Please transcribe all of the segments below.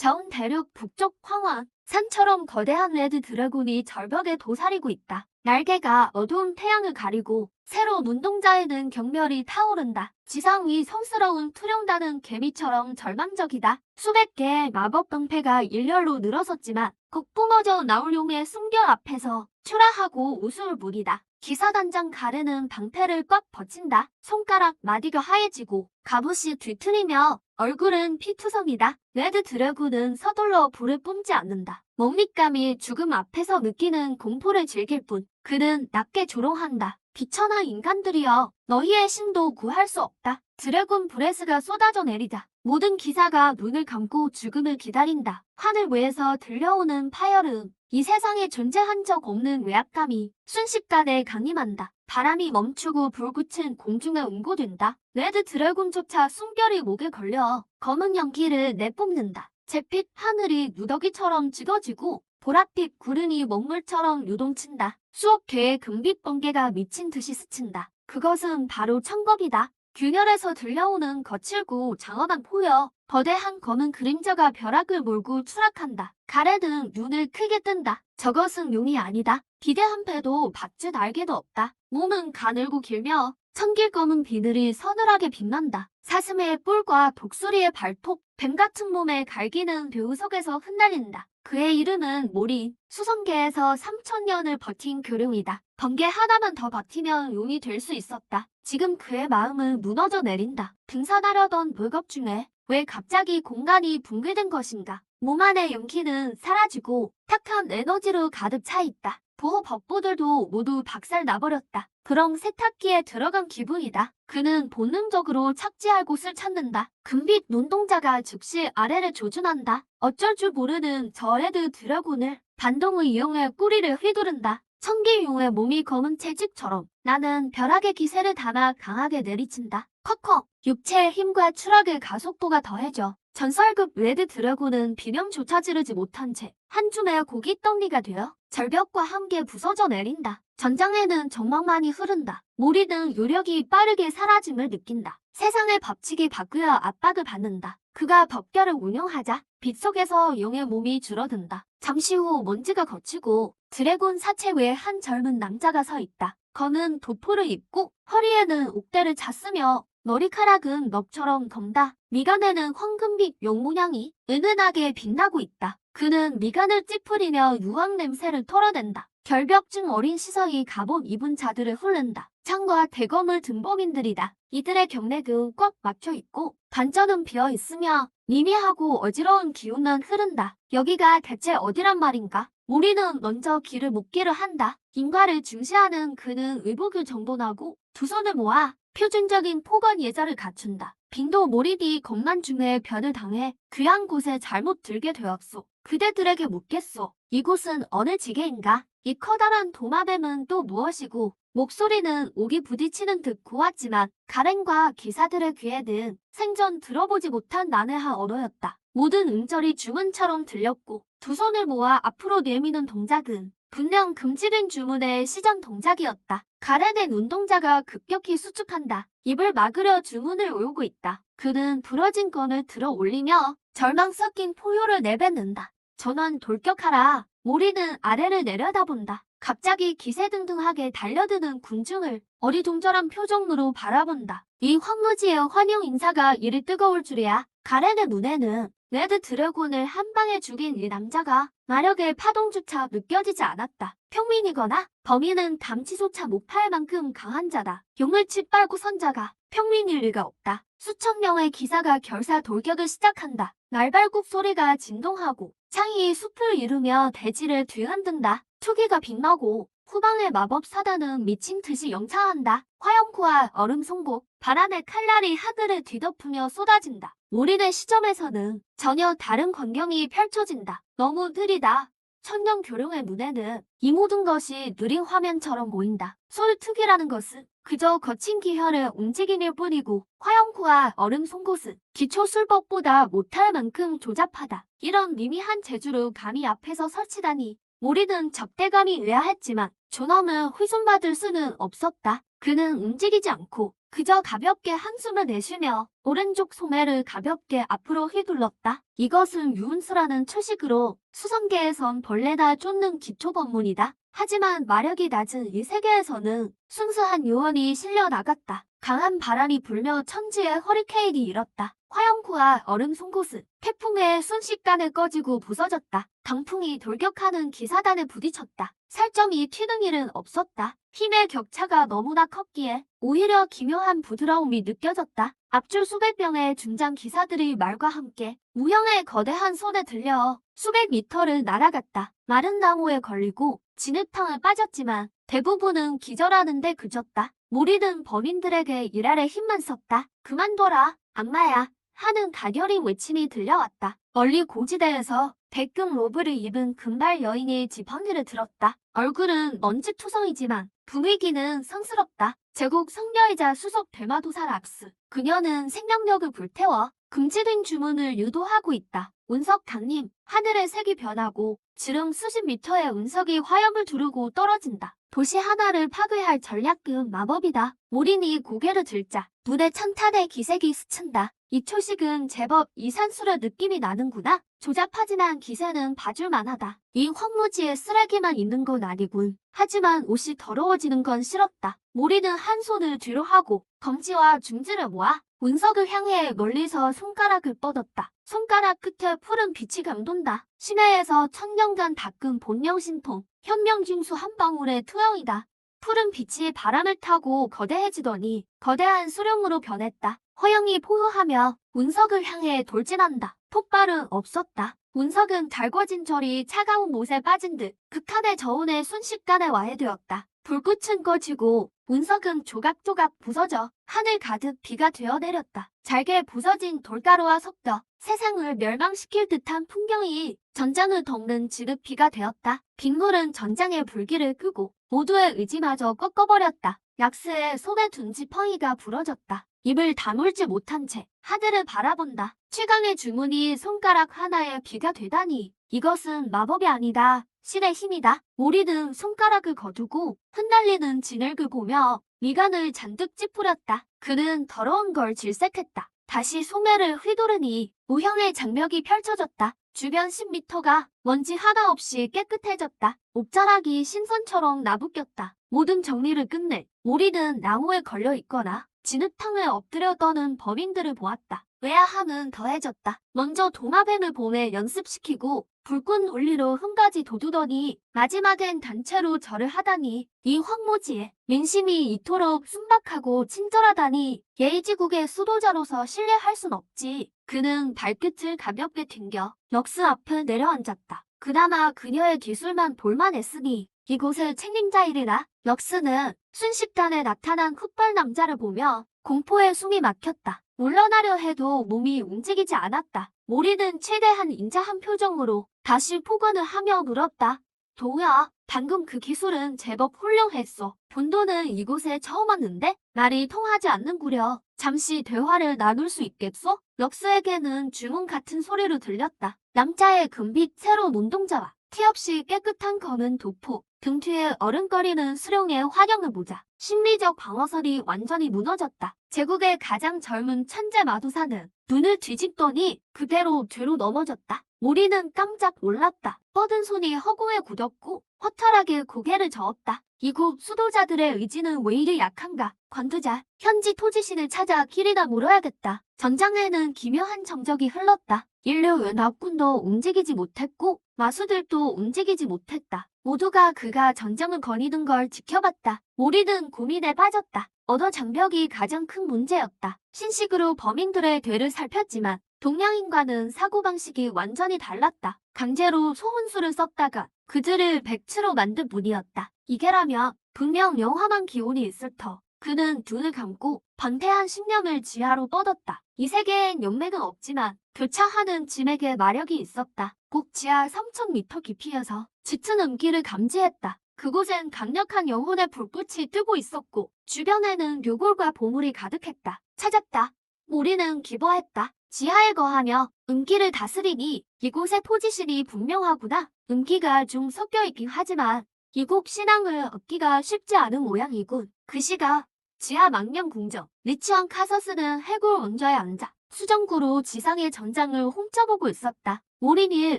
저온 대륙 북쪽 황원, 산처럼 거대한 레드 드래곤이 절벽에 도사리고 있다. 날개가 어두운 태양을 가리고 새로 눈동자에는 경멸이 타오른다. 지상 위 성스러운 투룡단은 개미처럼 절망적이다. 수백 개의 마법 방패가 일렬로 늘어섰지만 곧 뿜어져 나올 용의 숨결 앞에서 초라하고 우스울 무리다. 기사단장 가르는 방패를 꽉 버친다. 손가락 마디가 하얘지고 갑옷이 뒤틀리며 얼굴은 피투성이다. 레드 드래곤은 서둘러 불을 뿜지 않는다. 먹잇감이 죽음 앞에서 느끼는 공포를 즐길 뿐 그는 낮게 조롱한다. 비천한 인간들이여, 너희의 신도 구할 수 없다. 드래곤 브레스가 쏟아져 내리다. 모든 기사가 눈을 감고 죽음을 기다린다. 하늘 위에서 들려오는 파열음, 이 세상에 존재한 적 없는 외압감이 순식간에 강림한다. 바람이 멈추고 불꽃은 공중에 응고된다. 레드 드래곤조차 숨결이 목에 걸려 검은 연기를 내뿜는다. 잿빛 하늘이 누더기처럼 찌그지고 보랏빛 구름이 먹물처럼 요동친다. 수억 개의 금빛 번개가 미친 듯이 스친다. 그것은 바로 천겁이다. 균열에서 들려오는 거칠고 장엄한 포여, 거대한 검은 그림자가 벼락을 몰고 추락한다. 가래등 눈을 크게 뜬다. 저것은 용이 아니다. 비대한 배도 밧줄 날개도 없다. 몸은 가늘고 길며 천길 검은 비늘이 서늘하게 빛난다. 사슴의 뿔과 독수리의 발톱, 뱀 같은 몸에 갈기는 배우석에서 흩날린다. 그의 이름은 모린, 수성계에서 3000년을 버틴 교룡이다. 번개 하나만 더 버티면 용이 될 수 있었다. 지금 그의 마음은 무너져 내린다. 등산하려던 물겁 중에 왜 갑자기 공간이 붕괴된 것인가? 몸 안의 용기는 사라지고 탁한 에너지로 가득 차 있다. 보호 법보들도 모두 박살 나버렸다. 그럼 세탁기에 들어간 기분이다. 그는 본능적으로 착지할 곳을 찾는다. 금빛 눈동자가 즉시 아래를 조준한다. 어쩔 줄 모르는 저 레드 드래곤을 반동을 이용해 꼬리를 휘두른다. 청개용의 몸이 검은 채찍처럼 나는 벼락의 기세를 담아 강하게 내리친다. 컥컥 육체의 힘과 추락의 가속도가 더해져 전설급 레드 드래곤은 비명조차 지르지 못한 채 한 줌의 고기 떡리가 되어 절벽과 함께 부서져 내린다. 전장에는 정막만이 흐른다. 모리는 요력이 빠르게 사라짐을 느낀다. 세상의 법칙이 바뀌어 압박을 받는다. 그가 법결을 운영하자 빛 속에서 용의 몸이 줄어든다. 잠시 후 먼지가 걷히고 드래곤 사체 위에 한 젊은 남자가 서 있다. 검은 도포를 입고 허리에는 옥대를 찼으며 머리카락은 넙처럼 검다. 미간에는 황금빛 용 모양이 은은하게 빛나고 있다. 그는 미간을 찌푸리며 유황 냄새를 털어댄다. 결벽증 어린 시선이 갑옷 입은 자들을 훑는다. 창과 대검을 든 범인들이다. 이들의 경내도 꽉 막혀있고 반전은 비어있으며 미미하고 어지러운 기운은 흐른다. 여기가 대체 어디란 말인가? 모리는 먼저 길을 묻기를 한다. 인과를 중시하는 그는 의복을 정돈하고 두 손을 모아 표준적인 포건 예절을 갖춘다. 빈도 몰입이 겁난 중에 변을 당해 귀한 곳에 잘못 들게 되었소. 그대들에게 묻겠소. 이곳은 어느 지게인가? 이 커다란 도마뱀은 또 무엇이고 목소리는 옥이 부딪히는 듯 고왔지만 가렌과 기사들의 귀에는 생전 들어보지 못한 난해한 언어였다. 모든 음절이 주문처럼 들렸고 두 손을 모아 앞으로 내미는 동작은 분명 금지된 주문의 시전 동작이었다. 가렌의 눈동자가 급격히 수축한다. 입을 막으려 주문을 외우고 있다. 그는 부러진 건을 들어 올리며 절망 섞인 포효를 내뱉는다. 전원 돌격하라. 모리는 아래를 내려다본다. 갑자기 기세등등하게 달려드는 군중을 어리둥절한 표정으로 바라본다. 이 황무지의 환영 인사가 이리 뜨거울 줄이야. 가렌의 눈에는 레드 드래곤을 한 방에 죽인 이 남자가 마력의 파동조차 느껴지지 않았다. 평민이거나 범인은 감치조차 못할 만큼 강한 자다. 용을 짓밟고 선 자가 평민일 리가 없다. 수천 명의 기사가 결사 돌격을 시작한다. 날발굽 소리가 진동하고 창이 숲을 이루며 대지를 뒤흔든다. 초기가 빛나고 후방의 마법사단은 미친 듯이 영차한다. 화염코와 얼음 송곳, 바람의 칼날이 하늘을 뒤덮으며 쏟아진다. 모린의 시점에서는 전혀 다른 광경이 펼쳐진다. 너무 느리다. 천년 교룡의 눈에는 이 모든 것이 느린 화면처럼 보인다. 솔특이라는 것은 그저 거친 기혈의 움직임일 뿐이고 화염코와 얼음 송곳은 기초 술법보다 못할 만큼 조잡하다. 이런 미미한 재주로 감히 앞에서 설치다니 모리는 적대감이 의아했지만 존엄을 훼손받을 수는 없었다. 그는 움직이지 않고 그저 가볍게 한숨을 내쉬며 오른쪽 소매를 가볍게 앞으로 휘둘렀다. 이것은 유운수라는 초식으로 수성계에선 벌레나 쫓는 기초 법문이다. 하지만 마력이 낮은 이 세계에서는 순수한 요원이 실려 나갔다. 강한 바람이 불며 천지에 허리케인이 일었다. 화염구와 얼음 송곳은 태풍에 순식간에 꺼지고 부서졌다. 강풍이 돌격하는 기사단에 부딪혔다. 살점이 튀는 일은 없었다. 힘의 격차가 너무나 컸기에 오히려 기묘한 부드러움이 느껴졌다. 앞줄 수백 명의 중장 기사들이 말과 함께 무형의 거대한 손에 들려 수백 미터를 날아갔다. 마른 나무에 걸리고 진흙탕을 빠졌지만 대부분은 기절하는 데 그쳤다. 무리는 범인들에게 일할의 힘만 썼다. 그만둬라, 악마야 하는 가녀린 외침이 들려왔다. 멀리 고지대에서 백금 로브를 입은 금발 여인이 지팡이를 들었다. 얼굴은 먼지투성이지만 분위기는 성스럽다. 제국 성녀이자 수석 대마도사 락스. 그녀는 생명력을 불태워 금지된 주문을 유도하고 있다. 운석 강림, 하늘의 색이 변하고 지름 수십 미터의 운석이 화염을 두르고 떨어진다. 도시 하나를 파괴할 전략급 마법이다. 모린이 고개를 들자 눈에 천탄의 기색이 스친다. 이 초식은 제법 이산수의 느낌이 나는구나. 조잡하지만 기세는 봐줄만하다. 이 황무지에 쓰레기만 있는 건 아니군. 하지만 옷이 더러워지는 건 싫었다. 모리는 한 손을 뒤로 하고 검지와 중지를 모아 운석을 향해 멀리서 손가락을 뻗었다. 손가락 끝에 푸른 빛이 감돈다. 심해에서 천년간 닦은 본명신통, 현명징수 한 방울의 투영이다. 푸른 빛이 바람을 타고 거대해지더니 거대한 수령으로 변했다. 허영이 포효하며 운석을 향해 돌진한다. 폭발은 없었다. 운석은 달궈진 철이 차가운 못에 빠진 듯 극한의 저온에 순식간에 와해되었다. 불꽃은 꺼지고 운석은 조각조각 부서져 하늘 가득 비가 되어 내렸다. 잘게 부서진 돌가루와 섞여 세상을 멸망시킬 듯한 풍경이 전장을 덮는 지륵비가 되었다. 빗물은 전장의 불길을 끄고 모두의 의지마저 꺾어버렸다. 약스의 손에 둔 지팡이가 부러졌다. 입을 다물지 못한 채 하늘을 바라본다. 최강의 주문이 손가락 하나에 비가 되다니 이것은 마법이 아니다. 신의 힘이다. 모리는 손가락을 거두고 흩날리는 진흙을 보며 미간을 잔뜩 찌푸렸다. 그는 더러운 걸 질색했다. 다시 소매를 휘두르니 무형의 장벽이 펼쳐졌다. 주변 10미터가 먼지 하나 없이 깨끗해졌다. 옥자락이 신선처럼 나부꼈다. 모든 정리를 끝내 모리는 나무에 걸려 있거나 진흙탕을 엎드려 떠는 범인들을 보았다. 외야함은 더해졌다. 먼저 도마뱀을 보내 연습시키고 불꽃 논리로 흠까지 돋우더니 마지막엔 단체로 절을 하다니 이 황무지에 민심이 이토록 순박하고 친절하다니 예의지국의 수도자로서 신뢰할 순 없지. 그는 발끝을 가볍게 튕겨 럭스 앞에 내려앉았다. 그나마 그녀의 기술만 볼만했으니 이곳의 책임자이리라. 럭스는 순식간에 나타난 흑발 남자를 보며 공포에 숨이 막혔다. 물러나려 해도 몸이 움직이지 않았다. 모리는 최대한 인자한 표정으로 다시 폭언을 하며 물었다. 동야, 방금 그 기술은 제법 훌륭했어. 본도는 이곳에 처음 왔는데 말이 통하지 않는구려. 잠시 대화를 나눌 수 있겠어? 럭스에게는 주문 같은 소리로 들렸다. 남자의 금빛 새로 눈동자와 티 없이 깨끗한 검은 도포, 등 뒤에 어른거리는 수령의 화경을 보자 심리적 방어선이 완전히 무너졌다. 제국의 가장 젊은 천재 마도사는 눈을 뒤집더니 그대로 뒤로 넘어졌다. 모리는 깜짝 놀랐다. 뻗은 손이 허공에 굳었고 허탈하게 고개를 저었다. 이곳 수도자들의 의지는 왜 이리 약한가? 관두자. 현지 토지신을 찾아 길이나 물어야겠다. 전장에는 기묘한 정적이 흘렀다. 인류 연합군도 움직이지 못했고 마수들도 움직이지 못했다. 모두가 그가 전장을 거니는 걸 지켜봤다. 모리는 고민에 빠졌다. 언어 장벽이 가장 큰 문제였다. 신식으로 범인들의 뒤를 살폈지만 동양인과는 사고방식이 완전히 달랐다. 강제로 소혼수를 썼다가 그들을 백치로 만든 분이었다. 이게라면 분명 영험한 기운이 있을 터. 그는 눈을 감고 방태한 신념을 지하로 뻗었다. 이 세계엔 연맥은 없지만 교차하는 짐에게 마력이 있었다. 꼭 지하 3000m 깊이에서 짙은 음기를 감지했다. 그곳엔 강력한 영혼의 불꽃이 뜨고 있었고 주변에는 묘골과 보물이 가득했다. 찾았다. 모리는 기뻐했다. 지하에 거하며 음기를 다스리니 이곳의 토지신이 분명하구나. 음기가 좀 섞여 있긴 하지만 이곳 신앙을 얻기가 쉽지 않은 모양이군. 그 시각 지하 망령 궁정. 리치왕 카서스는 해골 왕좌에 앉아 수정구로 지상의 전장을 훔쳐보고 있었다. 모린이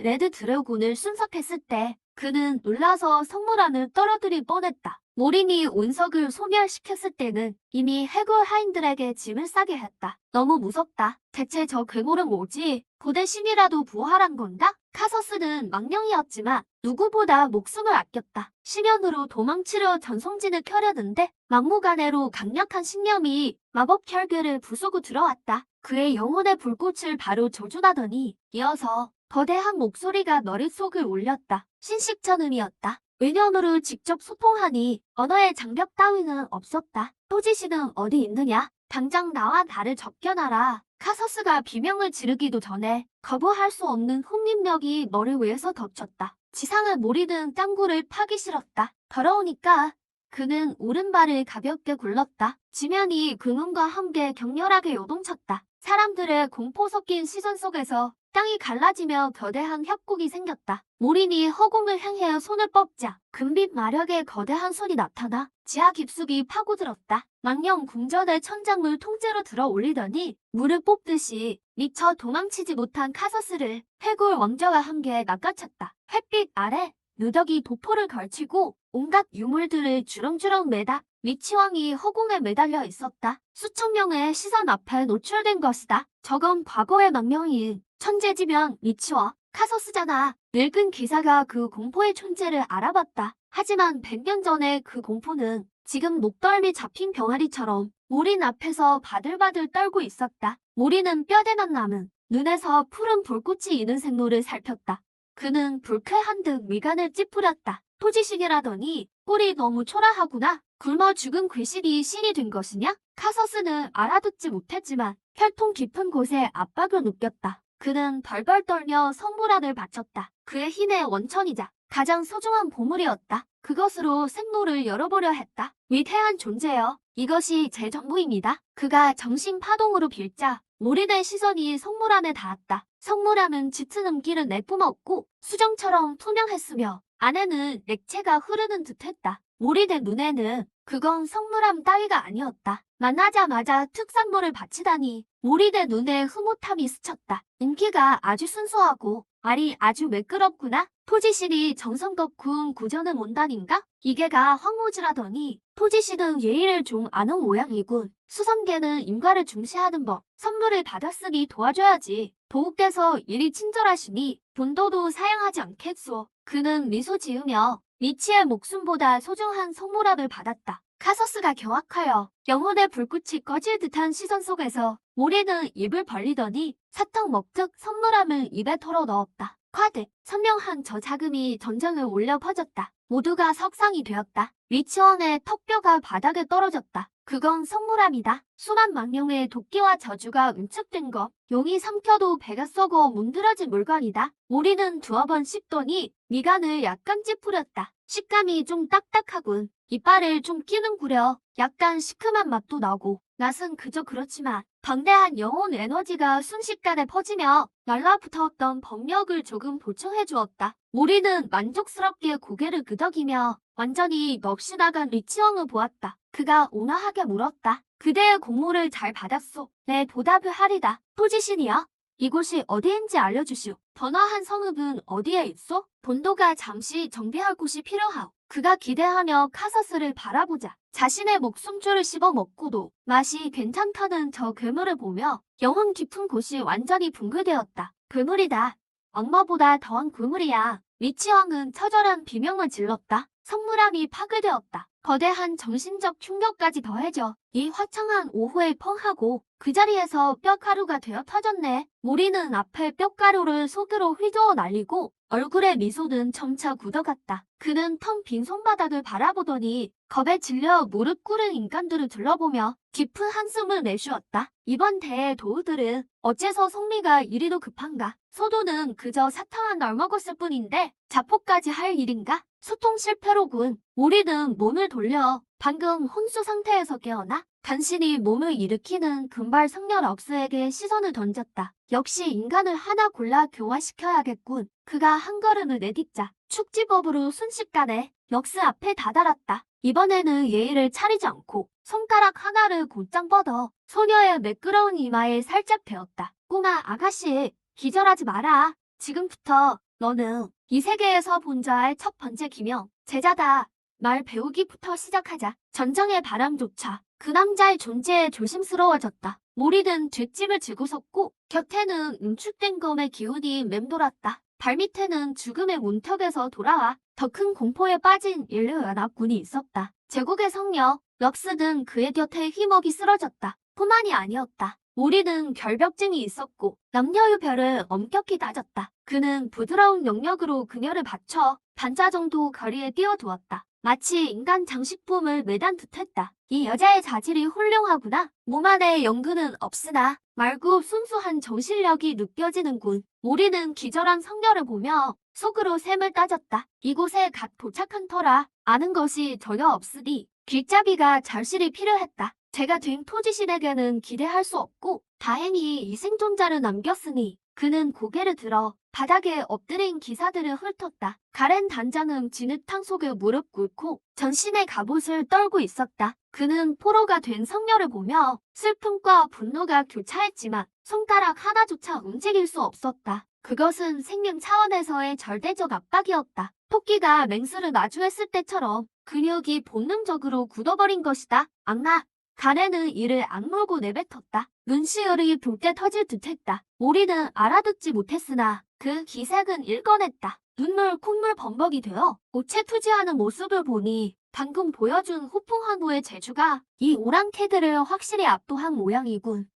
레드 드래곤을 순삭했을 때 그는 놀라서 성물 안을 떨어뜨릴 뻔했다. 모린이 운석을 소멸시켰을 때는 이미 해골 하인들에게 짐을 싸게 했다. 너무 무섭다. 대체 저 괴물은 뭐지? 고대 신이라도 부활한 건가? 카서스는 망령이었지만 누구보다 목숨을 아꼈다. 심연으로 도망치려 전송진을 켜려는데 막무가내로 강력한 신념이 마법 결계를 부수고 들어왔다. 그의 영혼의 불꽃을 바로 조준하더니 이어서 거대한 목소리가 머릿속을 울렸다. 신식천음이었다. 외년으로 직접 소통하니 언어의 장벽 따위는 없었다. 토지씨는 어디 있느냐? 당장 나와 나를 접견하라. 카서스가 비명을 지르기도 전에 거부할 수 없는 hun민력이 머리 위에서 덮쳤다. 지상을 모리는 짱구를 파기 싫었다. 더러우니까 그는 오른발을 가볍게 굴렀다. 지면이 금음과 함께 격렬하게 요동쳤다. 사람들의 공포 섞인 시선 속에서 땅이 갈라지며 거대한 협곡이 생겼다. 모린이 허공을 향해 손을 뻗자 금빛 마력의 거대한 손이 나타나 지하 깊숙이 파고들었다. 망령 궁전의 천장을 통째로 들어 올리더니 물을 뽑듯이 미처 도망치지 못한 카서스를 해골 왕자와 함께 낚아챘다. 햇빛 아래 누더기 도포를 걸치고 온갖 유물들을 주렁주렁 매다 리치왕이 허공에 매달려 있었다. 수천 명의 시선 앞에 노출된 것이다. 저건 과거의 망령인 천재지면 리치와 카서스잖아. 늙은 기사가 그 공포의 존재를 알아봤다. 하지만 100년 전의 그 공포는 지금 목덜미 잡힌 병아리처럼 모린 앞에서 바들바들 떨고 있었다. 모린은 뼈대만 남은 눈에서 푸른 불꽃이 이는 생로를 살폈다. 그는 불쾌한 듯 미간을 찌푸렸다. 토지식이라더니 꼴이 너무 초라하구나. 굶어 죽은 괴실이 신이 된 것이냐? 카서스는 알아듣지 못했지만 혈통 깊은 곳에 압박을 느꼈다. 그는 벌벌 떨며 성물안을 바쳤다. 그의 힘의 원천이자 가장 소중한 보물이었다. 그것으로 생로를 열어보려 했다. 위대한 존재여, 이것이 제 전부입니다. 그가 정신 파동으로 빌자 모린의 시선이 성물안에 닿았다. 성물안은 짙은 음기를 내뿜었고 수정처럼 투명했으며 안에는 액체가 흐르는 듯했다. 모린의 눈에는 그건 성물함 따위가 아니었다. 만나자마자 특산물을 바치다니 모린의 눈에 흐뭇함이 스쳤다. 인기가 아주 순수하고 말이 아주 매끄럽구나. 토지실이 정성껏 구운 구전은 온단인가? 기계가 황무지라더니 토지실은 예의를 좀 아는 모양이군. 수성계는 인과를 중시하는 법. 선물을 받았으니 도와줘야지. 도우께서 일이 친절하시니 돈도도 사양하지 않겠소. 그는 미소 지으며 리치의 목숨보다 소중한 성물함을 받았다. 카서스가 경악하여 영혼의 불꽃이 꺼질 듯한 시선 속에서 모리는 입을 벌리더니 사탕 먹듯 선물함을 입에 털어 넣었다. 콰드, 선명한 저 자금이 전장을 울려 퍼졌다. 모두가 석상이 되었다. 리치왕의 턱뼈가 바닥에 떨어졌다. 그건 성물함이다. 수만 망령의 도끼와 저주가 응축된 것. 용이 삼켜도 배가 썩어 문드러진 물건이다. 모리는 두어 번 씹더니 미간을 약간 찌푸렸다. 식감이 좀 딱딱하군. 이빨을 좀 끼는구려. 약간 시큼한 맛도 나고. 낯은 그저 그렇지만 방대한 영혼 에너지가 순식간에 퍼지며 날라붙었던 법력을 조금 보충해 주었다. 모리는 만족스럽게 고개를 끄덕이며 완전히 넋이 나간 리치왕을 보았다. 그가 온화하게 물었다. 그대의 공물을 잘 받았소. 내 보답을 하리다. 토지신이여, 이곳이 어디인지 알려주시오. 번화한 성읍은 어디에 있소? 본도가 잠시 정비할 곳이 필요하오. 그가 기대하며 카서스를 바라보자 자신의 목숨줄을 씹어먹고도 맛이 괜찮다는 저 괴물을 보며 영혼 깊은 곳이 완전히 붕괴되었다. 괴물이다. 악마보다 더한 괴물이야. 리치왕은 처절한 비명을 질렀다. 성물함이 파괴되었다. 거대한 정신적 충격까지 더해져 이 화창한 오후에 펑하고 그 자리에서 뼈가루가 되어 터졌네. 모리는 앞에 뼈가루를 속으로 휘저어 날리고 얼굴의 미소는 점차 굳어갔다. 그는 텅 빈 손바닥을 바라보더니 겁에 질려 무릎 꿇은 인간들을 둘러보며 깊은 한숨을 내쉬었다. 이번 대의 도우들은 어째서 성미가 이리도 급한가? 소도는 그저 사탕 한 알 먹었을 뿐인데 자포까지 할 일인가? 소통 실패로군. 모리는 몸을 돌려 방금 혼수 상태에서 깨어나 간신히 몸을 일으키는 금발 성렬 억스에게 시선을 던졌다. 역시 인간을 하나 골라 교화시켜야겠군. 그가 한 걸음을 내딛자 축지법으로 순식간에 럭스 앞에 다다랐다. 이번에는 예의를 차리지 않고 손가락 하나를 곧장 뻗어 소녀의 매끄러운 이마에 살짝 대었다. 꼬마 아가씨, 기절하지 마라. 지금부터 너는 이 세계에서 본 자의 첫 번째 기명, 제자다. 말 배우기부터 시작하자. 전정의 바람조차 그 남자의 존재에 조심스러워졌다. 모리는 뒷짐을 지고 섰고 곁에는 응축된 검의 기운이 맴돌았다. 발밑에는 죽음의 문턱에서 돌아와 더 큰 공포에 빠진 인류 연합군이 있었다. 제국의 성녀, 럭스는 그의 곁에 힘없이 쓰러졌다. 뿐만이 아니었다. 모리는 결벽증이 있었고 남녀유별을 엄격히 따졌다. 그는 부드러운 영역으로 그녀를 받쳐 반자 정도 거리에 띄워두었다. 마치 인간 장식품을 매단 듯했다. 이 여자의 자질이 훌륭하구나. 몸 안에 연근은 없으나 맑고 순수한 정신력이 느껴지는군. 모리는 기절한 성녀를 보며 속으로 셈을 따졌다. 이곳에 갓 도착한 터라 아는 것이 전혀 없으니 길잡이가 절실히 필요했다. 제가 된 토지신에게는 기대할 수 없고 다행히 이 생존자를 남겼으니 그는 고개를 들어 바닥에 엎드린 기사들을 훑었다. 가렌 단장은 진흙탕 속에 무릎 꿇고 전신의 갑옷을 떨고 있었다. 그는 포로가 된 성녀를 보며 슬픔과 분노가 교차했지만 손가락 하나조차 움직일 수 없었다. 그것은 생명 차원에서의 절대적 압박이었다. 토끼가 맹수를 마주했을 때처럼 근육이 본능적으로 굳어버린 것이다. 악마! 가렌은 이를 악물고 내뱉었다. 눈시울이 붉게 터질 듯했다. 모리는 알아듣지 못했으나 그 기색은 일건했다. 눈물 콧물 범벅이 되어 오체투지하는 모습을 보니 방금 보여준 호풍한우의 재주가 이 오랑캐들을 확실히 압도한 모양이군.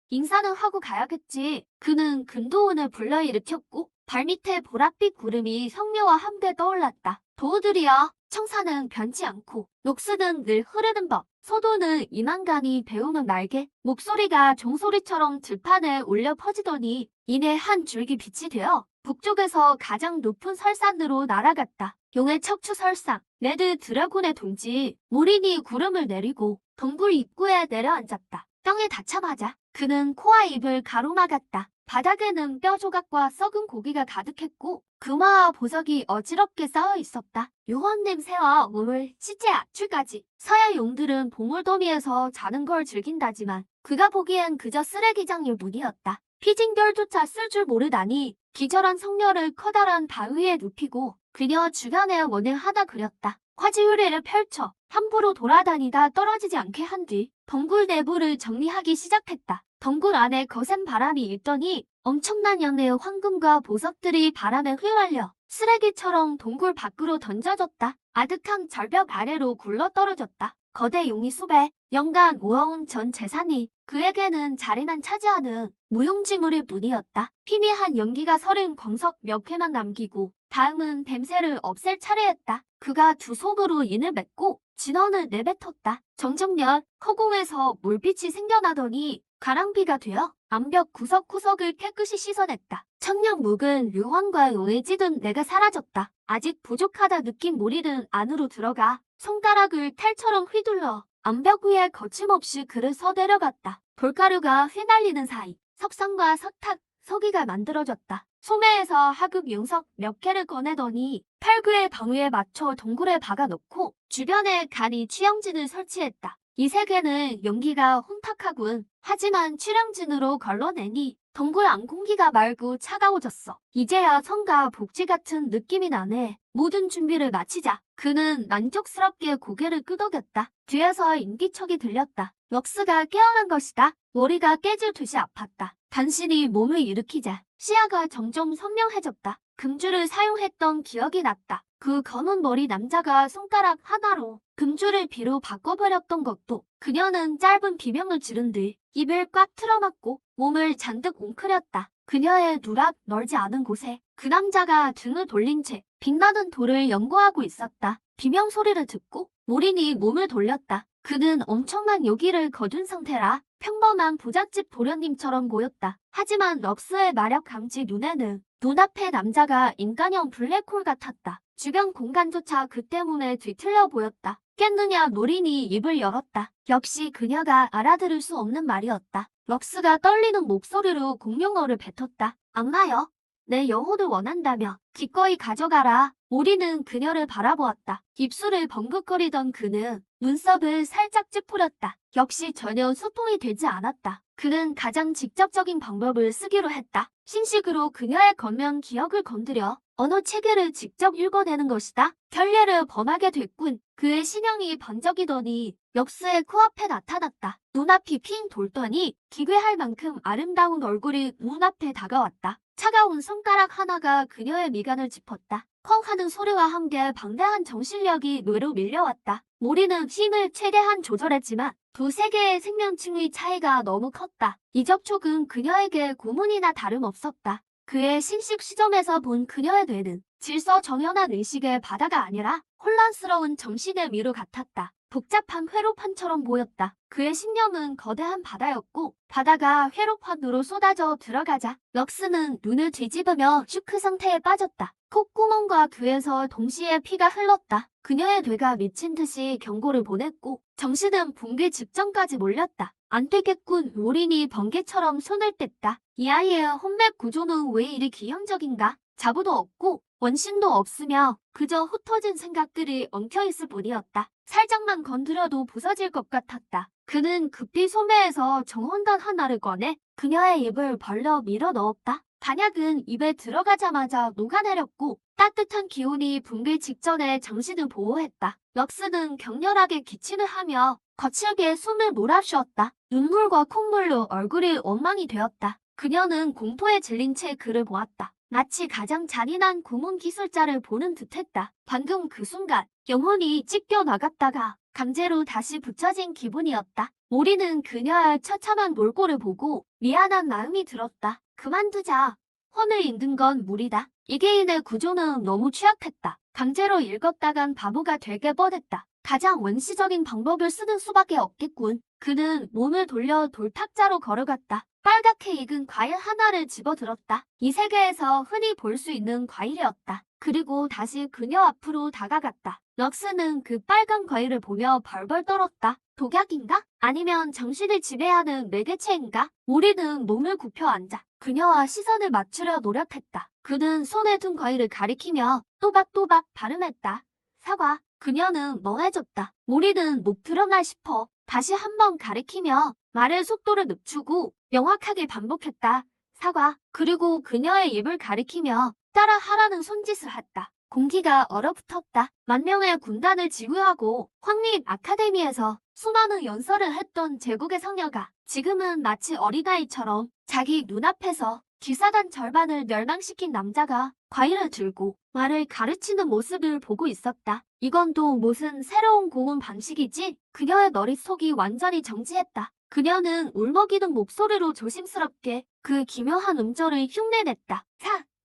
인사는 하고 가야겠지. 그는 금도운을 불러일으켰고 발밑에 보랏빛 구름이 성녀와 함께 떠올랐다. 도우들이여, 청사는 변치 않고 녹수는 늘 흐르는 법. 소도는 이만간이 배우는 날개. 목소리가 종소리처럼 들판에 울려 퍼지더니 이내 한 줄기 빛이 되어 북쪽에서 가장 높은 설산으로 날아갔다. 용의 척추 설상, 레드 드래곤의 동지 모린이 구름을 내리고 동굴 입구에 내려앉았다. 땅에 닿자마자 그는 코와 입을 가로막았다. 바닥에는 뼈 조각과 썩은 고기가 가득했고 금화와 보석이 어지럽게 쌓여 있었다. 요원 냄새와 우물, 시체 악취까지. 서야 용들은 보물더미에서 자는 걸 즐긴다지만 그가 보기엔 그저 쓰레기장일 뿐이었다. 피징별조차 쓸 줄 모르다니 기절한 성녀를 커다란 바위에 눕히고 그녀 주변에 원을 하나 그렸다. 화지유리를 펼쳐 함부로 돌아다니다 떨어지지 않게 한 뒤 덩굴 내부를 정리하기 시작했다. 덩굴 안에 거센 바람이 일더니 엄청난 양의 황금과 보석들이 바람에 휘날려 쓰레기처럼 동굴 밖으로 던져졌다. 아득한 절벽 아래로 굴러떨어졌다. 거대 용이 수백 년간 모아온 전 재산이 그에게는 자리만 차지하는 무용지물일 뿐이었다. 희미한 연기가 서린 광석 몇 개만 남기고 다음은 뱀새를 없앨 차례였다. 그가 두 손으로 인을 맺고 진원을 내뱉었다. 정정년 허공에서 물빛이 생겨나더니 가랑비가 되어 암벽 구석구석을 깨끗이 씻어냈다. 천년 묵은 류황과 용에 찌든 내가 사라졌다. 아직 부족하다 느낀 모리는 안으로 들어가 손가락을 탈처럼 휘둘러 암벽 위에 거침없이 그를 서내려갔다. 돌가루가 휘날리는 사이 석상과 석탁, 서기가 만들어졌다. 소매에서 하급 용석 몇 개를 꺼내더니 팔구의 방위에 맞춰 동굴에 박아놓고 주변에 간이 취영진을 설치했다. 이 세계는 연기가 혼탁하군. 하지만 취령진으로 걸러내니 동굴 안 공기가 맑고 차가워졌어. 이제야 성가 복지 같은 느낌이 나네. 모든 준비를 마치자. 그는 만족스럽게 고개를 끄덕였다. 뒤에서 인기척이 들렸다. 럭스가 깨어난 것이다. 머리가 깨질 듯이 아팠다. 단신이 몸을 일으키자 시야가 점점 선명해졌다. 금줄을 사용했던 기억이 났다. 그 검은 머리 남자가 손가락 하나로 금줄을 비로 바꿔버렸던 것도. 그녀는 짧은 비명을 지른 뒤 입을 꽉 틀어막고 몸을 잔뜩 웅크렸다. 그녀의 누락 넓지 않은 곳에 그 남자가 등을 돌린 채 빛나는 돌을 연구하고 있었다. 비명 소리를 듣고 모린이 몸을 돌렸다. 그는 엄청난 요기를 거둔 상태라 평범한 부잣집 도련님처럼 보였다. 하지만 럭스의 마력 감지 눈에는 눈앞의 남자가 인간형 블랙홀 같았다. 주변 공간조차 그 때문에 뒤틀려 보였다. 깼느냐 노린이 입을 열었다. 역시 그녀가 알아들을 수 없는 말이었다. 럭스가 떨리는 목소리로 공룡어를 뱉었다. 악마여, 내 영혼을 원한다며 기꺼이 가져가라. 모리는 그녀를 바라보았다. 입술을 번긋거리던 그는 눈썹을 살짝 찌푸렸다. 역시 전혀 소통이 되지 않았다. 그는 가장 직접적인 방법을 쓰기로 했다. 신식으로 그녀의 겉면 기억을 건드려 언어 체계를 직접 읽어내는 것이다. 결례를 범하게 됐군. 그의 신형이 번쩍이더니 역수의 코앞에 나타났다. 눈앞이 핑 돌더니 기괴할 만큼 아름다운 얼굴이 눈앞에 다가왔다. 차가운 손가락 하나가 그녀의 미간을 짚었다. 펑 하는 소리와 함께 방대한 정신력이 뇌로 밀려왔다. 모리는 힘을 최대한 조절했지만 두 세계의 생명층의 차이가 너무 컸다. 이 접촉은 그녀에게 고문이나 다름없었다. 그의 신식 시점에서 본 그녀의 뇌는 질서정연한 의식의 바다가 아니라 혼란스러운 정신의 미로 같았다. 복잡한 회로판처럼 보였다. 그의 신념은 거대한 바다였고 바다가 회로판으로 쏟아져 들어가자 럭스는 눈을 뒤집으며 슈크 상태에 빠졌다. 콧구멍과 귀에서 동시에 피가 흘렀다. 그녀의 뇌가 미친 듯이 경고를 보냈고 정신은 붕괴 직전까지 몰렸다. 안 되겠군. 모린이 번개처럼 손을 뗐다. 이 아이의 혼맥 구조는 왜 이리 기형적인가? 자부도 없고 원심도 없으며 그저 흩어진 생각들이 엉켜있을 뿐이었다. 살짝만 건드려도 부서질 것 같았다. 그는 급히 소매에서 정혼단 하나를 꺼내 그녀의 입을 벌려 밀어 넣었다. 단약은 입에 들어가자마자 녹아내렸고 따뜻한 기운이 붕괴 직전에 정신을 보호했다. 럭스는 격렬하게 기침을 하며 거칠게 숨을 몰아쉬었다. 눈물과 콧물로 얼굴이 엉망이 되었다. 그녀는 공포에 질린 채 그를 보았다. 마치 가장 잔인한 고문 기술자를 보는 듯했다. 방금 그 순간 영혼이 찢겨 나갔다가 강제로 다시 붙여진 기분이었다. 모리는 그녀의 처참한 몰골을 보고 미안한 마음이 들었다. 그만두자. 혼을 잃는 건 무리다. 이 개인의 구조는 너무 취약했다. 강제로 읽었다간 바보가 되게 뻔했다. 가장 원시적인 방법을 쓰는 수밖에 없겠군. 그는 몸을 돌려 돌탁자로 걸어갔다. 빨갛게 익은 과일 하나를 집어들었다. 이 세계에서 흔히 볼 수 있는 과일이었다. 그리고 다시 그녀 앞으로 다가갔다. 럭스는 그 빨간 과일을 보며 벌벌 떨었다. 독약인가? 아니면 정신을 지배하는 매개체인가? 모리는 몸을 굽혀 앉아 그녀와 시선을 맞추려 노력했다. 그는 손에 든 과일을 가리키며 또박또박 발음했다. 사과. 그녀는 멍해졌다. 모리는 목 들었나 싶어 다시 한번 가리키며 말의 속도를 늦추고 명확하게 반복했다. 사과. 그리고 그녀의 입을 가리키며 따라하라는 손짓을 했다. 공기가 얼어붙었다. 만명의 군단을 지휘하고 황립 아카데미에서 수많은 연설을 했던 제국의 성녀가 지금은 마치 어린아이처럼 자기 눈앞에서 기사단 절반을 멸망시킨 남자가 과일을 들고 말을 가르치는 모습을 보고 있었다. 이건 또 무슨 새로운 고문 방식이지? 그녀의 머릿속이 완전히 정지했다. 그녀는 울먹이는 목소리로 조심스럽게 그 기묘한 음절을 흉내냈다.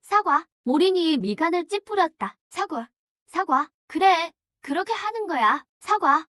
사과. 모린이 미간을 찌푸렸다. 사과. 그래, 그렇게 하는 거야. 사과.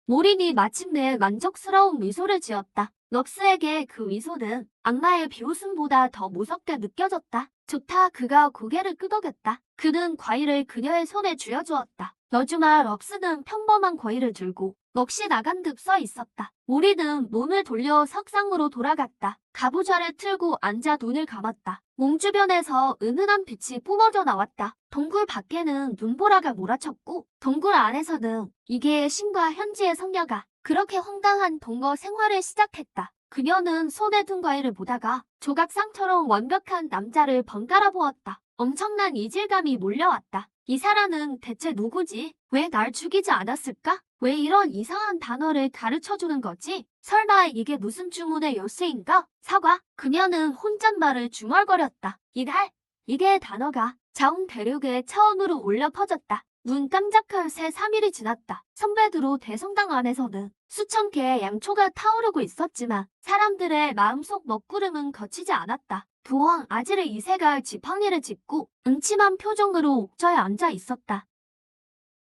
모린이 마침내 만족스러운 미소를 지었다. 럭스에게 그 미소는 악마의 비웃음보다 더 무섭게 느껴졌다. 좋다. 그가 고개를 끄덕였다. 그는 과일을 그녀의 손에 쥐어주었다. 너주마. 럭스는 평범한 과일을 들고 넋이 나간 듯 서 있었다. 모리는 몸을 돌려 석상으로 돌아갔다. 가부좌를 틀고 앉아 눈을 감았다. 몸 주변에서 은은한 빛이 뿜어져 나왔다. 동굴 밖에는 눈보라가 몰아쳤고 동굴 안에서는 이계의 신과 현지의 성녀가 그렇게 황당한 동거 생활을 시작했다. 그녀는 손에 든 과일을 보다가 조각상처럼 완벽한 남자를 번갈아 보았다. 엄청난 이질감이 몰려왔다. 이 사람은 대체 누구지? 왜 날 죽이지 않았을까? 왜 이런 이상한 단어를 가르쳐주는 거지? 설마 이게 무슨 주문의 요새인가? 사과. 그녀는 혼잣말을 중얼거렸다. 이게 단어가 자웅 대륙에 처음으로 울려 퍼졌다. 눈 깜짝할 새 3일이 지났다. 선배드로 대성당 안에서는 수천 개의 양초가 타오르고 있었지만 사람들의 마음속 먹구름은 거치지 않았다. 부왕 아지르 2세가 지팡이를 짚고 음침한 표정으로 옥저에 앉아 있었다.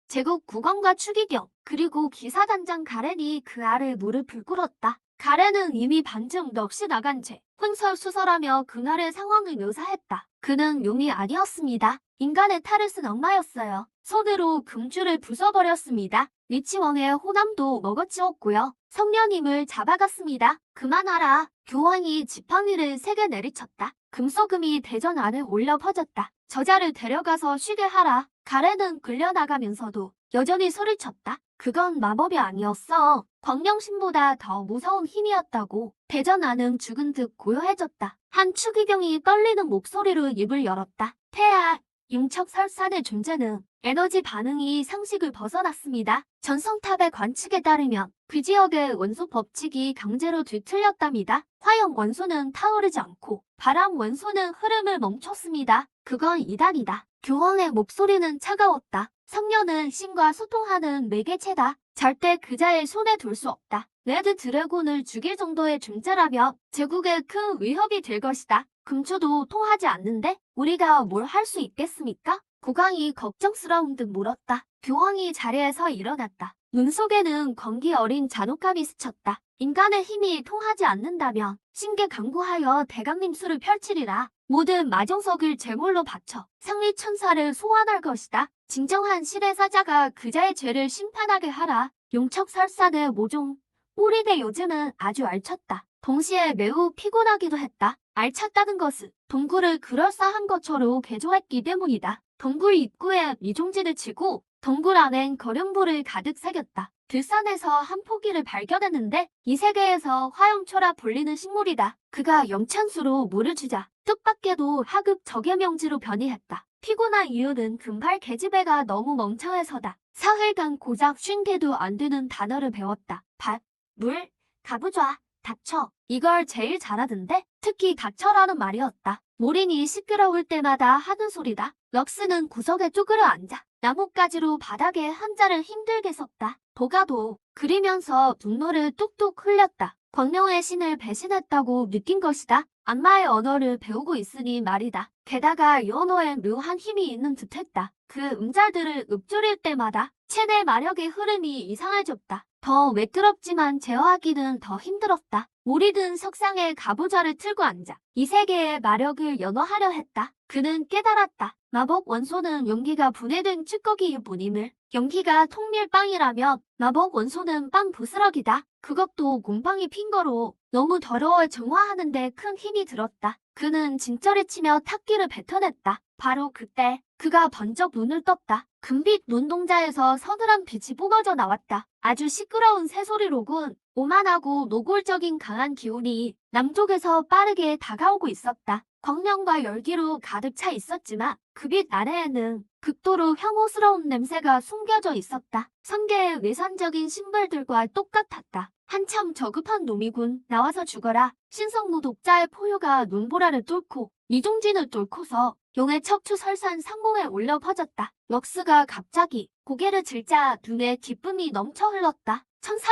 제국 국왕과 추기경 그리고 기사단장 가렌이 그 아래 무릎을 꿇었다. 가렌은 이미 반쯤 넋이 나간 채 횡설수설하며 그날의 상황을 묘사했다. 그는 용이 아니었습니다. 인간의 탈을 쓴 악마였어요. 손으로 금줄을 부숴버렸습니다. 리치왕의 호남도 먹어치웠고요. 성녀님을 잡아갔습니다. 그만하라. 교황이 지팡이를 세게 내리쳤다. 금소금이 대전 안에 올려 퍼졌다. 저자를 데려가서 쉬게 하라. 가래는 끌려나가면서도 여전히 소리쳤다. 그건 마법이 아니었어. 광령신보다 더 무서운 힘이었다고. 대전 안은 죽은 듯 고요해졌다. 한 추기경이 떨리는 목소리로 입을 열었다. 폐하, 융척설산의 존재는 에너지 반응이 상식을 벗어났습니다. 전성탑의 관측에 따르면 그 지역의 원소 법칙이 강제로 뒤틀렸답니다. 화염 원소는 타오르지 않고 바람 원소는 흐름을 멈췄습니다. 그건 이단이다. 교황의 목소리는 차가웠다. 성녀는 신과 소통하는 매개체다. 절대 그자의 손에 둘 수 없다. 레드 드래곤을 죽일 정도의 존재라면 제국에 큰 위협이 될 것이다. 금초도 통하지 않는데 우리가 뭘 할 수 있겠습니까? 국왕이 걱정스러운 듯 물었다. 교황이 자리에서 일어났다. 눈 속에는 건기 어린 잔혹함이 스쳤다. 인간의 힘이 통하지 않는다면 신께 강구하여 대강림수를 펼치리라. 모든 마정석을 제물로 바쳐 상리천사를 소환할 것이다. 진정한 신의 사자가 그자의 죄를 심판하게 하라. 용척설산의 모종. 우리네 요즘은 아주 알쳤다. 동시에 매우 피곤하기도 했다. 알찼다는 것은 동굴을 그럴싸한 것처럼 개조했기 때문이다. 동굴 입구에 이종지를 치고 동굴 안엔 거령불을 가득 새겼다. 들산에서 한 포기를 발견했는데 이 세계에서 화염초라 불리는 식물이다. 그가 영찬수로 물을 주자 뜻밖에도 하급 적외명지로 변이했다. 피곤한 이유는 금발 계집애가 너무 멍청해서다. 사흘간 고작 쉰 개도 안 되는 단어를 배웠다. 밭, 물, 가부좌, 닥쳐. 이걸 제일 잘하던데? 특히 닥쳐라는 말이었다. 모린이 시끄러울 때마다 하는 소리다. 럭스는 구석에 쭈그려 앉아 나뭇가지로 바닥에 한자를 힘들게 썼다. 도가도 그리면서 분노를 뚝뚝 흘렸다. 광명의 신을 배신했다고 느낀 것이다. 악마의 언어를 배우고 있으니 말이다. 게다가 이 언어엔 묘한 힘이 있는 듯했다. 그 음절들을 읊조릴 때마다 체내 마력의 흐름이 이상해졌다. 더 매끄럽지만 제어하기는 더 힘들었다. 모리든 석상에 가부좌를 틀고 앉아 이 세계의 마력을 연호하려 했다. 그는 깨달았다. 마법 원소는 용기가 분해된 찌꺼기일 뿐임을. 연기가 통밀빵이라면 마법 원소는 빵 부스러기다. 그것도 곰팡이 핀 거로 너무 더러워 정화하는데 큰 힘이 들었다. 그는 진짜를 치며 탁기를 뱉어냈다. 바로 그때 그가 번쩍 눈을 떴다. 금빛 눈동자에서 서늘한 빛이 뿜어져 나왔다. 아주 시끄러운 새소리로군. 오만하고 노골적인 강한 기운이 남쪽에서 빠르게 다가오고 있었다. 광명과 열기로 가득 차 있었지만 그 빛 아래에는 극도로 혐오스러운 냄새가 숨겨져 있었다. 성계의 외산적인 신발들과 똑같았다. 한참 저급한 놈이군. 나와서 죽어라. 신성무 독자의 포효가 눈보라를 뚫고 이종진을 뚫고서 용의 척추 설산 상공에 올려 퍼졌다. 럭스가 갑자기 고개를 들자 눈에 기쁨이 넘쳐 흘렀다.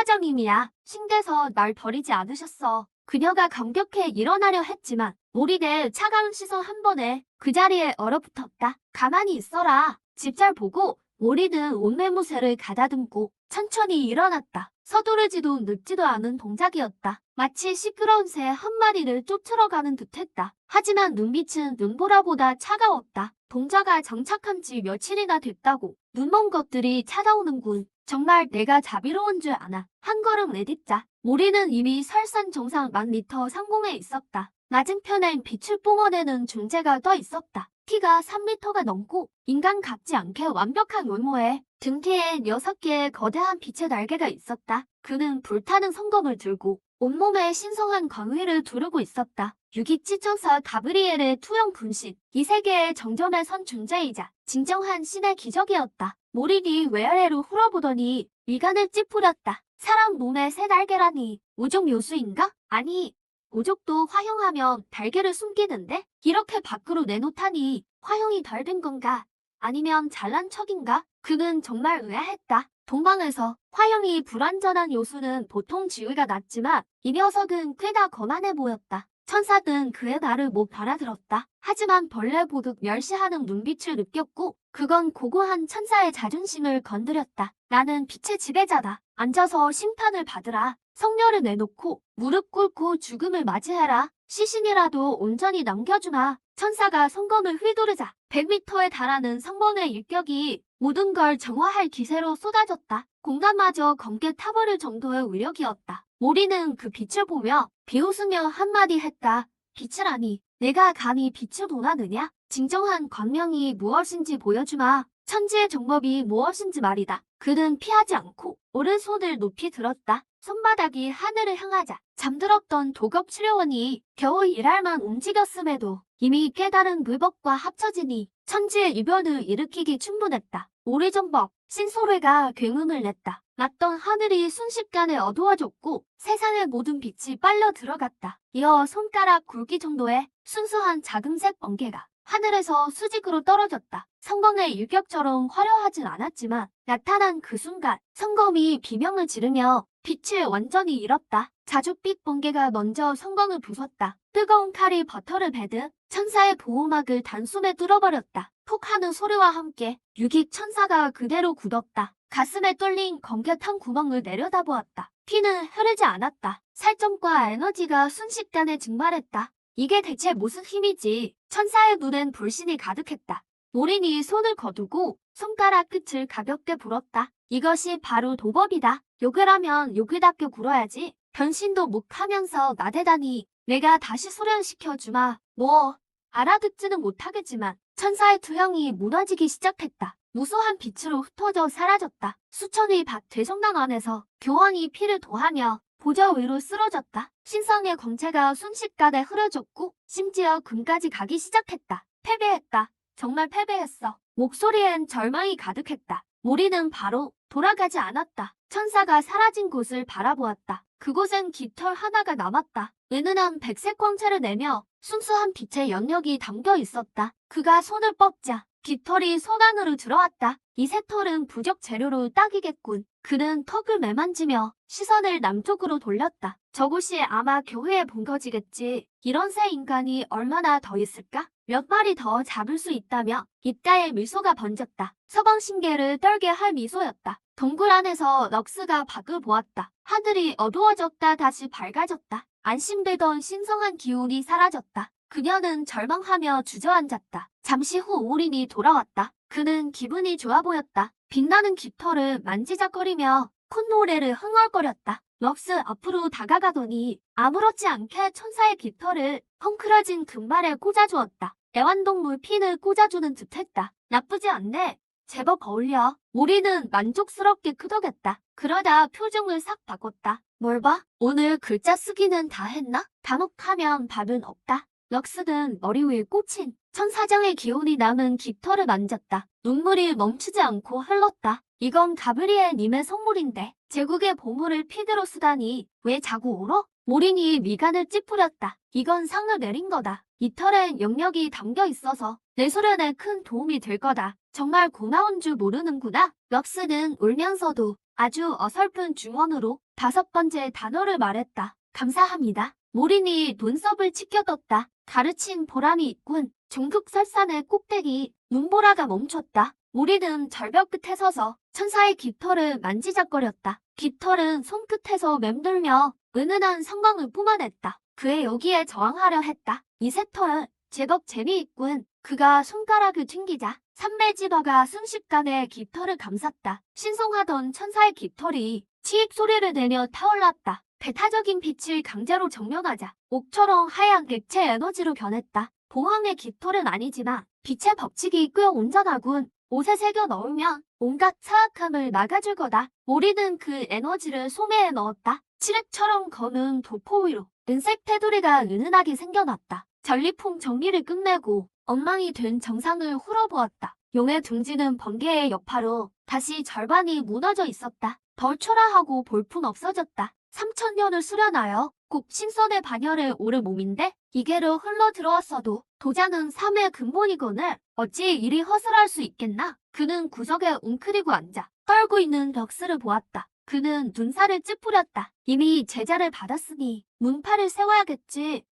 천사장님이야. 신께서 날 버리지 않으셨어. 그녀가 감격해 일어나려 했지만 모리의 차가운 시선 한 번에 그 자리에 얼어붙었다. 가만히 있어라. 집 잘 보고 모리는 옷매무새를 가다듬고 천천히 일어났다. 서두르지도 늦지도 않은 동작이었다. 마치 시끄러운 새 한 마리를 쫓으러 가는 듯했다. 하지만 눈빛은 눈보라보다 차가웠다. 동자가 정착한 지 며칠이나 됐다고 눈먼 것들이 찾아오는군. 정말 내가 자비로운 줄 아나. 한 걸음 내딛자. 모리는 이미 설산 정상 1000m 상공에 있었다. 맞은편엔 빛을 뿜어내는 존재가 떠 있었다. 키가 3m가 넘고 인간 같지 않게 완벽한 외모에 등 뒤엔 6개의 거대한 빛의 날개가 있었다. 그는 불타는 성검을 들고 온몸에 신성한 광위를 두르고 있었다. 육이 찢어서 가브리엘의 투영 분신. 이 세계의 정점에 선 존재이자 진정한 신의 기적이었다. 모린이 외아래로 흘러보더니 미간을 찌푸렸다. 사람 몸에 새 날개라니 우족 묘수인가? 아니, 우족도 화형하면 달걀을 숨기는데 이렇게 밖으로 내놓다니 화형이 덜 된 건가? 아니면 잘난 척인가? 그는 정말 의아했다. 동방에서 화형이 불완전한 요수는 보통 지위가 낮지만 이 녀석은 꽤나 거만해 보였다. 천사든 그의 말을 못 알아들었다. 하지만 벌레 보듯 멸시하는 눈빛을 느꼈고 그건 고고한 천사의 자존심을 건드렸다. 나는 빛의 지배자다. 앉아서 심판을 받으라. 성녀를 내놓고 무릎 꿇고 죽음을 맞이해라. 시신이라도 온전히 남겨주마. 천사가 성검을 휘두르자 100m에 달하는 성범의 일격이 모든 걸 정화할 기세로 쏟아졌다. 공간마저 검게 타버릴 정도의 위력이었다. 모리는 그 빛을 보며 비웃으며 한마디 했다. 빛이라니, 내가 감히 빛을 원하느냐? 진정한 광명이 무엇인지 보여주마. 천지의 정법이 무엇인지 말이다. 그는 피하지 않고 오른손을 높이 들었다. 손바닥이 하늘을 향하자 잠들었던 도겁치료원이 겨우 일할만 움직였음에도 이미 깨달은 물법과 합쳐지니 천지의 이변을 일으키기 충분했다. 오래정법, 신소래가 굉음을 냈다. 낮던 하늘이 순식간에 어두워졌고 세상의 모든 빛이 빨려 들어갔다. 이어 손가락 굵기 정도의 순수한 자금색 번개가 하늘에서 수직으로 떨어졌다. 성검의 일격처럼 화려하진 않았지만 나타난 그 순간 성검이 비명을 지르며 빛을 완전히 잃었다. 자줏빛 번개가 먼저 성검을 부쉈다. 뜨거운 칼이 버터를 베듯 천사의 보호막을 단숨에 뚫어버렸다. 톡 하는 소리와 함께 유깃 천사가 그대로 굳었다. 가슴에 뚫린 검게탄 구멍을 내려다보았다. 피는 흐르지 않았다. 살점과 에너지가 순식간에 증발했다. 이게 대체 무슨 힘이지? 천사의 눈엔 불신이 가득했다. 모린이 손을 거두고 손가락 끝을 가볍게 불었다. 이것이 바로 도법이다. 욕을 하면 욕을답게 굴어야지. 변신도 묵하면서 나대다니. 내가 다시 수련시켜주마. 뭐 알아듣지는 못하겠지만 천사의 투형이 무너지기 시작했다. 무수한 빛으로 흩어져 사라졌다. 수천의 밭 대성당 안에서 교황이 피를 도하며 보좌 위로 쓰러졌다. 신성의 광채가 순식간에 흐려졌고 심지어 금까지 가기 시작했다. 패배했다. 정말 패배했어. 목소리엔 절망이 가득했다. 모리는 바로 돌아가지 않았다. 천사가 사라진 곳을 바라보았다. 그곳엔 깃털 하나가 남았다. 은은한 백색 광채를 내며 순수한 빛의 영역이 담겨 있었다. 그가 손을 뻗자 깃털이 손 안으로 들어왔다. 이 새털은 부적 재료로 딱이겠군. 그는 턱을 매만지며 시선을 남쪽으로 돌렸다. 저곳이 아마 교회의 본거지겠지. 이런 새 인간이 얼마나 더 있을까? 몇 마리 더 잡을 수 있다며 입가에 미소가 번졌다. 서방신계를 떨게 할 미소였다. 동굴 안에서 럭스가 밖을 보았다. 하늘이 어두워졌다 다시 밝아졌다. 안심되던 신성한 기운이 사라졌다. 그녀는 절망하며 주저앉았다. 잠시 후 오린이 돌아왔다. 그는 기분이 좋아 보였다. 빛나는 깃털을 만지작거리며 콧노래를 흥얼거렸다. 럭스 앞으로 다가가더니 아무렇지 않게 천사의 깃털을 헝클어진 금발에 꽂아주었다. 애완동물 핀을 꽂아주는 듯했다. 나쁘지 않네. 제법 어울려. 모리는 만족스럽게 끄덕였다. 그러다 표정을 싹 바꿨다. 뭘 봐? 오늘 글자 쓰기는 다 했나? 단옥하면 밥은 없다. 럭스는 머리 위에 꽂힌 천사장의 기운이 남은 깃털을 만졌다. 눈물이 멈추지 않고 흘렀다. 이건 가브리엘 님의 선물인데 제국의 보물을 피드로 쓰다니 왜 자꾸 울어? 모린이 미간을 찌푸렸다. 이건 상을 내린 거다. 이 털엔 영역이 담겨 있어서 내 소련에 큰 도움이 될 거다. 정말 고마운 줄 모르는구나. 럭스는 울면서도 아주 어설픈 중언으로 5번째 단어를 말했다. 감사합니다. 모린이 눈썹을 치켜떴다. 가르친 보람이 있군. 종극설산의 꼭대기 눈보라가 멈췄다. 모리는 절벽 끝에 서서 천사의 깃털을 만지작거렸다. 깃털은 손끝에서 맴돌며 은은한 성광을 뿜어냈다. 그의 여기에 저항하려 했다. 이 새털은 제법 재미있군. 그가 손가락을 튕기자 삼매지버가 순식간에 깃털을 감쌌다. 신성하던 천사의 깃털이 치익 소리를 내며 타올랐다. 배타적인 빛을 강제로 정면하자 옥처럼 하얀 객체 에너지로 변했다. 봉황의 깃털은 아니지만 빛의 법칙이 꽤 온전하군. 옷에 새겨 넣으면 온갖 사악함을 막아줄 거다. 모리는 그 에너지를 소매에 넣었다. 칠흑처럼 거는 도포 위로 은색 테두리가 은은하게 생겨났다. 전리품 정리를 끝내고 엉망이 된 정상을 훑어보았다. 용의 둥지는 번개의 여파로 다시 절반이 무너져 있었다. 덜 초라하고 볼품 없어졌다. 3000년을 수련하여 꼭 신선의 반열에 오를 몸인데 이게로 흘러 들어왔어도 도장은 3의 근본이거늘 어찌 이리 허술할 수 있겠나? 그는 구석에 웅크리고 앉아 떨고 있는 럭스를 보았다. 그는 눈살을 찌푸렸다. 이미 제자를 받았으니 문파를 세워야겠지.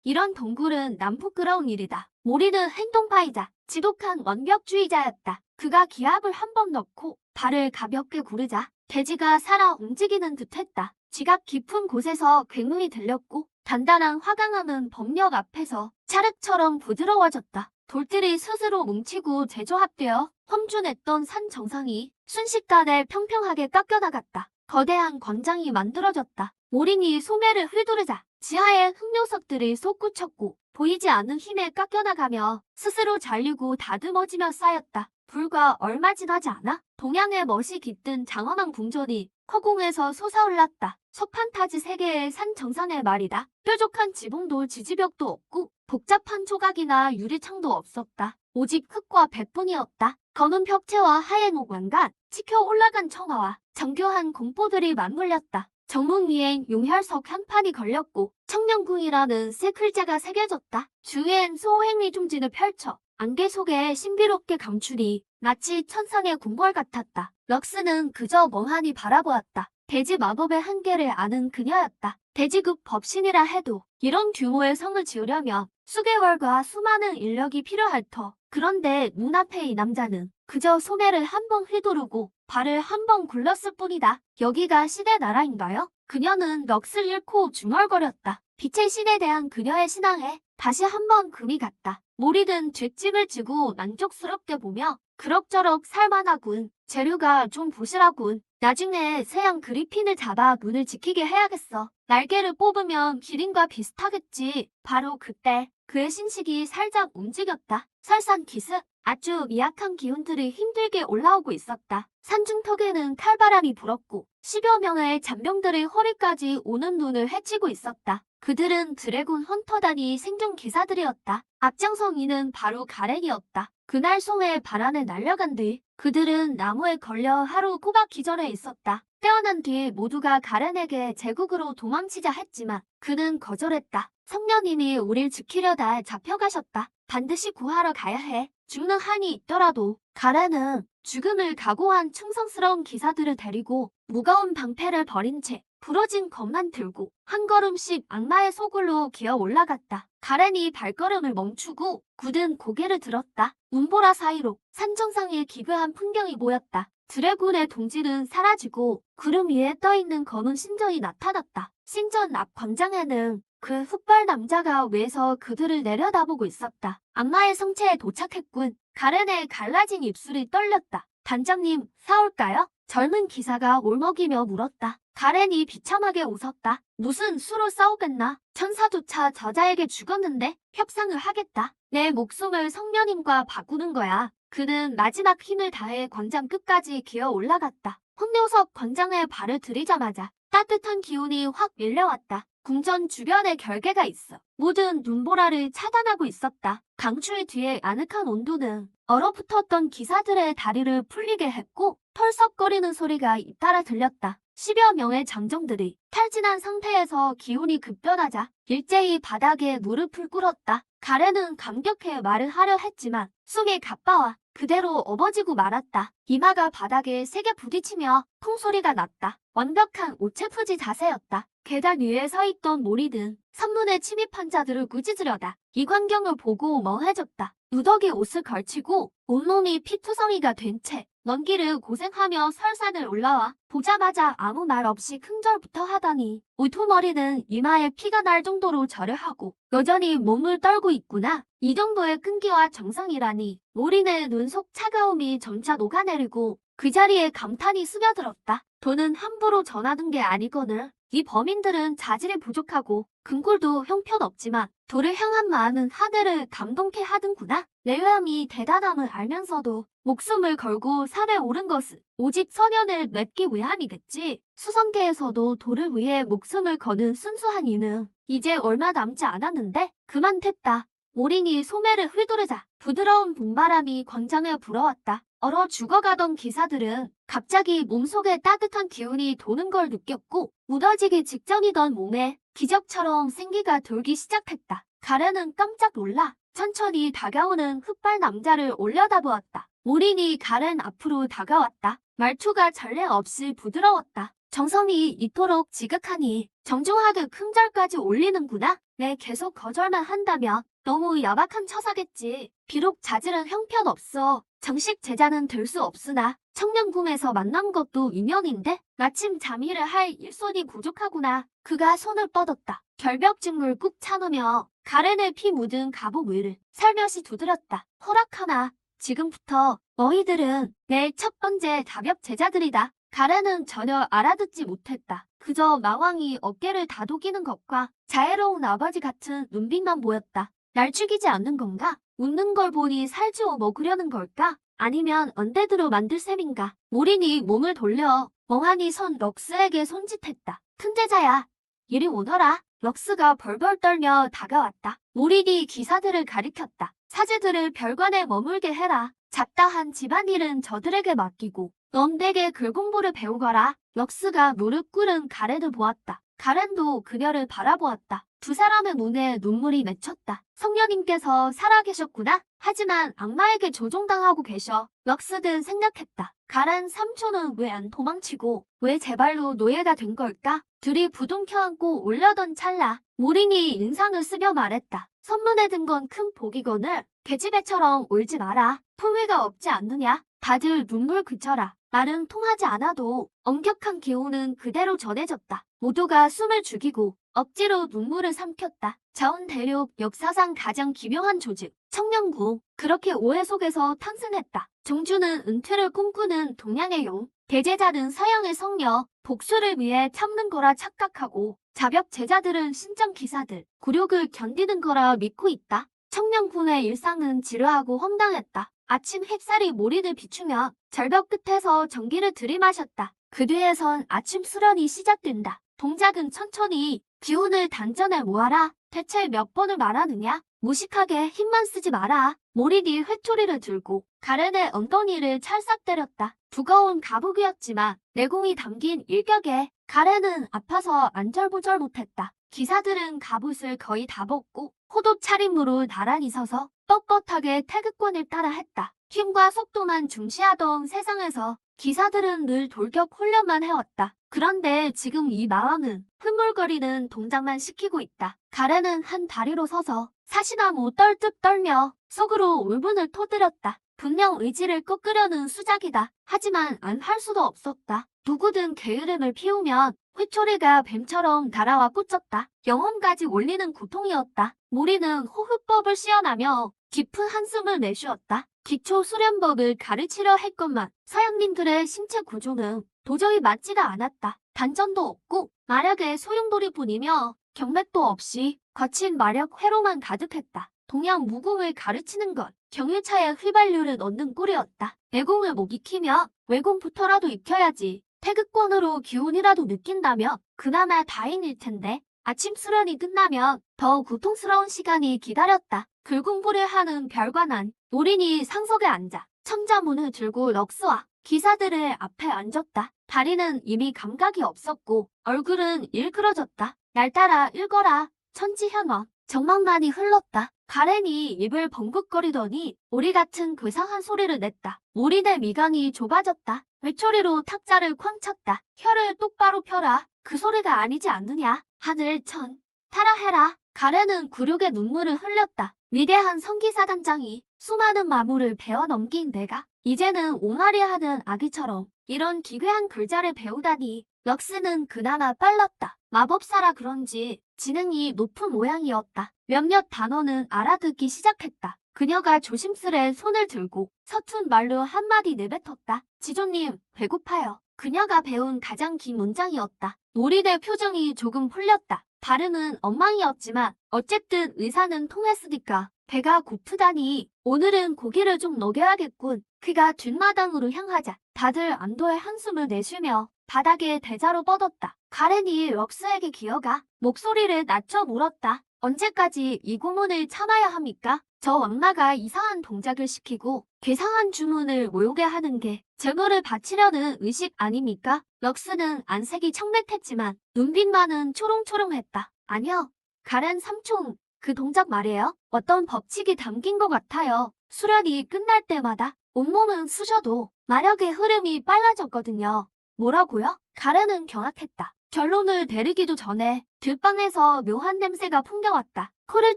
이런 동굴은 난부끄러운 일이다. 모리는 행동파이자 지독한 완벽주의자였다. 그가 기압을 한 번 넣고 발을 가볍게 구르자 돼지가 살아 움직이는 듯했다. 지각 깊은 곳에서 괴물이 들렸고 단단한 화강암은 법력 앞에서 찰흙처럼 부드러워졌다. 돌들이 스스로 뭉치고 재조합되어 험준했던 산 정상이 순식간에 평평하게 깎여나갔다. 거대한 광장이 만들어졌다. 모린이 소매를 휘두르자 지하의 흙요석들이 솟구쳤고 보이지 않는 힘에 깎여나가며 스스로 잘리고 다듬어지며 쌓였다. 불과 얼마 지나지 않아 동양의 멋이 깃든 장엄한 궁전이 허공에서 솟아올랐다. 석판타지 3개의 산 정상의 말이다. 뾰족한 지붕도 지지벽도 없고 복잡한 조각이나 유리창도 없었다. 오직 흙과 백뿐이었다. 검은 벽체와 하얀 옥왕관, 치켜 올라간 청아와 정교한 공포들이 맞물렸다. 정문 위엔 용혈석 한 판이 걸렸고 청년궁이라는 새 글자가 새겨졌다. 주위엔 소행리 중진을 펼쳐 안개 속에 신비롭게 감추니 마치 천상의 궁궐 같았다. 럭스는 그저 멍하니 바라보았다. 대지 마법의 한계를 아는 그녀였다. 대지급 법신이라 해도 이런 규모의 성을 지으려면 수개월과 수많은 인력이 필요할 터. 그런데 눈앞에 이 남자는 그저 소매를 한 번 휘두르고 발을 한 번 굴렀을 뿐이다. 여기가 신의 나라인가요? 그녀는 넋을 잃고 중얼거렸다. 빛의 신에 대한 그녀의 신앙에 다시 한 번 금이 갔다. 모리든 뒷짐을 지고 만족스럽게 보며 그럭저럭 살만하군. 재료가 좀 부실하군. 나중에 새양 그리핀을 잡아 문을 지키게 해야겠어. 날개를 뽑으면 기린과 비슷하겠지. 바로 그때 그의 신식이 살짝 움직였다. 설산기슭. 아주 미약한 기운들이 힘들게 올라오고 있었다. 산중턱에는 칼바람이 불었고 10여 명의 잔병들이 허리까지 오는 눈을 헤치고 있었다. 그들은 드래곤 헌터단이 생존 기사들이었다. 앞장선 이는 바로 가렌이었다. 그날 송해 바람에 날려간 뒤 그들은 나무에 걸려 하루 꼬박 기절해 있었다. 깨어난 뒤 모두가 가렌에게 제국으로 도망치자 했지만 그는 거절했다. 성녀님이 우릴 지키려다 잡혀가셨다. 반드시 구하러 가야 해. 죽는 한이 있더라도. 가렌은 죽음을 각오한 충성스러운 기사들을 데리고 무거운 방패를 버린 채 부러진 검만 들고 한 걸음씩 악마의 소굴로 기어 올라갔다. 가렌이 발걸음을 멈추고 굳은 고개를 들었다. 눈보라 사이로 산정상에 기괴한 풍경이 보였다. 드래곤의 동지는 사라지고 구름 위에 떠있는 검은 신전이 나타났다. 신전 앞 광장에는 그 흑발 남자가 위에서 그들을 내려다보고 있었다. 악마의 성체에 도착했군. 가렌의 갈라진 입술이 떨렸다. 단장님, 싸울까요? 젊은 기사가 올먹이며 물었다. 가렌이 비참하게 웃었다. 무슨 수로 싸우겠나? 천사조차 저자에게 죽었는데 협상을 하겠다. 내 목숨을 성녀님과 바꾸는 거야. 그는 마지막 힘을 다해 광장 끝까지 기어 올라갔다. 흑요석 광장에 발을 들이자마자 따뜻한 기운이 확 밀려왔다. 궁전 주변에 결계가 있어 모든 눈보라를 차단하고 있었다. 강추의 뒤에 아늑한 온도는 얼어붙었던 기사들의 다리를 풀리게 했고 털썩거리는 소리가 잇따라 들렸다. 10여 명의 장정들이 탈진한 상태에서 기운이 급변하자 일제히 바닥에 무릎을 꿇었다. 가렌은 감격해 말을 하려 했지만 숨이 가빠와 그대로 업어지고 말았다. 이마가 바닥에 세게 부딪히며 콩소리가 났다. 완벽한 오체푸지 자세였다. 계단 위에 서있던 모리든 선문에 침입한 자들을 꾸짖으려다 이 광경을 보고 멍해졌다. 누더기 옷을 걸치고 온몸이 피투성이가 된 채 먼 길을 고생하며 설산을 올라와 보자마자 아무 말 없이 큰절부터 하더니 우두머리는 이마에 피가 날 정도로 절을 하고 여전히 몸을 떨고 있구나. 이 정도의 끈기와 정성이라니. 모린의 눈 속 차가움이 점차 녹아내리고 그 자리에 감탄이 스며들었다. 돈은 함부로 전하는 게 아니거늘. 이 범인들은 자질이 부족하고 금골도 형편없지만 돌을 향한 마음은 하늘을 감동케 하는구나. 내외함이 대단함을 알면서도 목숨을 걸고 산에 오른 것은 오직 선연을 맺기 위함이겠지. 수성계에서도 돌을 위해 목숨을 거는 순수한 이는 이제 얼마 남지 않았는데 그만 됐다. 모린이 소매를 휘두르자 부드러운 봄바람이 광장에 불어왔다. 얼어 죽어가던 기사들은 갑자기 몸속에 따뜻한 기운이 도는 걸 느꼈고 무너지기 직전이던 몸에 기적처럼 생기가 돌기 시작했다. 가렌은 깜짝 놀라 천천히 다가오는 흑발 남자를 올려다보았다. 모린이 가렌 앞으로 다가왔다. 말투가 전례 없이 부드러웠다. 정성이 이토록 지극하니 정중하게 큰절까지 올리는구나. 내 계속 거절만 한다면 너무 야박한 처사겠지. 비록 자질은 형편없어. 정식 제자는 될 수 없으나 청량궁에서 만난 것도 인연인데 마침 잠의를 할 일손이 부족하구나. 그가 손을 뻗었다. 결벽증을 꾹 참으며 가렌의 피 묻은 갑옷 위를 살며시 두드렸다. 허락하나. 지금부터 너희들은 내 첫 번째 자벽 제자들이다. 가렌은 전혀 알아듣지 못했다. 그저 마왕이 어깨를 다독이는 것과 자애로운 아버지 같은 눈빛만 보였다. 날 죽이지 않는 건가? 웃는 걸 보니 살찌워 먹으려는 걸까? 아니면 언데드로 만들 셈인가? 모린이 몸을 돌려 멍하니 선 럭스에게 손짓했다. 큰 제자야, 이리 오너라. 럭스가 벌벌 떨며 다가왔다. 모린이 기사들을 가리켰다. 사제들을 별관에 머물게 해라. 잡다한 집안일은 저들에게 맡기고 넌에게 글 공부를 배우거라. 럭스가 무릎 꿇은 가렌을 보았다. 가렌도 그녀를 바라보았다. 두 사람의 눈에 눈물이 맺혔다. 성녀님께서 살아계셨구나. 하지만 악마에게 조종당하고 계셔. 럭스는 생각했다. 가렌 삼촌은 왜 안 도망치고 왜 제 발로 노예가 된 걸까? 둘이 부둥켜 안고 올려던 찰나 모린이 인상을 쓰며 말했다. 선문에 든 건 큰 복이거늘 계집애처럼 울지 마라. 품위가 없지 않느냐? 다들 눈물 그쳐라. 말은 통하지 않아도 엄격한 기호는 그대로 전해졌다. 모두가 숨을 죽이고 억지로 눈물을 삼켰다. 자운대륙 역사상 가장 기묘한 조직, 청량궁. 그렇게 오해 속에서 탄생했다. 종주는 은퇴를 꿈꾸는 동양의 용, 대제자는 서양의 성녀, 복수를 위해 참는 거라 착각하고 자벽 제자들은 신정 기사들, 굴욕을 견디는 거라 믿고 있다. 청량궁의 일상은 지루하고 험당했다. 아침 햇살이 모린을 비추며 절벽 끝에서 전기를 들이마셨다. 그 뒤에선 아침 수련이 시작된다. 동작은 천천히. 기운을 단전에 모아라. 대체 몇 번을 말하느냐? 무식하게 힘만 쓰지 마라. 모린이 회초리를 들고 가렌의 엉덩이를 찰싹 때렸다. 두꺼운 가북이었지만 내공이 담긴 일격에 가렌은 아파서 안절부절 못했다. 기사들은 갑옷을 거의 다 벗고 호도 차림으로 나란히 서서 뻣뻣하게 태극권을 따라 했다. 힘과 속도만 중시하던 세상에서 기사들은 늘 돌격 훈련만 해왔다. 그런데 지금 이 마왕은 흐물거리는 동작만 시키고 있다. 가렌은 한 다리로 서서 사시나무 떨듯 떨며 속으로 울분을 터뜨렸다. 분명 의지를 꺾으려는 수작이다. 하지만 안 할 수도 없었다. 누구든 게으름을 피우면 회초리가 뱀처럼 날아와 꽂혔다. 영혼까지 올리는 고통이었다. 모리는 호흡법을 시연하며 깊은 한숨을 내쉬었다. 기초 수련법을 가르치려 했건만 서양민들의 신체 구조는 도저히 맞지가 않았다. 단전도 없고 마력의 소용돌이뿐이며 경맥도 없이 거친 마력 회로만 가득했다. 동양 무공을 가르치는 것, 경유차에 휘발유를 넣는 꼴이었다. 내공을 못 익히며 외공부터라도 익혀야지. 태극권으로 기운이라도 느낀다며 그나마 다행일 텐데 아침 수련이 끝나면 더 고통스러운 시간이 기다렸다. 글 공부를 하는 별관한 노린이 상석에 앉아 청자문을 들고 럭스와 기사들을 앞에 앉았다. 다리는 이미 감각이 없었고 얼굴은 일그러졌다. 날 따라 읽어라. 천지현원. 정막만이 흘렀다. 가렌이 입을 벙긋거리더니 오리 같은 괴상한 소리를 냈다. 모린의 미간이 좁아졌다. 외초리로 탁자를 쾅 쳤다. 혀를 똑바로 펴라. 그 소리가 아니지 않느냐. 하늘 천 타라해라. 가렌은 굴욕의 눈물을 흘렸다. 위대한 성기사단장이 수많은 마물을 베어 넘긴 내가 이제는 옹알이하는 아기처럼 이런 기괴한 글자를 배우다니. 럭스는 그나마 빨랐다. 마법사라 그런지 지능이 높은 모양이었다. 몇몇 단어는 알아듣기 시작했다. 그녀가 조심스레 손을 들고 서툰 말로 한마디 내뱉었다. 지조님, 배고파요. 그녀가 배운 가장 긴 문장이었다. 노린의 표정이 조금 풀렸다. 발음은 엉망이었지만 어쨌든 의사는 통했으니까 배가 고프다니 오늘은 고기를 좀 먹여야겠군. 그가 뒷마당으로 향하자 다들 안도의 한숨을 내쉬며 바닥에 대자로 뻗었다. 가렌이 럭스에게 기어가 목소리를 낮춰 물었다. 언제까지 이 고문을 참아야 합니까? 저 왕마가 이상한 동작을 시키고 괴상한 주문을 모으게 하는 게 재물을 바치려는 의식 아닙니까? 럭스는 안색이 청백했지만 눈빛만은 초롱초롱했다. 아니요. 가렌 삼촌, 그 동작 말이에요. 어떤 법칙이 담긴 것 같아요. 수련이 끝날 때마다 온몸은 쑤셔도 마력의 흐름이 빨라졌거든요. 뭐라고요? 가렌은 경악했다. 결론을 내리기도 전에 들방에서 묘한 냄새가 풍겨왔다. 코를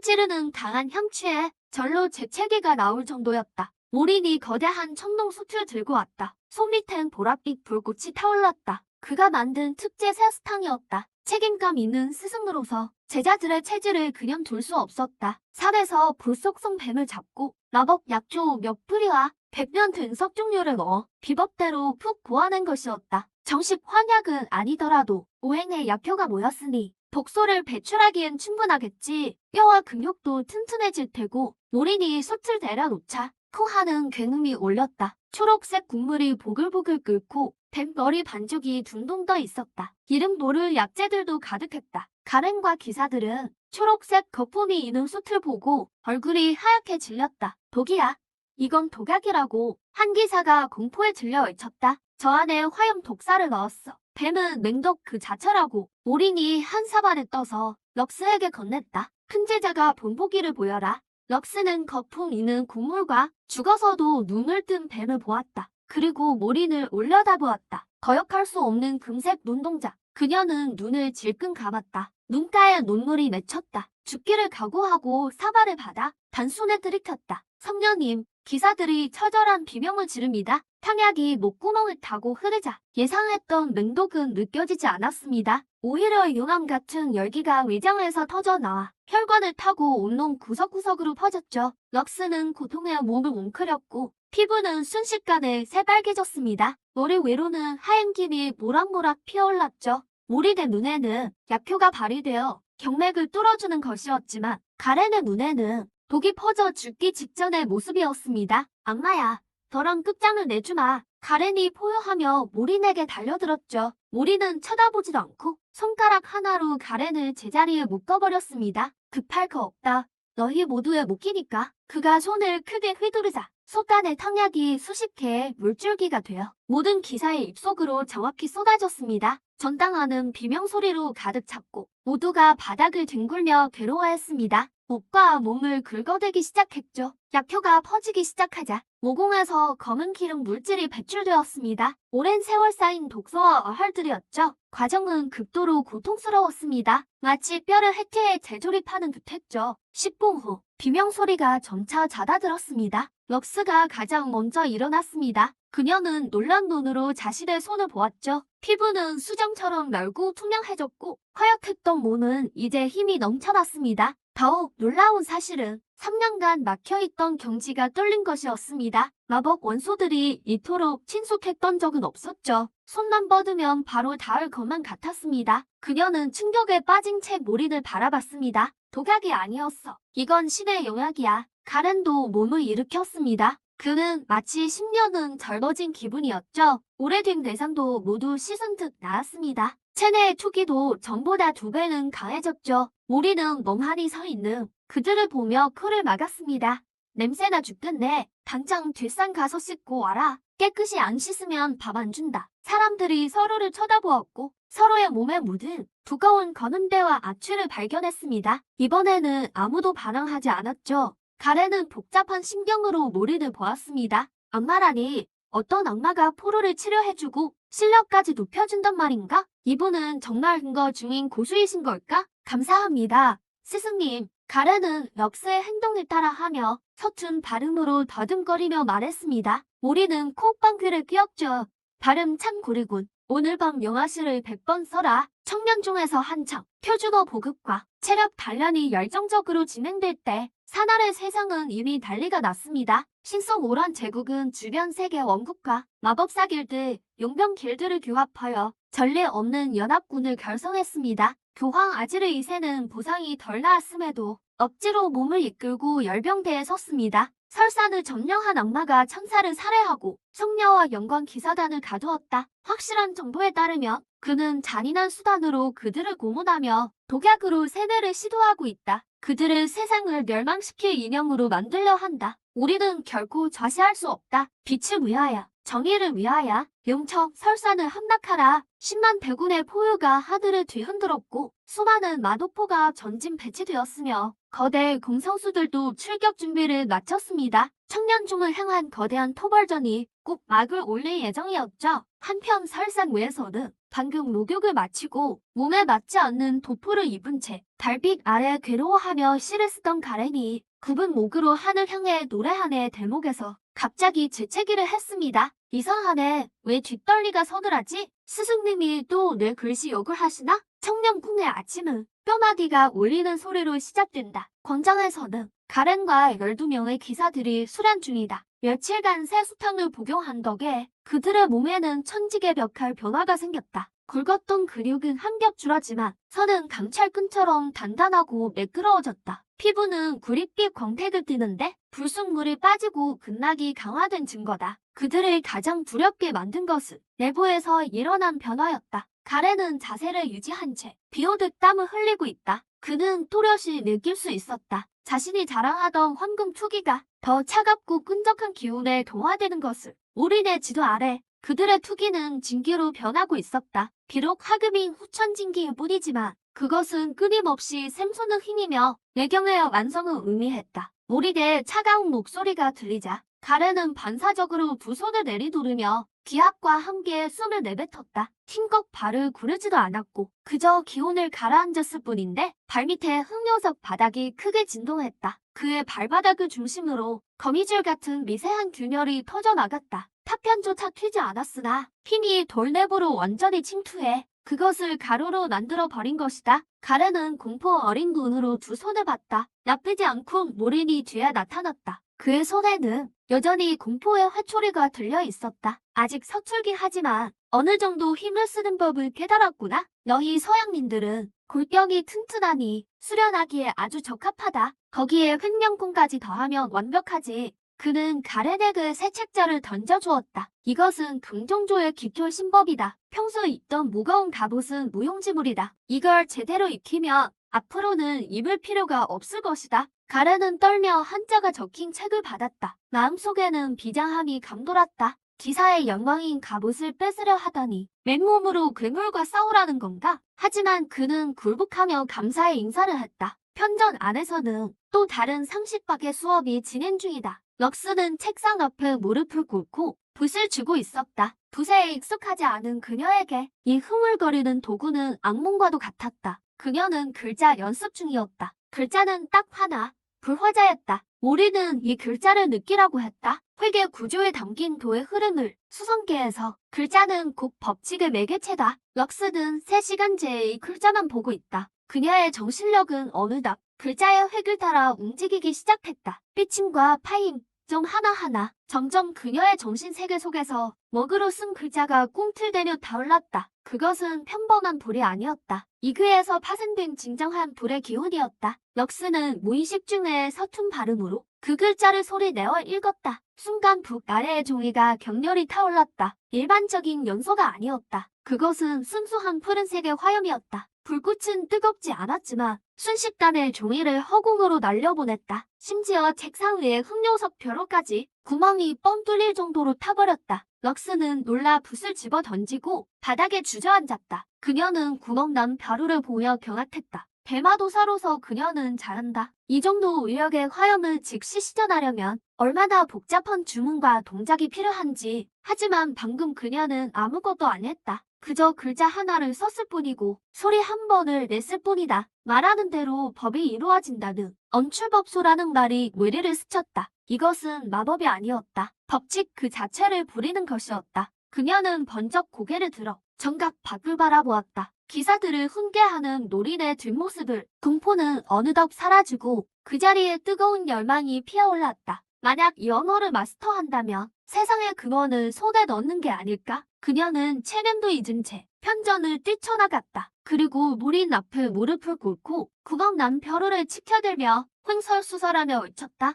찌르는 강한 향취에 절로 재채기가 나올 정도였다. 모린이 거대한 청동솥을 들고 왔다. 손 밑엔 보랏빛 불꽃이 타올랐다. 그가 만든 특제 새우탕이었다. 책임감 있는 스승으로서 제자들의 체질을 그냥 둘 수 없었다. 산에서 불속성 뱀을 잡고 마법 약초 몇 뿌리와 백년 등 석중류를 넣어 비법대로 푹 고아낸 것이었다. 정식 환약은 아니더라도 오행의 약효가 모였으니 독소를 배출하기엔 충분하겠지. 뼈와 근육도 튼튼해질 테고. 모린이 솥을 내려놓자 토하는 굉음이 올렸다. 초록색 국물이 보글보글 끓고 뱀머리 반죽이 둥둥 떠 있었다. 이름 모를 약재들도 가득했다. 가렌과 기사들은 초록색 거품이 이는 솥을 보고 얼굴이 하얗게 질렸다. 독이야. 이건 독약이라고 한 기사가 공포에 질려 외쳤다. 저 안에 화염 독사를 넣었어. 뱀은 맹독 그 자체라고. 모린이 한 사발에 떠서 럭스에게 건넸다. 큰 제자가 본보기를 보여라. 럭스는 거품 있는 국물과 죽어서도 눈을 뜬 뱀을 보았다. 그리고 모린을 올려다보았다. 거역할 수 없는 금색 눈동자. 그녀는 눈을 질끈 감았다. 눈가에 눈물이 맺혔다. 죽기를 각오하고 사발을 받아 단순에 들이켰다. 성녀님, 기사들이 처절한 비명을 지릅니다. 탕약이 목구멍을 타고 흐르자 예상했던 맹독은 느껴지지 않았습니다. 오히려 용암 같은 열기가 위장에서 터져나와 혈관을 타고 온몸 구석구석으로 퍼졌죠. 럭스는 고통에 몸을 뭉클였고 피부는 순식간에 새빨개졌습니다. 머리 위로는 하얀 김이 모락모락 피어올랐죠. 모린의 눈에는 약효가 발휘되어 경맥을 뚫어주는 것이었지만 가렌의 눈에는 독이 퍼져 죽기 직전의 모습이었습니다. 악마야, 너랑 끝장을 내주마. 가렌이 포효하며 모린에게 달려들었죠. 모린은 쳐다보지도 않고 손가락 하나로 가렌을 제자리에 묶어버렸습니다. 급할 거 없다. 너희 모두에 묶이니까. 그가 손을 크게 휘두르자 솥 안의 탕약이 수십 개의 물줄기가 되어 모든 기사의 입속으로 정확히 쏟아졌습니다. 전당하는 비명소리로 가득 찼고 모두가 바닥을 뒹굴며 괴로워했습니다. 목과 몸을 긁어대기 시작했죠. 약효가 퍼지기 시작하자 모공에서 검은 기름 물질이 배출되었습니다. 오랜 세월 쌓인 독소와 어혈들이었죠. 과정은 극도로 고통스러웠습니다. 마치 뼈를 해태해 재조립하는 듯했죠. 10분 후 비명소리가 점차 잦아들었습니다. 럭스가 가장 먼저 일어났습니다. 그녀는 놀란 눈으로 자신의 손을 보았죠. 피부는 수정처럼 멸고 투명해졌고 허약했던 몸은 이제 힘이 넘쳐났습니다. 더욱 놀라운 사실은 3년간 막혀있던 경지가 뚫린 것이었습니다. 마법 원소들이 이토록 친숙했던 적은 없었죠. 손만 뻗으면 바로 닿을 것만 같았습니다. 그녀는 충격에 빠진 채 모린을 바라봤습니다. 독약이 아니었어. 이건 신의 영약이야. 가렌도 몸을 일으켰습니다. 그는 마치 10년은 젊어진 기분이었죠. 오래된 대상도 모두 씻은 듯 나았습니다. 체내의 투기도 전보다 2배는 강해졌죠. 모린은 멍하니 서 있는 그들을 보며 코를 막았습니다. 냄새나 죽겠네. 당장 뒷산 가서 씻고 와라. 깨끗이 안 씻으면 밥 안 준다. 사람들이 서로를 쳐다보았고 서로의 몸에 묻은 두꺼운 거는대와 악취를 발견했습니다. 이번에는 아무도 반항하지 않았죠. 가렌은 복잡한 심경으로 모린을 보았습니다. 악마라니 어떤 악마가 포로를 치료해주고 실력까지 높여준단 말인가? 이분은 정말 근거 중인 고수이신 걸까? 감사합니다. 스승님. 가렌은 럭스의 행동을 따라하며 서툰 발음으로 더듬거리며 말했습니다. 모린은 콧방귀를 뀌었죠. 발음 참 구리군. 오늘 밤 영화시를 100번 써라. 청년 중에서 한창 표준어 보급과 체력 단련이 열정적으로 진행될 때 사날의 세상은 이미 난리가 났습니다. 신성 오란 제국은 주변 세계 원국과 마법사 길드, 용병 길드를 규합하여 전례 없는 연합군을 결성했습니다. 교황 아지르 2세는 보상이 덜 나았음에도 억지로 몸을 이끌고 열병대에 섰습니다. 설산을 점령한 악마가 천사를 살해하고 성녀와 영광 기사단을 가두었다. 확실한 정보에 따르면 그는 잔인한 수단으로 그들을 고문하며 독약으로 세뇌를 시도하고 있다. 그들을 세상을 멸망시킬 인형으로 만들려 한다. 우리는 결코 좌시할 수 없다. 빛을 위하여, 정의를 위하여 용청 설산을 함락하라. 10만 대군의 포효가 하늘을 뒤흔들었고 수많은 마도포가 전진 배치되었으며 거대 공성수들도 출격 준비를 마쳤습니다. 청년중을 향한 거대한 토벌전이 꼭 막을 올릴 예정이었죠. 한편 설산 외에서는 방금 목욕을 마치고 몸에 맞지 않는 도포를 입은 채 달빛 아래 괴로워하며 시를 쓰던 가렌이 굽은 목으로 하늘 향해 노래한 애 대목에서 갑자기 재채기를 했습니다. 이상하네. 왜 뒷덜리가 서늘하지? 스승님이 또 내 글씨 욕을 하시나? 청년궁의 아침은 뼈마디가 울리는 소리로 시작된다. 광장에서는 가렌과 12명의 기사들이 수련 중이다. 며칠간 새수탕을 복용한 덕에 그들의 몸에는 천지개벽할 변화가 생겼다. 굵었던 근육은 한겹 줄었지만 선은 강철끈처럼 단단하고 매끄러워졌다. 피부는 구릿빛 광택을 띠는데 불순물이 빠지고 근막이 강화된 증거다. 그들을 가장 두렵게 만든 것은 내부에서 일어난 변화였다. 가렌은 자세를 유지한 채 비오듯 땀을 흘리고 있다. 그는 또렷이 느낄 수 있었다. 자신이 자랑하던 황금 투기가 더 차갑고 끈적한 기운에 동화되는 것을. 우리네 지도 아래 그들의 투기는 진기로 변하고 있었다. 비록 하급인 후천진기일 뿐이지만 그것은 끊임없이 샘솟는 힘이며 내경의 완성을 의미했다. 우리의 차가운 목소리가 들리자 가렌은 반사적으로 두 손을 내리두르며 기합과 함께 숨을 내뱉었다. 힘껏 발을 구르지도 않았고 그저 기운을 가라앉았을 뿐인데 발밑에 흙요석 바닥이 크게 진동했다. 그의 발바닥을 중심으로 거미줄 같은 미세한 균열이 터져나갔다. 타편조차 튀지 않았으나 힘이 돌 내부로 완전히 침투해 그것을 가루로 만들어 버린 것이다. 가렌은 공포 어린 눈으로 두 손을 봤다. 나쁘지 않고 모린이 뒤에 나타났다. 그의 손에는 여전히 공포의 회초리가 들려 있었다. 아직 서툴긴 하지만 어느 정도 힘을 쓰는 법을 깨달았구나. 너희 서양민들은 골격이 튼튼하니 수련하기에 아주 적합하다. 거기에 횡령kun까지 더하면 완벽하지. 그는 가렌에게 새 책자를 던져주었다. 이것은 긍정조의 기초 신법이다. 평소 입던 무거운 갑옷은 무용지물이다. 이걸 제대로 익히면 앞으로는 입을 필요가 없을 것이다. 가렌은 떨며 한자가 적힌 책을 받았다. 마음속에는 비장함이 감돌았다. 기사의 영광인 갑옷을 뺏으려 하다니 맨몸으로 괴물과 싸우라는 건가? 하지만 그는 굴복하며 감사의 인사를 했다. 편전 안에서는 또 다른 상식박의 수업이 진행 중이다. 럭스는 책상 앞에 무릎을 꿇고 붓을 쥐고 있었다. 붓에 익숙하지 않은 그녀에게 이 흥얼거리는 도구는 악몽과도 같았다. 그녀는 글자 연습 중이었다. 글자는 딱 하나, 불화자였다. 우리는 이 글자를 느끼라고 했다. 회계 구조에 담긴 도의 흐름을 수성계에서 글자는 곧 법칙의 매개체다. 럭스는 3시간째 이 글자만 보고 있다. 그녀의 정신력은 어느덧 글자의 획을 따라 움직이기 시작했다. 삐침과 파임, 점 하나하나 점점 그녀의 정신세계 속에서 먹으로 쓴 글자가 꿈틀대며 타올랐다. 그것은 평범한 불이 아니었다. 이그에서 파생된 진정한 불의 기운이었다. 럭스는 무의식 중에 서툰 발음으로 그 글자를 소리내어 읽었다. 순간 북 아래의 종이가 격렬히 타올랐다. 일반적인 연소가 아니었다. 그것은 순수한 푸른색의 화염이었다. 불꽃은 뜨겁지 않았지만 순식간에 종이를 허공으로 날려보냈다. 심지어 책상 위에 흑요석 벼로까지 구멍이 뻥 뚫릴 정도로 타버렸다. 럭스는 놀라 붓을 집어 던지고 바닥에 주저앉았다. 그녀는 구멍난 벼루를 보며 경악했다. 대마도사로서 그녀는 잘한다. 이 정도 위력의 화염을 즉시 시전하려면 얼마나 복잡한 주문과 동작이 필요한지. 하지만 방금 그녀는 아무것도 안 했다. 그저 글자 하나를 썼을 뿐이고 소리 한 번을 냈을 뿐이다. 말하는 대로 법이 이루어진다는 언출법소라는 말이 뇌리를 스쳤다. 이것은 마법이 아니었다. 법칙 그 자체를 부리는 것이었다. 그녀는 번쩍 고개를 들어 정각 밖을 바라보았다. 기사들을 훈계하는 노린의 뒷모습을. 공포는 어느덧 사라지고 그 자리에 뜨거운 열망이 피어올랐다. 만약 이 언어를 마스터한다면 세상의 근원을 손에 넣는 게 아닐까? 그녀는 체면도 잊은 채 편전을 뛰쳐나갔다. 그리고 무린 앞에 무릎을 꿇고 구멍난 벼루를 치켜들며 횡설수설하며 외쳤다.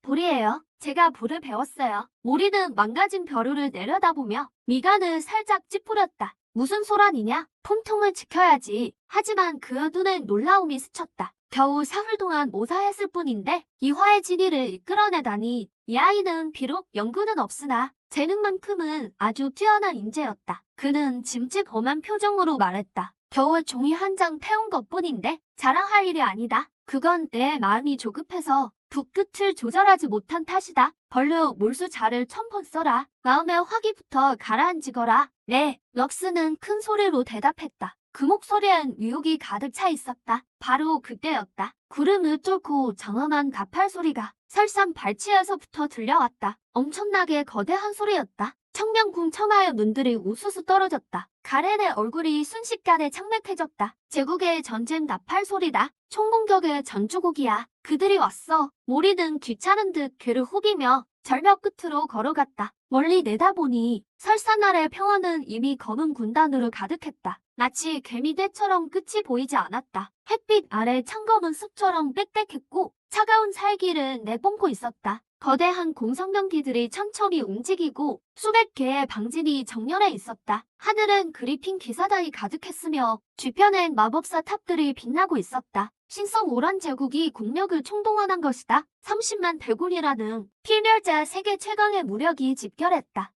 불이에요. 제가 불을 배웠어요. 무리는 망가진 벼루를 내려다보며 미간을 살짝 찌푸렸다. 무슨 소란이냐? 통통을 지켜야지. 하지만 그 눈엔 놀라움이 스쳤다. 겨우 사흘 동안 모사했을 뿐인데 이화의 진리를 이끌어내다니. 이 아이는 비록 연구는 없으나 재능만큼은 아주 뛰어난 인재였다. 그는 짐짓엄한 표정으로 말했다. 겨우 종이 한 장 태운 것뿐인데 자랑할 일이 아니다. 그건 내 마음이 조급해서 붓 끝을 조절하지 못한 탓이다. 벌로 몰수자를 1000번 써라. 마음의 화기부터 가라앉히거라. 네, 럭스는 큰 소리로 대답했다. 그 목소리엔 유혹이 가득 차 있었다. 바로 그때였다. 구름을 뚫고 장엄한 가팔 소리가 설산 발치에서부터 들려왔다. 엄청나게 거대한 소리였다. 청명궁 처마의 눈들이 우수수 떨어졌다. 가렌의 얼굴이 순식간에 창백해졌다. 제국의 전쟁 나팔 소리다. 총공격의 전주곡이야. 그들이 왔어. 모리는 귀찮은 듯 귀를 후비며 절벽 끝으로 걸어갔다. 멀리 내다보니 설산 아래 평원은 이미 검은 군단으로 가득했다. 마치 개미떼처럼 끝이 보이지 않았다. 햇빛 아래 창검은 숲처럼 빽빽했고 차가운 살기를 내뿜고 있었다. 거대한 공성병기들이 천천히 움직이고 수백 개의 방진이 정렬해 있었다. 하늘은 그리핀 기사단이 가득했으며 주변엔 마법사 탑들이 빛나고 있었다. 신성 오란 제국이 국력을 총동원한 것이다. 30만 대군이라는 필멸자 세계 최강의 무력이 집결했다.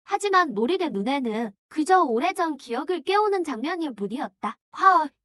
하지만 노릭의 눈에는 그저 오래전 기억을 깨우는 장면일 뿐이었다.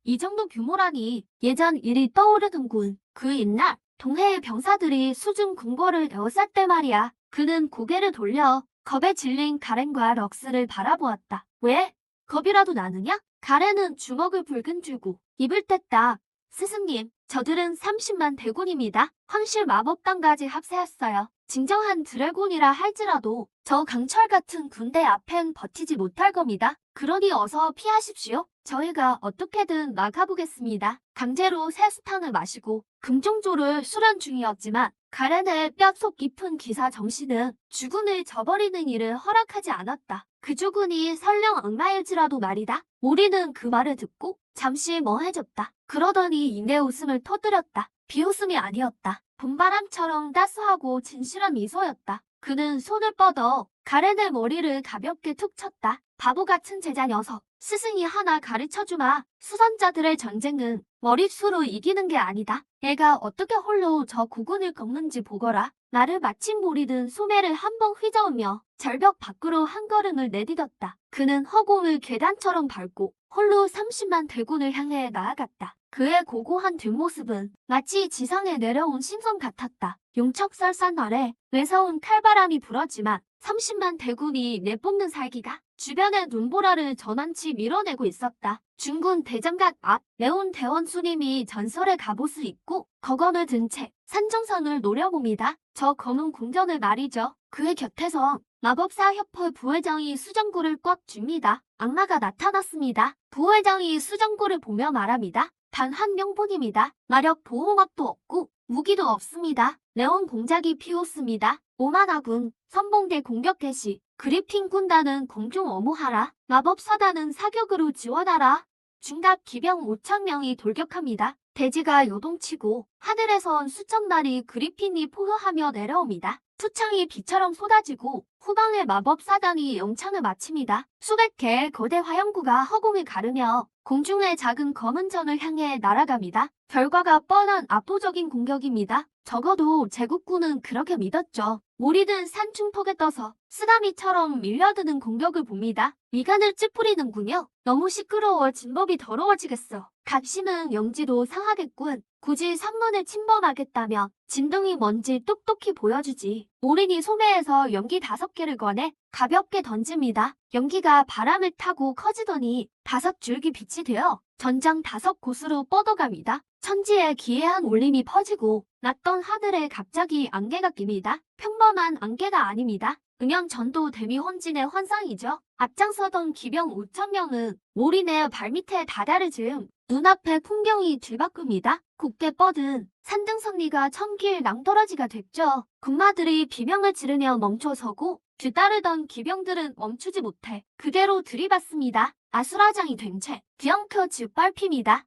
이 정도 규모라니. 예전 일이 떠오르는군. 그 옛날 동해의 병사들이 수중 궁궐을 에워쌌대 말이야. 그는 고개를 돌려 겁에 질린 가렌과 럭스를 바라보았다. 왜? 겁이라도 나느냐? 가렌은 주먹을 불근 쥐고 입을 뗐다. 스승님, 저들은 30만 대군입니다. 황실 마법단까지 합세했어요. 진정한 드래곤이라 할지라도 저 강철 같은 군대 앞엔 버티지 못할 겁니다. 그러니 어서 피하십시오. 저희가 어떻게든 막아보겠습니다. 강제로 새 수탕을 마시고 금종조를 수련 중이었지만 가렌의 뼛속 깊은 기사 정신은 주군을 저버리는 일을 허락하지 않았다. 그 주군이 설령 악마일지라도 말이다. 모리는 그 말을 듣고 잠시 멍해졌다. 그러더니 입내 웃음을 터뜨렸다. 비웃음이 아니었다. 봄바람처럼 따스하고 진실한 미소였다. 그는 손을 뻗어 가렌의 머리를 가볍게 툭 쳤다. 바보 같은 제자 녀석. 스승이 하나 가르쳐주마. 수선자들의 전쟁은 머릿수로 이기는 게 아니다. 애가 어떻게 홀로 저 고군을 꺾는지 보거라. 나를 마침 모리든 소매를 한번 휘저으며 절벽 밖으로 한 걸음을 내디뎠다. 그는 허공을 계단처럼 밟고 홀로 30만 대군을 향해 나아갔다. 그의 고고한 뒷모습은 마치 지상에 내려온 신선 같았다. 용척설산 아래 매서운 칼바람이 불었지만 30만 대군이 내뿜는 살기가 주변의 눈보라를 전원치 밀어내고 있었다. 중군 대장각 앞 레온 대원수님이 전설의 갑옷을 입고 거검을 든 채 산정선을 노려봅니다. 저 검은 궁전을 말이죠. 그의 곁에서 마법사 협회 부회장이 수정구를 꽉 줍니다. 악마가 나타났습니다. 부회장이 수정구를 보며 말합니다. 단 한 명뿐입니다. 마력 보호막도 없고 무기도 없습니다. 레온 공작이 피웠습니다. 오만하군. 선봉대 공격 개시. 그리핀 군단은 공중 어무하라. 마법사단은 사격으로 지원하라. 중갑 기병 5천 명이 돌격합니다. 대지가 요동치고 하늘에선 수천 마리 그리핀이 포효하며 내려옵니다. 투창이 비처럼 쏟아지고 후방의 마법사단이 영창을 마칩니다. 수백 개의 거대 화염구가 허공을 가르며 공중의 작은 검은 전을 향해 날아갑니다. 결과가 뻔한 압도적인 공격입니다. 적어도 제국군은 그렇게 믿었죠. 모리는 산중턱에 떠서 쓰나미처럼 밀려드는 공격을 봅니다. 미간을 찌푸리는군요. 너무 시끄러워 진법이 더러워지겠어. 갑심은 영지도 상하겠군. 굳이 산문을 침범하겠다면 진동이 뭔지 똑똑히 보여주지. 모린이 소매에서 연기 5개를 꺼내 가볍게 던집니다. 연기가 바람을 타고 커지더니 5줄기 빛이 되어 전장 5곳으로 뻗어갑니다. 천지에 기이한 울림이 퍼지고 낮던 하늘에 갑자기 안개가 낍니다. 평범한 안개가 아닙니다. 음양전도 대미혼진의 환상이죠. 앞장서던 기병 5천 명은 모린의 발밑에 다다를 즈음 눈앞의 풍경이 뒤바꿉니다. 곱게 뻗은 산등성리가 천길 낭떠러지가 됐죠. 군마들이 비명을 지르며 멈춰서고 뒤따르던 기병들은 멈추지 못해 그대로 들이받습니다. 아수라장이 된 채 뒤엉켜 짓밟힙니다.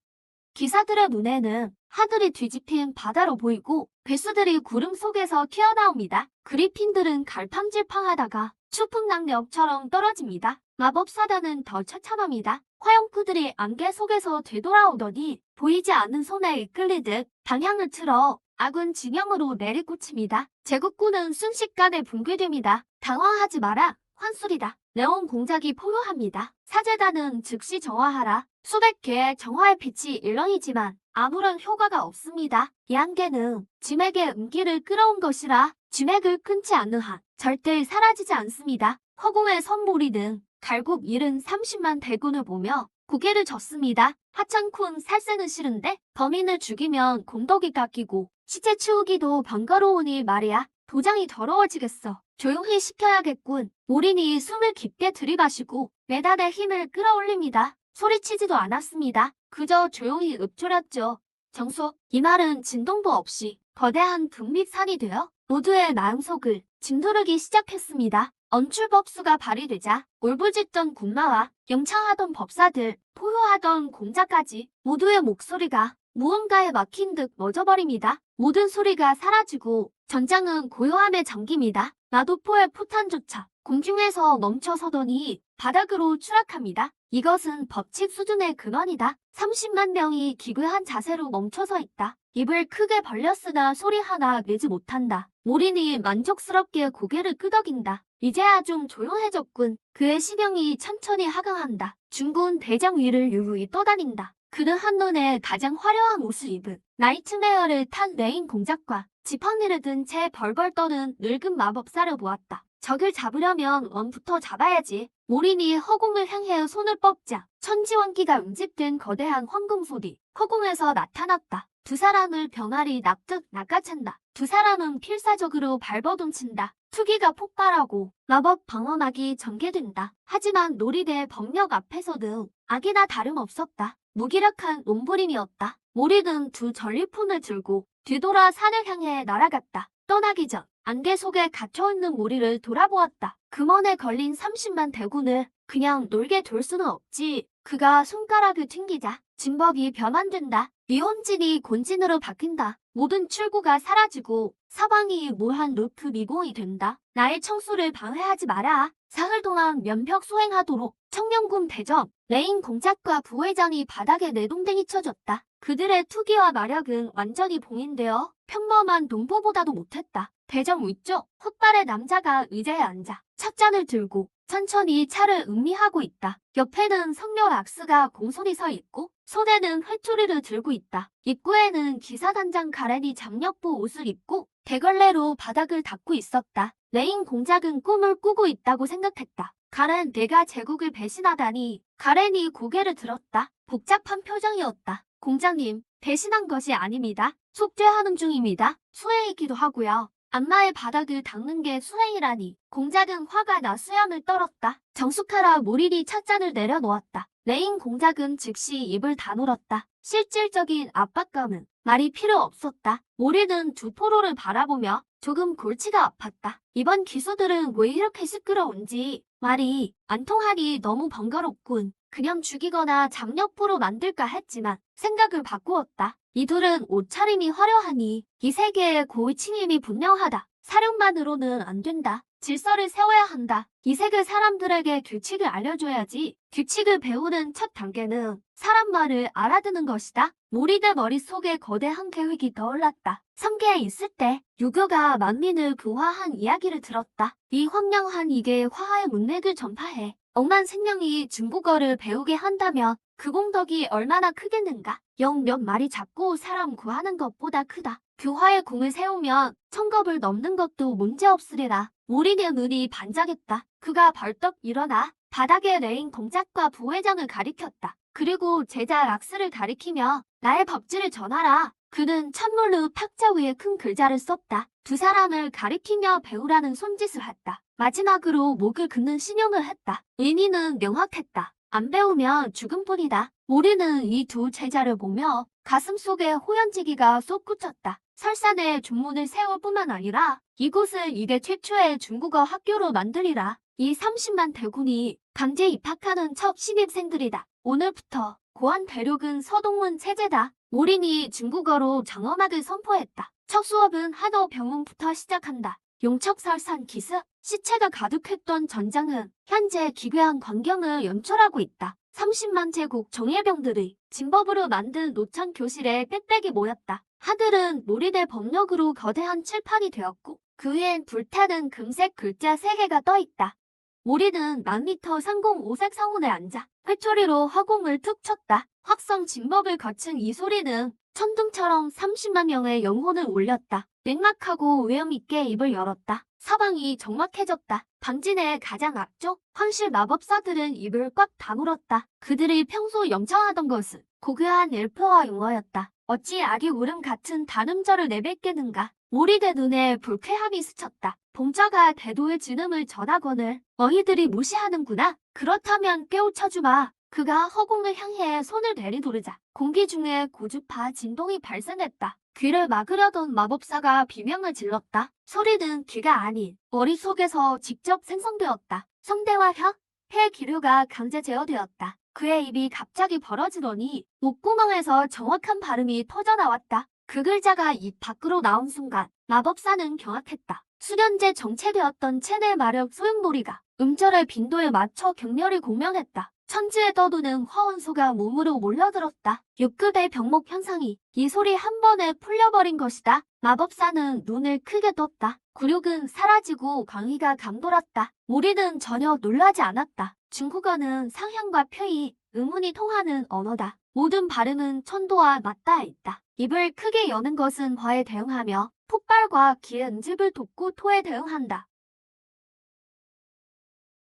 기사들의 눈에는 하늘이 뒤집힌 바다로 보이고 괴수들이 구름 속에서 튀어나옵니다. 그리핀들은 갈팡질팡하다가 추풍낙엽처럼 떨어집니다. 마법사단은 더 처참합니다. 화염구들이 안개 속에서 되돌아오더니 보이지 않는 손에 이끌리듯 방향을 틀어 아군 진영으로 내리꽂힙니다. 제국군은 순식간에 붕괴됩니다. 당황하지 마라. 환술이다. 레온 공작이 포효합니다. 사제단은 즉시 정화하라. 수백 개의 정화의 빛이 일렁이지만 아무런 효과가 없습니다. 이 안개는 쥐맥의 음기를 끌어온 것이라 쥐맥을 끊지 않는 한 절대 사라지지 않습니다. 허공의 선보리는 갈굽 잃은 30만 대군을 보며 고개를 젓습니다. 하찮군 살생은 싫은데 범인을 죽이면 곰덕이 깎이고 시체 치우기도 번거로우니 말이야. 도장이 더러워지겠어. 조용히 시켜야겠군. 모린이 숨을 깊게 들이마시고 메달의 힘을 끌어올립니다. 소리치지도 않았습니다. 그저 조용히 읊조렸죠. 정수, 이 말은 진동도 없이 거대한 북밑산이 되어 모두의 마음속을 짓누르기 시작했습니다. 언출법수가 발휘되자 울부짖던 군마와 영창하던 법사들, 포효하던 공자까지 모두의 목소리가 무언가에 막힌 듯 멎어버립니다. 모든 소리가 사라지고 전장은 고요함에 잠깁니다. 마도포의 포탄조차 공중에서 멈춰서더니 바닥으로 추락합니다. 이것은 법칙 수준의 근원이다. 30만 명이 기괴한 자세로 멈춰서 있다. 입을 크게 벌렸으나 소리 하나 내지 못한다. 모린이 만족스럽게 고개를 끄덕인다. 이제야 좀 조용해졌군. 그의 시경이 천천히 하강한다. 중군 대장 위를 유유히 떠다닌다. 그는 한눈에 가장 화려한 옷을 입은 나이트메어를 탄 레인 공작과 지팡이를 든 채 벌벌 떠는 늙은 마법사를 보았다. 적을 잡으려면 원부터 잡아야지. 모린이 허공을 향해 손을 뻗자 천지원기가 응집된 거대한 황금소리 허공에서 나타났다. 두 사람을 병아리 납득 낚아챈다. 두 사람은 필사적으로 발버둥친다. 투기가 폭발하고 마법 방어막이 전개된다. 하지만 놀이대 법력 앞에서는 악이나 다름없었다. 무기력한 몸부림이었다. 모린은 두 전리품을 들고 뒤돌아 산을 향해 날아갔다. 떠나기 전 안개 속에 갇혀있는 모리를 돌아보았다. 금원에 걸린 30만 대군을 그냥 놀게 둘 수는 없지. 그가 손가락을 튕기자 진법이 변환된다. 미혼진이 곤진으로 바뀐다. 모든 출구가 사라지고 사방이 무한 루프 미공이 된다. 나의 청소를 방해하지 마라. 사흘 동안 면벽 수행하도록 청년군 대접, 레인 공작과 부회장이 바닥에 내동댕이 쳐졌다. 그들의 투기와 마력은 완전히 봉인되어 평범한 농부보다도 못했다. 대정 위쪽 흑발의 남자가 의자에 앉아 첫 잔을 들고 천천히 차를 음미하고 있다. 옆에는 성녀 락스가 공손히 서 있고 손에는 회초리를 들고 있다. 입구에는 기사단장 가렌이 장력부 옷을 입고 대걸레로 바닥을 닦고 있었다. 레인 공작은 꿈을 꾸고 있다고 생각했다. 가렌, 내가 제국을 배신하다니. 가렌이 고개를 들었다. 복잡한 표정이었다. 공장님, 배신한 것이 아닙니다. 속죄하는 중입니다. 수행이기도 하고요. 안마의 바닥을 닦는 게 수행이라니. 공작은 화가 나 수염을 떨었다. 정숙하라. 모린이 찻잔을 내려놓았다. 레인 공작은 즉시 입을 다물었다. 실질적인 압박감은 말이 필요 없었다. 모린은 두 포로를 바라보며 조금 골치가 아팠다. 이번 기수들은 왜 이렇게 시끄러운지 말이 안 통하니 너무 번거롭군. 그냥 죽이거나 잡력포로 만들까 했지만 생각을 바꾸었다. 이 둘은 옷차림이 화려하니 이 세계의 고위층임이 분명하다. 사령만으로는 안 된다. 질서를 세워야 한다. 이 세계 사람들에게 규칙을 알려줘야지. 규칙을 배우는 첫 단계는 사람 말을 알아듣는 것이다. 모리의 머릿속에 거대한 계획이 떠올랐다. 성계에 있을 때 유교가 만민을 교화한 이야기를 들었다. 이 황량한 이게 화하의 문맥을 전파해 억만 생명이 중국어를 배우게 한다면 그 공덕이 얼마나 크겠는가. 영 몇 마리 잡고 사람 구하는 것보다 크다. 교화의 공을 세우면 천겁을 넘는 것도 문제없으리라. 모린의 눈이 반짝였다. 그가 벌떡 일어나 바닥에 레인 공작과 부회장을 가리켰다. 그리고 제자 락스를 가리키며 나의 법지를 전하라. 그는 찬물로 탁자 위에 큰 글자를 썼다. 두 사람을 가리키며 배우라는 손짓을 했다. 마지막으로 목을 긋는 신용을 했다. 의미는 명확했다. 안 배우면 죽음뿐이다. 모리는 이 두 제자를 보며 가슴속에 호연지기가 솟구쳤다. 설산에 중문을 세울 뿐만 아니라 이곳을 이대 최초의 중국어 학교로 만들리라. 이 30만 대군이 강제 입학하는 첫 신입생들이다. 오늘부터 고한 대륙은 서동문 체제다. 모린이 중국어로 장엄하게 선포했다. 첫 수업은 한어 병문부터 시작한다. 용척설산 기습, 시체가 가득했던 전장은 현재 기괴한 광경을 연출하고 있다. 30만 제국 정예병들의 진법으로 만든 노천 교실에 빽빽이 모였다. 하늘은 모리대 법력으로 거대한 칠판이 되었고 그 위엔 불타는 금색 글자 3개가 떠있다. 모리는 1000m 상공 5색 성운에 앉아 회초리로 허공을 툭 쳤다. 확성 진법을 거친 이 소리는 천둥처럼 30만 명의 영혼을 울렸다. 맥막하고 위엄있게 입을 열었다. 서방이 적막해졌다. 방진의 가장 앞쪽 황실 마법사들은 입을 꽉 다물었다. 그들이 평소 영청하던 것은 고귀한 엘프와 용어였다. 어찌 악의 울음 같은 단음절을 내뱉겠는가. 몰이대 눈에 불쾌함이 스쳤다. 봉자가 대도의 진음을 전하거늘 너희들이 무시하는구나. 그렇다면 깨우쳐주마. 그가 허공을 향해 손을 내리도르자 공기 중에 고주파 진동이 발생했다. 귀를 막으려던 마법사가 비명을 질렀다. 소리는 귀가 아닌 머릿속에서 직접 생성되었다. 성대와 혀, 폐 기류가 강제 제어되었다. 그의 입이 갑자기 벌어지더니 목구멍에서 정확한 발음이 터져나왔다. 그 글자가 입 밖으로 나온 순간 마법사는 경악했다. 수년째 정체되었던 체내 마력 소용돌이가 음절의 빈도에 맞춰 격렬히 공명했다. 천지에 떠도는 화원소가 몸으로 몰려들었다. 6급의 병목 현상이 이 소리 한 번에 풀려버린 것이다. 마법사는 눈을 크게 떴다. 굴욕은 사라지고 광희가 감돌았다. 우리는 전혀 놀라지 않았다. 중국어는 상향과 표의, 의문이 통하는 언어다. 모든 발음은 천도와 맞닿아 있다. 입을 크게 여는 것은 화에 대응하며 폭발과 기의 응집을 돕고 토에 대응한다.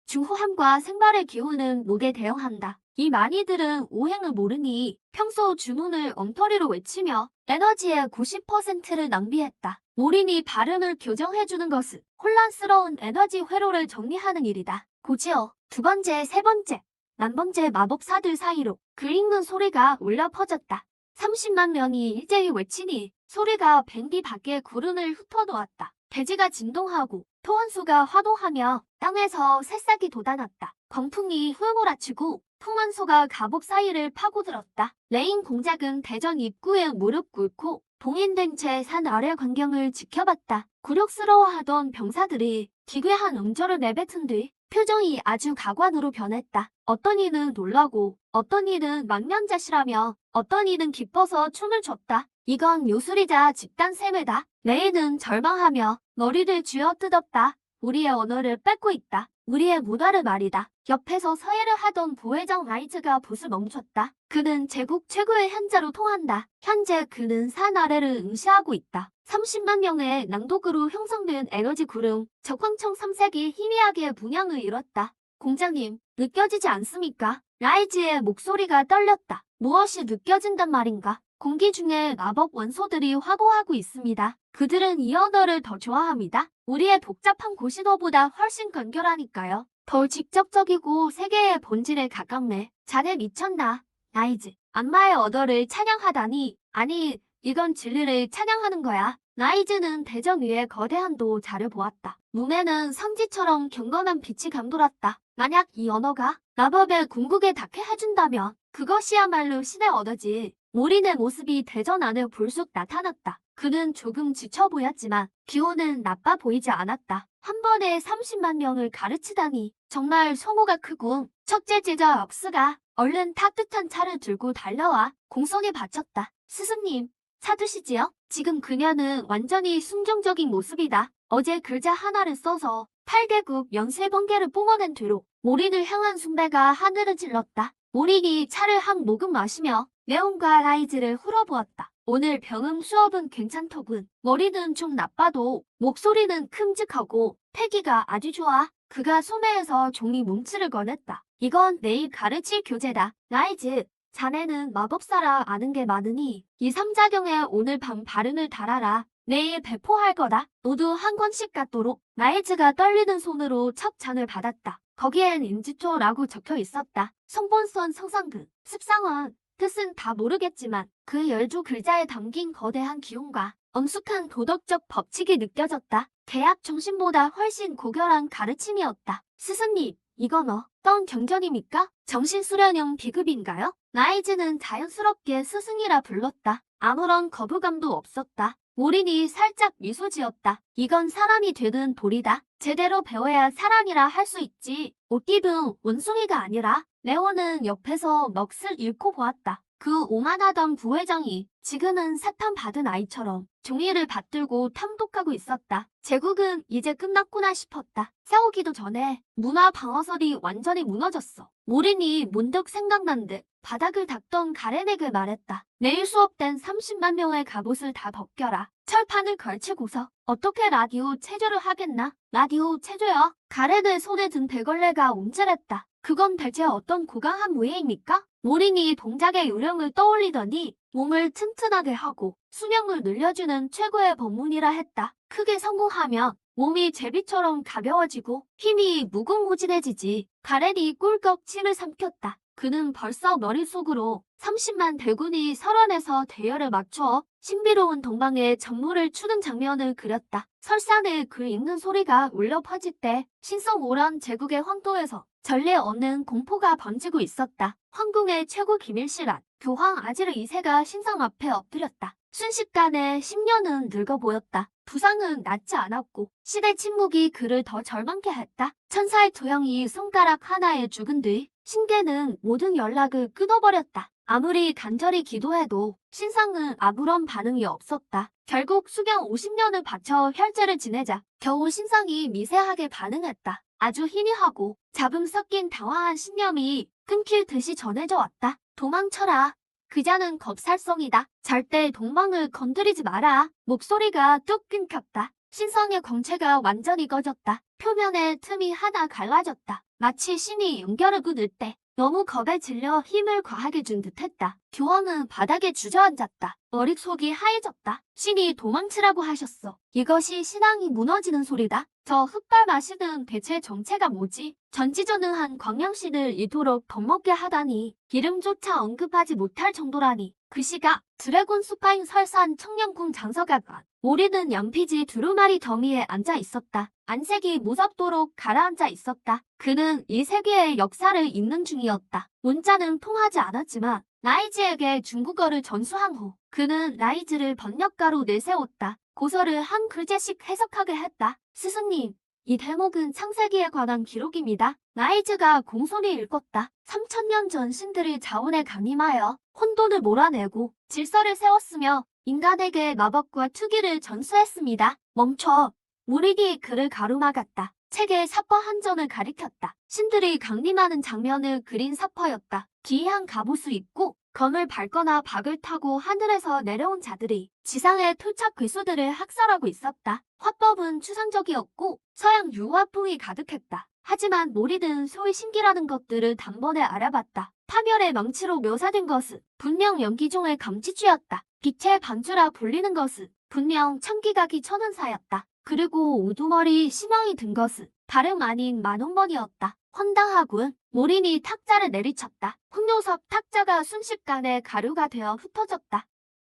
중후함과 생발의 기운은 목에 대응한다. 이 많이들은 오행을 모르니 평소 주문을 엉터리로 외치며 에너지의 90%를 낭비했다. 몰인이 발음을 교정해주는 것은 혼란스러운 에너지 회로를 정리하는 일이다. 고지어 두 번째, 세 번째, 난번째 마법사들 사이로 글 읽는 소리가 울려 퍼졌다. 30만 명이 일제히 외치니 소리가 밴디 밖에 구름을 흩어놓았다. 대지가 진동하고 토원수가 화동하며 땅에서 새싹이 돋아났다. 광풍이 휘몰아치고 풍원소가 갑옷 사이를 파고들었다. 레인 공작은 대전 입구에 무릎 꿇고 봉인된 채 산 아래 광경을 지켜봤다. 굴욕스러워하던 병사들이 기괴한 음절을 내뱉은 뒤 표정이 아주 가관으로 변했다. 어떤 이는 놀라고 어떤 이는 망연자실하며 어떤 이는 기뻐서 춤을 췄다. 이건 요술이자 집단 셈이다. 레인은 절망하며 머리를 쥐어뜯었다. 우리의 언어를 뺏고 있다. 우리의 문화를 말이다. 옆에서 서예를 하던 부회장 라이즈가 붓을 멈췄다. 그는 제국 최고의 현자로 통한다. 현재 그는 산 아래를 응시하고 있다. 30만 명의 낭독으로 형성된 에너지 구름, 적황청 3색이 희미하게 문양을 잃었다. 공장님, 느껴지지 않습니까? 라이즈의 목소리가 떨렸다. 무엇이 느껴진단 말인가? 공기 중에 마법 원소들이 화보하고 있습니다. 그들은 이 언어를 더 좋아합니다. 우리의 복잡한 고신어보다 훨씬 간결하니까요. 더 직접적이고 세계의 본질에 가깝네. 자네 미쳤나? 라이즈. 악마의 언어를 찬양하다니. 아니, 이건 진리를 찬양하는 거야. 라이즈는 대전 위에 거대한 도 자려보았다. 눈에는 성지처럼 경건한 빛이 감돌았다. 만약 이 언어가 마법의 궁극에 닿게 해준다면 그것이야말로 신의 언어지. 몰인의 모습이 대전 안에 불쑥 나타났다. 그는 조금 지쳐 보였지만 기운은 나빠 보이지 않았다. 한 번에 30만 명을 가르치다니 정말 소모가 크군. 첫째 제자 억스가 얼른 따뜻한 차를 들고 달려와 공손히 바쳤다. 스승님, 차 드시지요? 지금 그녀는 완전히 순종적인 모습이다. 어제 글자 하나를 써서 8개국 연쇄번개를 뿜어낸 뒤로 몰인을 향한 숭배가 하늘을 찔렀다. 몰인이 차를 한 모금 마시며 레온과 라이즈를 훑어보았다. 오늘 병음 수업은 괜찮더군. 머리는 좀 나빠도 목소리는 큼직하고 패기가 아주 좋아. 그가 소매에서 종이 뭉치를 꺼냈다. 이건 내일 가르칠 교재다. 라이즈, 자네는 마법사라 아는 게 많으니 이 삼자경에 오늘 밤 발음을 달아라. 내일 배포할 거다. 모두 한 권씩 갖도록. 라이즈가 떨리는 손으로 첫 장을 받았다. 거기엔 인지초라고 적혀 있었다. 성본선 성상근, 습상원. 뜻은 다 모르겠지만 그 열두 글자에 담긴 거대한 기운과 엄숙한 도덕적 법칙이 느껴졌다. 대학 정신보다 훨씬 고결한 가르침이었다. 스승님, 이건 어떤 경전입니까? 정신수련형 비급인가요? 라이즈는 자연스럽게 스승이라 불렀다. 아무런 거부감도 없었다. 몰인이 살짝 미소 지었다. 이건 사람이 되는 도리다. 제대로 배워야 사람이라 할 수 있지. 옷깃은 원숭이가 아니라. 레오는 옆에서 넋을 잃고 보았다. 그 오만하던 부회장이 지금은 사탄받은 아이처럼 종이를 받들고 탐독하고 있었다. 제국은 이제 끝났구나 싶었다. 싸우기도 전에 문화 방어설이 완전히 무너졌어. 몰인이 문득 생각난 듯 바닥을 닦던 가렌에게 말했다. 내일 수업된 30만 명의 갑옷을 다 벗겨라. 철판을 걸치고서 어떻게 라디오 체조를 하겠나? 라디오 체조요? 가렌의 손에 든 대걸레가 움찔했다. 그건 대체 어떤 고강한 무예입니까? 모린이 동작의 요령을 떠올리더니 몸을 튼튼하게 하고 수명을 늘려주는 최고의 법문이라 했다. 크게 성공하면 몸이 제비처럼 가벼워지고 힘이 무궁무진해지지. 가렌이 꿀꺽 침을 삼켰다. 그는 벌써 머릿속으로 30만 대군이 설원에서 대열을 맞춰 신비로운 동방의 전무를 추는 장면을 그렸다. 설산에 글 읽는 소리가 울려 퍼질 때 신성오란 제국의 황도에서 전례 없는 공포가 번지고 있었다. 황궁의 최고 기밀실 안 교황 아지르 2세가 신성 앞에 엎드렸다. 순식간에 10년은 늙어 보였다. 부상은 낫지 않았고 시대 침묵이 그를 더 절망케 했다. 천사의 조형이 손가락 하나에 죽은 뒤 신계는 모든 연락을 끊어버렸다. 아무리 간절히 기도해도 신상은 아무런 반응이 없었다. 결국 수경 50년을 바쳐 혈제를 지내자 겨우 신상이 미세하게 반응했다. 아주 희미하고 잡음 섞인 당황한 신념이 끊길 듯이 전해져 왔다. 도망쳐라. 그자는 겁살성이다. 절대 동방을 건드리지 마라. 목소리가 뚝 끊겼다. 신성의 광채가 완전히 꺼졌다. 표면에 틈이 하나 갈라졌다. 마치 신이 연결을 끊을 때 너무 겁에 질려 힘을 과하게 준 듯했다. 교황은 바닥에 주저앉았다. 머릿속이 하얘졌다. 신이 도망치라고 하셨어. 이것이 신앙이 무너지는 소리다. 저 흑발 마시는 대체 정체가 뭐지? 전지전능한 광명신을 이토록 겁먹게 하다니. 이름조차 언급하지 못할 정도라니. 그 시각 드래곤 수파인 설산 청년궁 장서가관. 모리는 연피지 두루마리 더미에 앉아 있었다. 안색이 무섭도록 가라앉아 있었다. 그는 이 세계의 역사를 읽는 중이었다. 문자는 통하지 않았지만 라이즈에게 중국어를 전수한 후 그는 라이즈를 번역가로 내세웠다. 고서를 한 글자씩 해석하게 했다. 스승님, 이 대목은 창세기에 관한 기록입니다. 라이즈가 공손히 읽었다. 3000년 전 신들이 자원에 강림하여 혼돈을 몰아내고 질서를 세웠으며 인간에게 마법과 투기를 전수했습니다. 멈춰. 무리기 그를 가로막았다. 책의 사퍼 한 점을 가리켰다. 신들이 강림하는 장면을 그린 사퍼였다. 기이한 갑옷을 입고 검을 밟거나 박을 타고 하늘에서 내려온 자들이 지상의 토착 괴수들을 학살하고 있었다. 화법은 추상적이었고 서양 유화풍이 가득했다. 하지만 모리는 소위 신기라는 것들을 단번에 알아봤다. 파멸의 망치로 묘사된 것은 분명 연기종의 감치주였다. 빛의 반주라 불리는 것은 분명 천기각이 천은사였다. 그리고 우두머리 심형이 든 것은 다름 아닌 만원번이었다. 황당하군. 모린이 탁자를 내리쳤다. 흑요섭 탁자가 순식간에 가루가 되어 흩어졌다.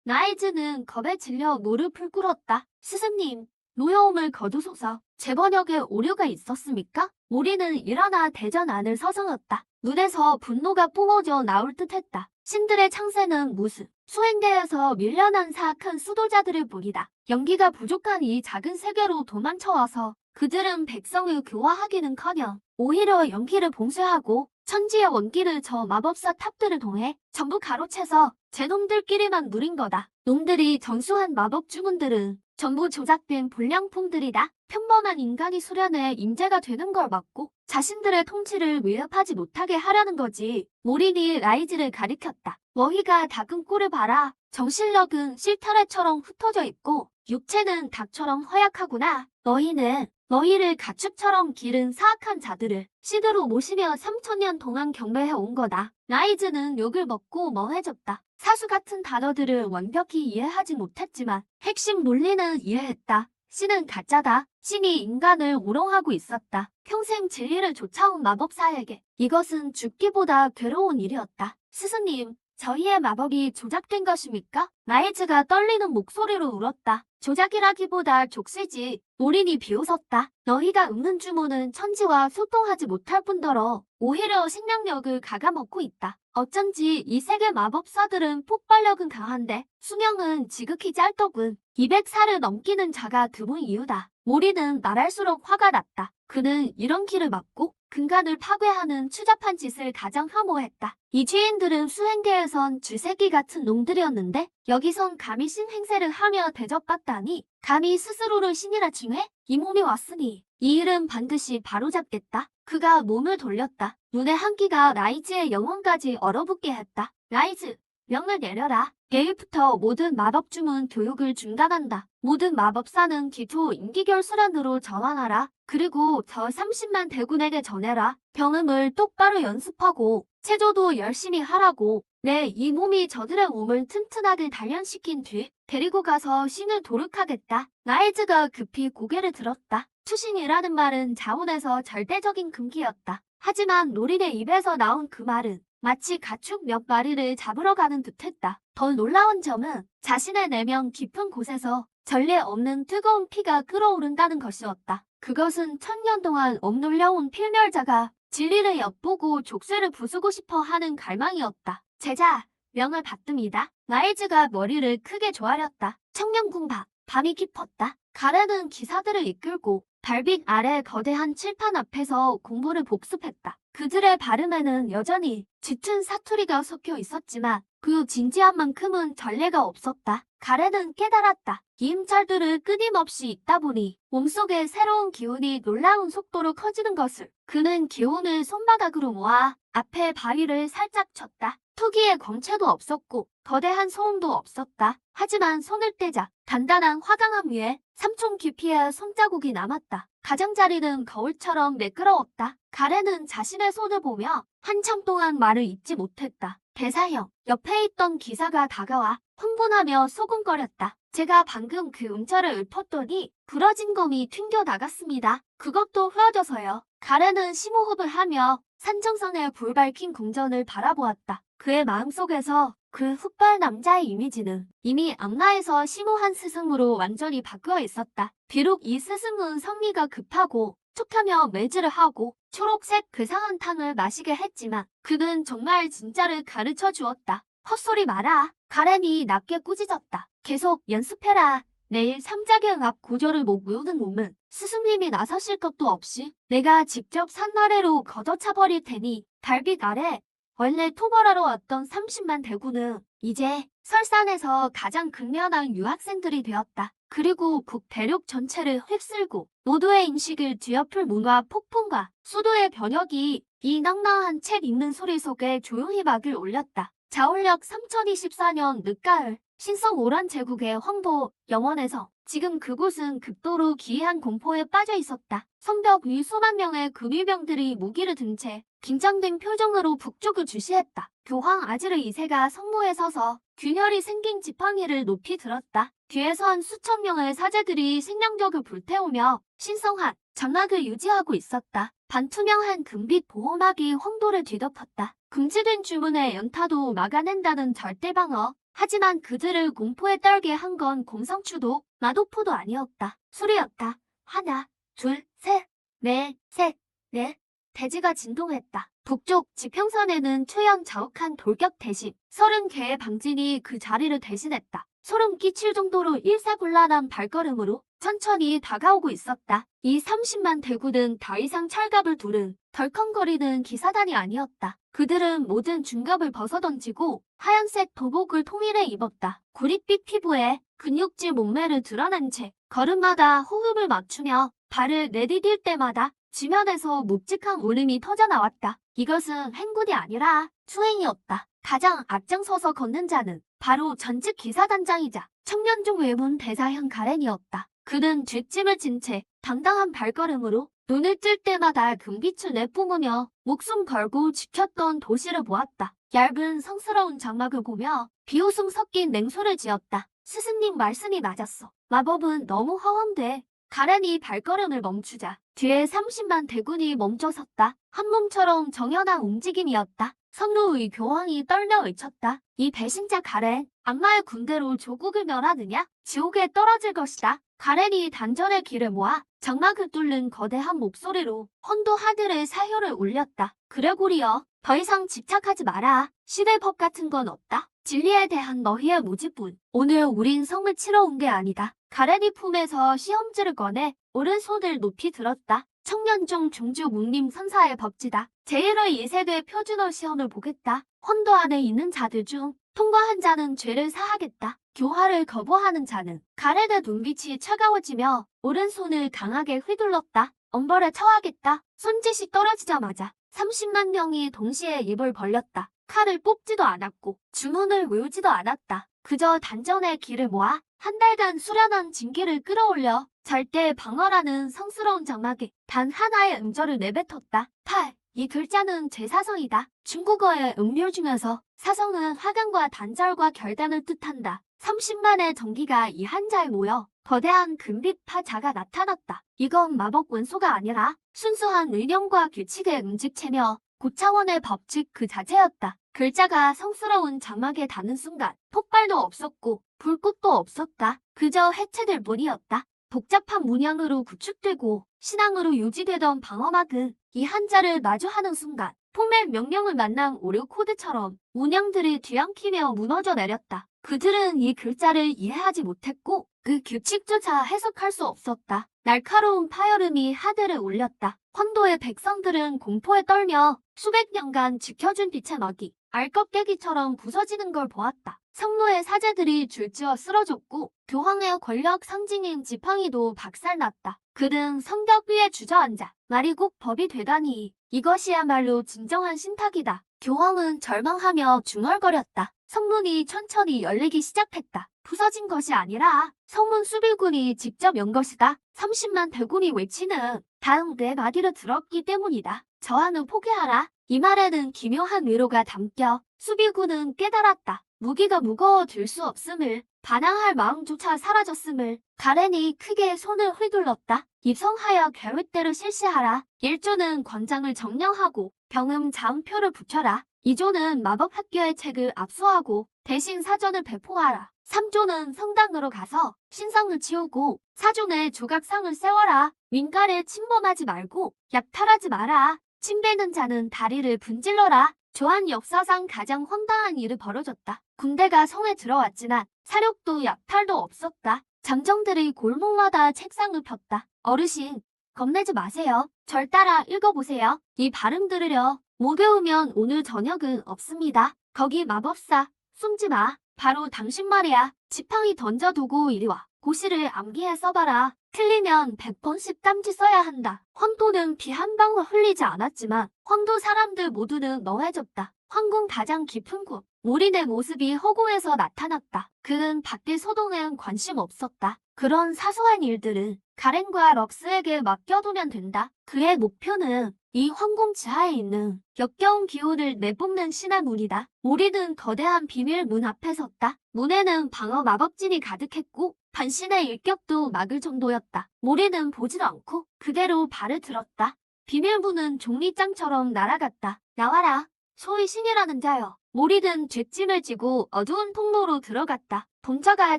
라이즈는 겁에 질려 무릎을 꿇었다. 스승님, 노여움을 거두소서. 제 번역에 오류가 있었습니까? 모리는 일어나 대전 안을 서성였다. 눈에서 분노가 뿜어져 나올 듯했다. 신들의 창세는 무슨 수행대에서 밀려난 사악한 수도자들을 보이다. 연기가 부족한 이 작은 세계로 도망쳐와서 그들은 백성을 교화하기는커녕 오히려 연기를 봉쇄하고 천지의 원기를 저 마법사 탑들을 통해 전부 가로채서 제 놈들끼리만 누린 거다. 놈들이 전수한 마법 주문들은 전부 조작된 불량품들이다. 평범한 인간이 수련해 임재가 되는 걸 막고 자신들의 통치를 위협하지 못하게 하려는 거지. 모린이 라이즈를 가리켰다. 너희가 닭은 꼴을 봐라. 정신력은 실타래처럼 흩어져 있고 육체는 닭처럼 허약하구나. 너희는 너희를 가축처럼 기른 사악한 자들을 시드로 모시며 3000년 동안 경배해 온 거다. 라이즈는 욕을 먹고 멍해졌다. 사수 같은 단어들을 완벽히 이해하지 못했지만 핵심 논리는 이해했다. 신은 가짜다. 신이 인간을 우롱하고 있었다. 평생 진리를 쫓아온 마법사에게 이것은 죽기보다 괴로운 일이었다. 스승님, 저희의 마법이 조작된 것입니까? 라이즈가 떨리는 목소리로 울었다. 조작이라기보다 족쇄지. 모린이 비웃었다. 너희가 읊는 주문은 천지와 소통하지 못할 뿐더러 오히려 생명력을 갉아먹고 있다. 어쩐지 이 세계 마법사들은 폭발력은 강한데 수명은 지극히 짧더군. 200살을 넘기는 자가 드문 이유다. 모리는 말할수록 화가 났다. 그는 이런 길을 막고 근간을 파괴하는 추잡한 짓을 가장 혐오했다. 이 죄인들은 수행계에선 쥐새끼 같은 놈들이었는데 여기선 감히 신 행세를 하며 대접받다니 감히 스스로를 신이라 칭해? 이 몸이 왔으니 이 일은 반드시 바로잡겠다. 그가 몸을 돌렸다. 눈의 한기가 라이즈의 영혼까지 얼어붙게 했다. 라이즈, 명을 내려라. 내일부터 모든 마법 주문 교육을 중단한다. 모든 마법사는 기초 임기결 수련으로 전환하라. 그리고 저 30만 대군에게 전해라. 병음을 똑바로 연습하고 체조도 열심히 하라고. 내 이 몸이 저들의 몸을 튼튼하게 단련시킨 뒤 데리고 가서 신을 도륙하겠다. 나일즈가 급히 고개를 들었다. 추신이라는 말은 자원에서 절대적인 금기였다. 하지만 노린의 입에서 나온 그 말은 마치 가축 몇 마리를 잡으러 가는 듯했다. 더 놀라운 점은 자신의 내면 깊은 곳에서 전례 없는 뜨거운 피가 끓어오른다는 것이었다. 그것은 천년 동안 억눌려온 필멸자가 진리를 엿보고 족쇄를 부수고 싶어 하는 갈망이었다. 제자, 명을 받듭니다. 나일즈가 머리를 크게 조아렸다. 청년궁 밖, 밤이 깊었다. 가렌은 기사들을 이끌고 달빛 아래 거대한 칠판 앞에서 공부를 복습했다. 그들의 발음에는 여전히 짙은 사투리가 섞여 있었지만 그 진지한 만큼은 전례가 없었다. 가렌은 깨달았다. 이 임찰들을 끊임없이 읽다 보니 몸속에 새로운 기운이 놀라운 속도로 커지는 것을. 그는 기운을 손바닥으로 모아 앞에 바위를 살짝 쳤다. 투기의 광채도 없었고 거대한 소음도 없었다. 하지만 손을 떼자 단단한 화강암 위에 3촌 깊이의 손자국이 남았다. 가장자리는 거울처럼 매끄러웠다. 가렌은 자신의 손을 보며 한참 동안 말을 잇지 못했다. 대사형, 옆에 있던 기사가 다가와 흥분하며 소곤거렸다. 제가 방금 그 음자를 읊었더니 부러진 검이 튕겨 나갔습니다. 그것도 흐어져서요. 가렌은 심호흡을 하며 산정선에 불 밝힌 궁전을 바라보았다. 그의 마음속에서 그 흑발 남자의 이미지는 이미 악마에서 심오한 스승으로 완전히 바뀌어 있었다. 비록 이 스승은 성미가 급하고 툭하며 매질을 하고 초록색 괴상한 탕을 마시게 했지만 그는 정말 진짜를 가르쳐 주었다. 헛소리 마라. 가렌이 낮게 꾸짖었다. 계속 연습해라. 내일 삼작의 앞 구조를 못 외우는 몸은 스승님이 나서실 것도 없이 내가 직접 산나래로 걷어차버릴 테니. 달빛 아래 원래 토벌하러 왔던 30만 대군은 이제 설산에서 가장 극렬한 유학생들이 되었다. 그리고 북대륙 전체를 휩쓸고 모두의 인식을 뒤엎을 문화 폭풍과 수도의 변혁이 이 낭낭한 책 읽는 소리 속에 조용히 막을 올렸다. 자울력 3024년 늦가을 신성 오란 제국의 황보 영원에서 지금 그곳은 극도로 기이한 공포에 빠져 있었다. 성벽 위 수만 명의 금유병들이 무기를 든 채 긴장된 표정으로 북쪽을 주시했다. 교황 아지르 2세가 성모에 서서 균열이 생긴 지팡이를 높이 들었다. 뒤에선 수천 명의 사제들이 생명력을 불태우며 신성한 장막을 유지하고 있었다. 반투명한 금빛 보호막이 황도를 뒤덮었다. 금지된 주문의 연타도 막아낸다는 절대방어. 하지만 그들을 공포에 떨게 한 건 곰성추도 마도포도 아니었다. 술이었다. 하나, 둘, 셋, 넷, 셋, 넷. 대지가 진동했다. 북쪽 지평선에는 최연 자욱한 돌격 대신 30개의 방진이 그 자리를 대신했다. 소름 끼칠 정도로 일사불란한 발걸음으로 천천히 다가오고 있었다. 이 30만 대군은 더 이상 철갑을 두른 덜컹거리는 기사단이 아니었다. 그들은 모든 중갑을 벗어던지고 하얀색 도복을 통일해 입었다. 구릿빛 피부에 근육질 몸매를 드러낸 채 걸음마다 호흡을 맞추며 발을 내디딜 때마다 지면에서 묵직한 울음이 터져나왔다. 이것은 행군이 아니라 수행이었다. 가장 앞장서서 걷는 자는 바로 전직 기사단장이자 청년중 외문 대사형 가렌이었다. 그는 뒷짐을 진 채 당당한 발걸음으로 눈을 뜰 때마다 금빛을 내뿜으며 목숨 걸고 지켰던 도시를 보았다. 얇은 성스러운 장막을 보며 비웃음 섞인 냉소를 지었다. 스승님 말씀이 맞았어. 마법은 너무 허황돼. 가렌이 발걸음을 멈추자 뒤에 30만 대군이 멈춰섰다. 한 몸처럼 정연한 움직임이었다. 선루의 교황이 떨며 외쳤다. 이 배신자 가렌, 악마의 군대로 조국을 멸하느냐? 지옥에 떨어질 것이다. 가렌이 단전의 길을 모아 장막을 뚫는 거대한 목소리로 헌도 하늘의 사효를 울렸다. 그레고리여, 더 이상 집착하지 마라. 시대법 같은 건 없다. 진리에 대한 너희의 무지뿐. 오늘 우린 성을 치러 온 게 아니다. 가렌이 품에서 시험지를 꺼내 오른손을 높이 들었다. 청년중 중주 묵림 선사의 법지다. 제1의 2세대 표준어 시험을 보겠다. 헌도 안에 있는 자들 중 통과한 자는 죄를 사하겠다. 교화를 거부하는 자는 가렌의 눈빛이 차가워지며 오른손을 강하게 휘둘렀다. 엄벌에 처하겠다. 손짓이 떨어지자마자 30만 명이 동시에 입을 벌렸다. 칼을 뽑지도 않았고 주문을 외우지도 않았다. 그저 단전의 기를 모아 한 달간 수련한 징기를 끌어올려 절대 방어라는 성스러운 장막에 단 하나의 음절을 내뱉었다. 8. 이 글자는 제사성이다. 중국어의 음률 중에서 사성은 화강과 단절과 결단을 뜻한다. 30만의 전기가 이 한자에 모여 거대한 금빛 파자가 나타났다. 이건 마법 원소가 아니라 순수한 의령과 규칙의 움직체며 고차원의 법칙 그 자체였다. 글자가 성스러운 장막에 닿는 순간 폭발도 없었고 불꽃도 없었다. 그저 해체될 뿐이었다. 복잡한 문양으로 구축되고 신앙으로 유지되던 방어막은 이 한자를 마주하는 순간 포맷 명령을 만난 오류 코드처럼 문양들이 뒤엉키며 무너져 내렸다. 그들은 이 글자를 이해하지 못했고 그 규칙조차 해석할 수 없었다. 날카로운 파열음이 하늘을 울렸다. 황도의 백성들은 공포에 떨며 수백 년간 지켜준 빛의 막이 알껍깨기처럼 부서지는 걸 보았다. 성노의 사제들이 줄지어 쓰러졌고 교황의 권력 상징인 지팡이도 박살났다. 그는 성벽 위에 주저앉아 말이 꼭 법이 되다니 이것이야말로 진정한 신탁이다. 교황은 절망하며 중얼거렸다. 성문이 천천히 열리기 시작했다. 부서진 것이 아니라 성문 수비군이 직접 연 것이다. 30만 대군이 외치는 다음 네 마디를 들었기 때문이다. 저항은 포기하라. 이 말에는 기묘한 위로가 담겨 수비군은 깨달았다. 무기가 무거워 들 수 없음을, 반항할 마음조차 사라졌음을. 가렌이 크게 손을 휘둘렀다. 입성하여 계획대로 실시하라. 1조는 권장을 정령하고 병음 자음표를 붙여라. 2조는 마법학교의 책을 압수하고 대신 사전을 배포하라. 3조는 성당으로 가서 신상을 치우고 4조는 조각상을 세워라. 민가를 침범하지 말고 약탈하지 마라. 침뱉는 자는 다리를 분질러라. 조한 역사상 가장 황당한 일이 벌어졌다. 군대가 성에 들어왔지만 사력도 약탈도 없었다. 장정들이 골목마다 책상을 폈다. 어르신, 겁내지 마세요. 절 따라 읽어보세요. 이 발음 들으려. 못 외우면 오늘 저녁은 없습니다. 거기 마법사, 숨지 마. 바로 당신 말이야. 지팡이 던져두고 이리 와. 고시를 암기해 써봐라. 틀리면 100번씩 땀지 써야 한다. 황도는 피 한 방울 흘리지 않았지만 황도 사람들 모두는 멍해졌다. 황궁 가장 깊은 곳. 모린의 모습이 허공에서 나타났다. 그는 밖의 소동엔 관심 없었다. 그런 사소한 일들은 가렌과 럭스에게 맡겨두면 된다. 그의 목표는 이 황궁 지하에 있는 역겨운 기운을 내뿜는 신의 문이다. 모린은 거대한 비밀 문 앞에 섰다. 문에는 방어 마법진이 가득했고 반신의 일격도 막을 정도였다. 모린은 보지도 않고 그대로 발을 들었다. 비밀문은 종이장처럼 날아갔다. 나와라. 소위 신이라는 자여. 모린은 뒷짐을 지고 어두운 통로로 들어갔다. 동자가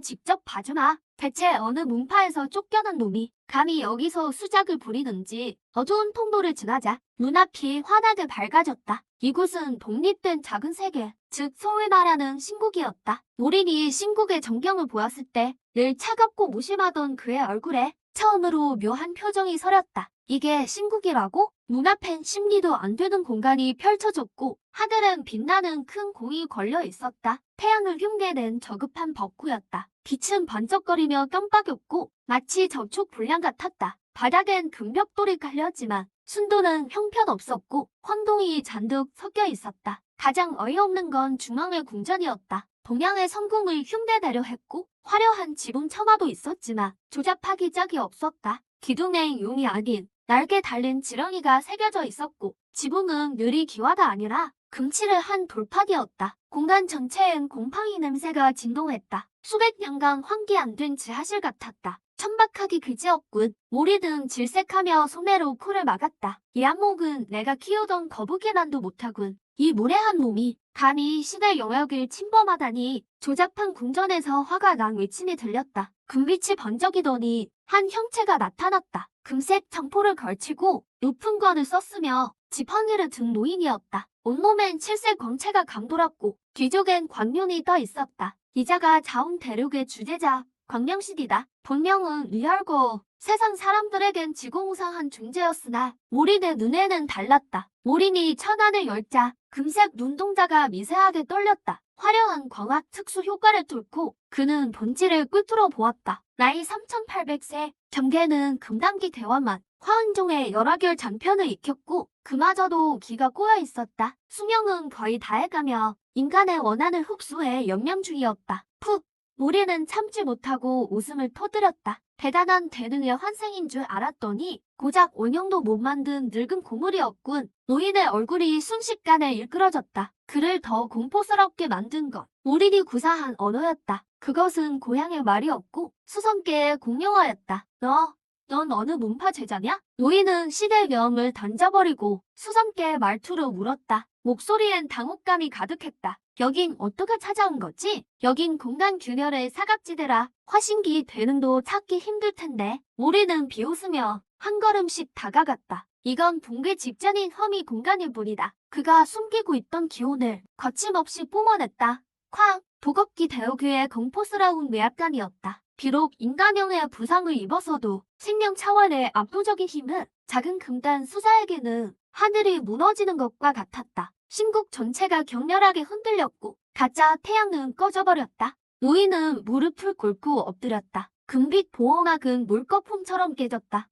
직접 봐주마. 대체 어느 문파에서 쫓겨난 놈이 감히 여기서 수작을 부리는지. 어두운 통로를 지나자 눈앞이 환하게 밝아졌다. 이곳은 독립된 작은 세계, 즉 소위 말하는 신국이었다. 모린이 신국의 전경을 보았을 때 늘 차갑고 무심하던 그의 얼굴에 처음으로 묘한 표정이 서렸다. 이게 신국이라고? 눈앞엔 심리도 안 되는 공간이 펼쳐졌고 하늘엔 빛나는 큰 공이 걸려 있었다. 태양을 흉내낸 저급한 벅구였다. 빛은 번쩍거리며 깜빡였고 마치 접촉 불량 같았다. 바닥엔 금벽돌이 깔렸지만 순도는 형편없었고 황동이 잔뜩 섞여 있었다. 가장 어이없는 건 중앙의 궁전이었다. 동양의 성궁을 흉내내려 했고 화려한 지붕 처마도 있었지만 조잡하기 짝이 없었다. 기둥엔 용이 아닌 날개 달린 지렁이가 새겨져 있었고 지붕은 유리 기와가 아니라 금칠을 한 돌판이었다. 공간 전체엔 곰팡이 냄새가 진동했다. 수백 년간 환기 안 된 지하실 같았다. 천박하기 그지없군. 모리는 질색하며 소매로 코를 막았다. 이 안목은 내가 키우던 거북이만도 못하군. 이 무례한 놈이 감히 신의 영역을 침범하다니. 조잡한 궁전에서 화가 난 외침이 들렸다. 금빛이 번쩍이더니 한 형체가 나타났다. 금색 장포를 걸치고 높은 관을 썼으며 지팡이를 든 노인이었다. 온몸엔 칠색 광채가 감돌았고 뒤쪽엔 광륜이 떠 있었다. 이자가 자웅 대륙의 주제자 광명실이다. 본명은 리얼고 세상 사람들에겐 지공무상한 존재였으나 모린의 눈에는 달랐다. 모린이 천안을 열자 금색 눈동자가 미세하게 떨렸다. 화려한 광학 특수 효과를 뚫고 그는 본질을 꿰뚫어 보았다. 나이 3800세, 경계는 금단기 대화만, 화은종의 열화결 장편을 익혔고 그마저도 기가 꼬여 있었다. 수명은 거의 다해가며 인간의 원한을 흡수해 연명 중이었다. 푹! 우리는 참지 못하고 웃음을 터뜨렸다. 대단한 대능의 환생인 줄 알았더니 고작 원형도 못 만든 늙은 고물이었군. 노인의 얼굴이 순식간에 일그러졌다. 그를 더 공포스럽게 만든 것. 우리니 구사한 언어였다. 그것은 고향의 말이었고 수성계의 공용어였다. 넌 어느 문파 제자냐? 노인은 시대 명을 던져버리고 수성계의 말투로 물었다. 목소리엔 당혹감이 가득했다. 여긴 어떻게 찾아온 거지? 여긴 공간 균열의 사각지대라. 화신기 대능도 찾기 힘들 텐데. 우리는 비웃으며 한 걸음씩 다가갔다. 이건 붕괴 직전인 허미 공간일 뿐이다. 그가 숨기고 있던 기운을 거침없이 뿜어냈다. 쾅! 도겁기 대오교의 공포스러운 외압간이었다. 비록 인간형의 부상을 입었어도 생명 차원의 압도적인 힘은 작은 금단 수사에게는 하늘이 무너지는 것과 같았다. 신국 전체가 격렬하게 흔들렸고 가짜 태양은 꺼져버렸다. 노인은 무릎을 꿇고 엎드렸다. 금빛 보호막은 물거품처럼 깨졌다.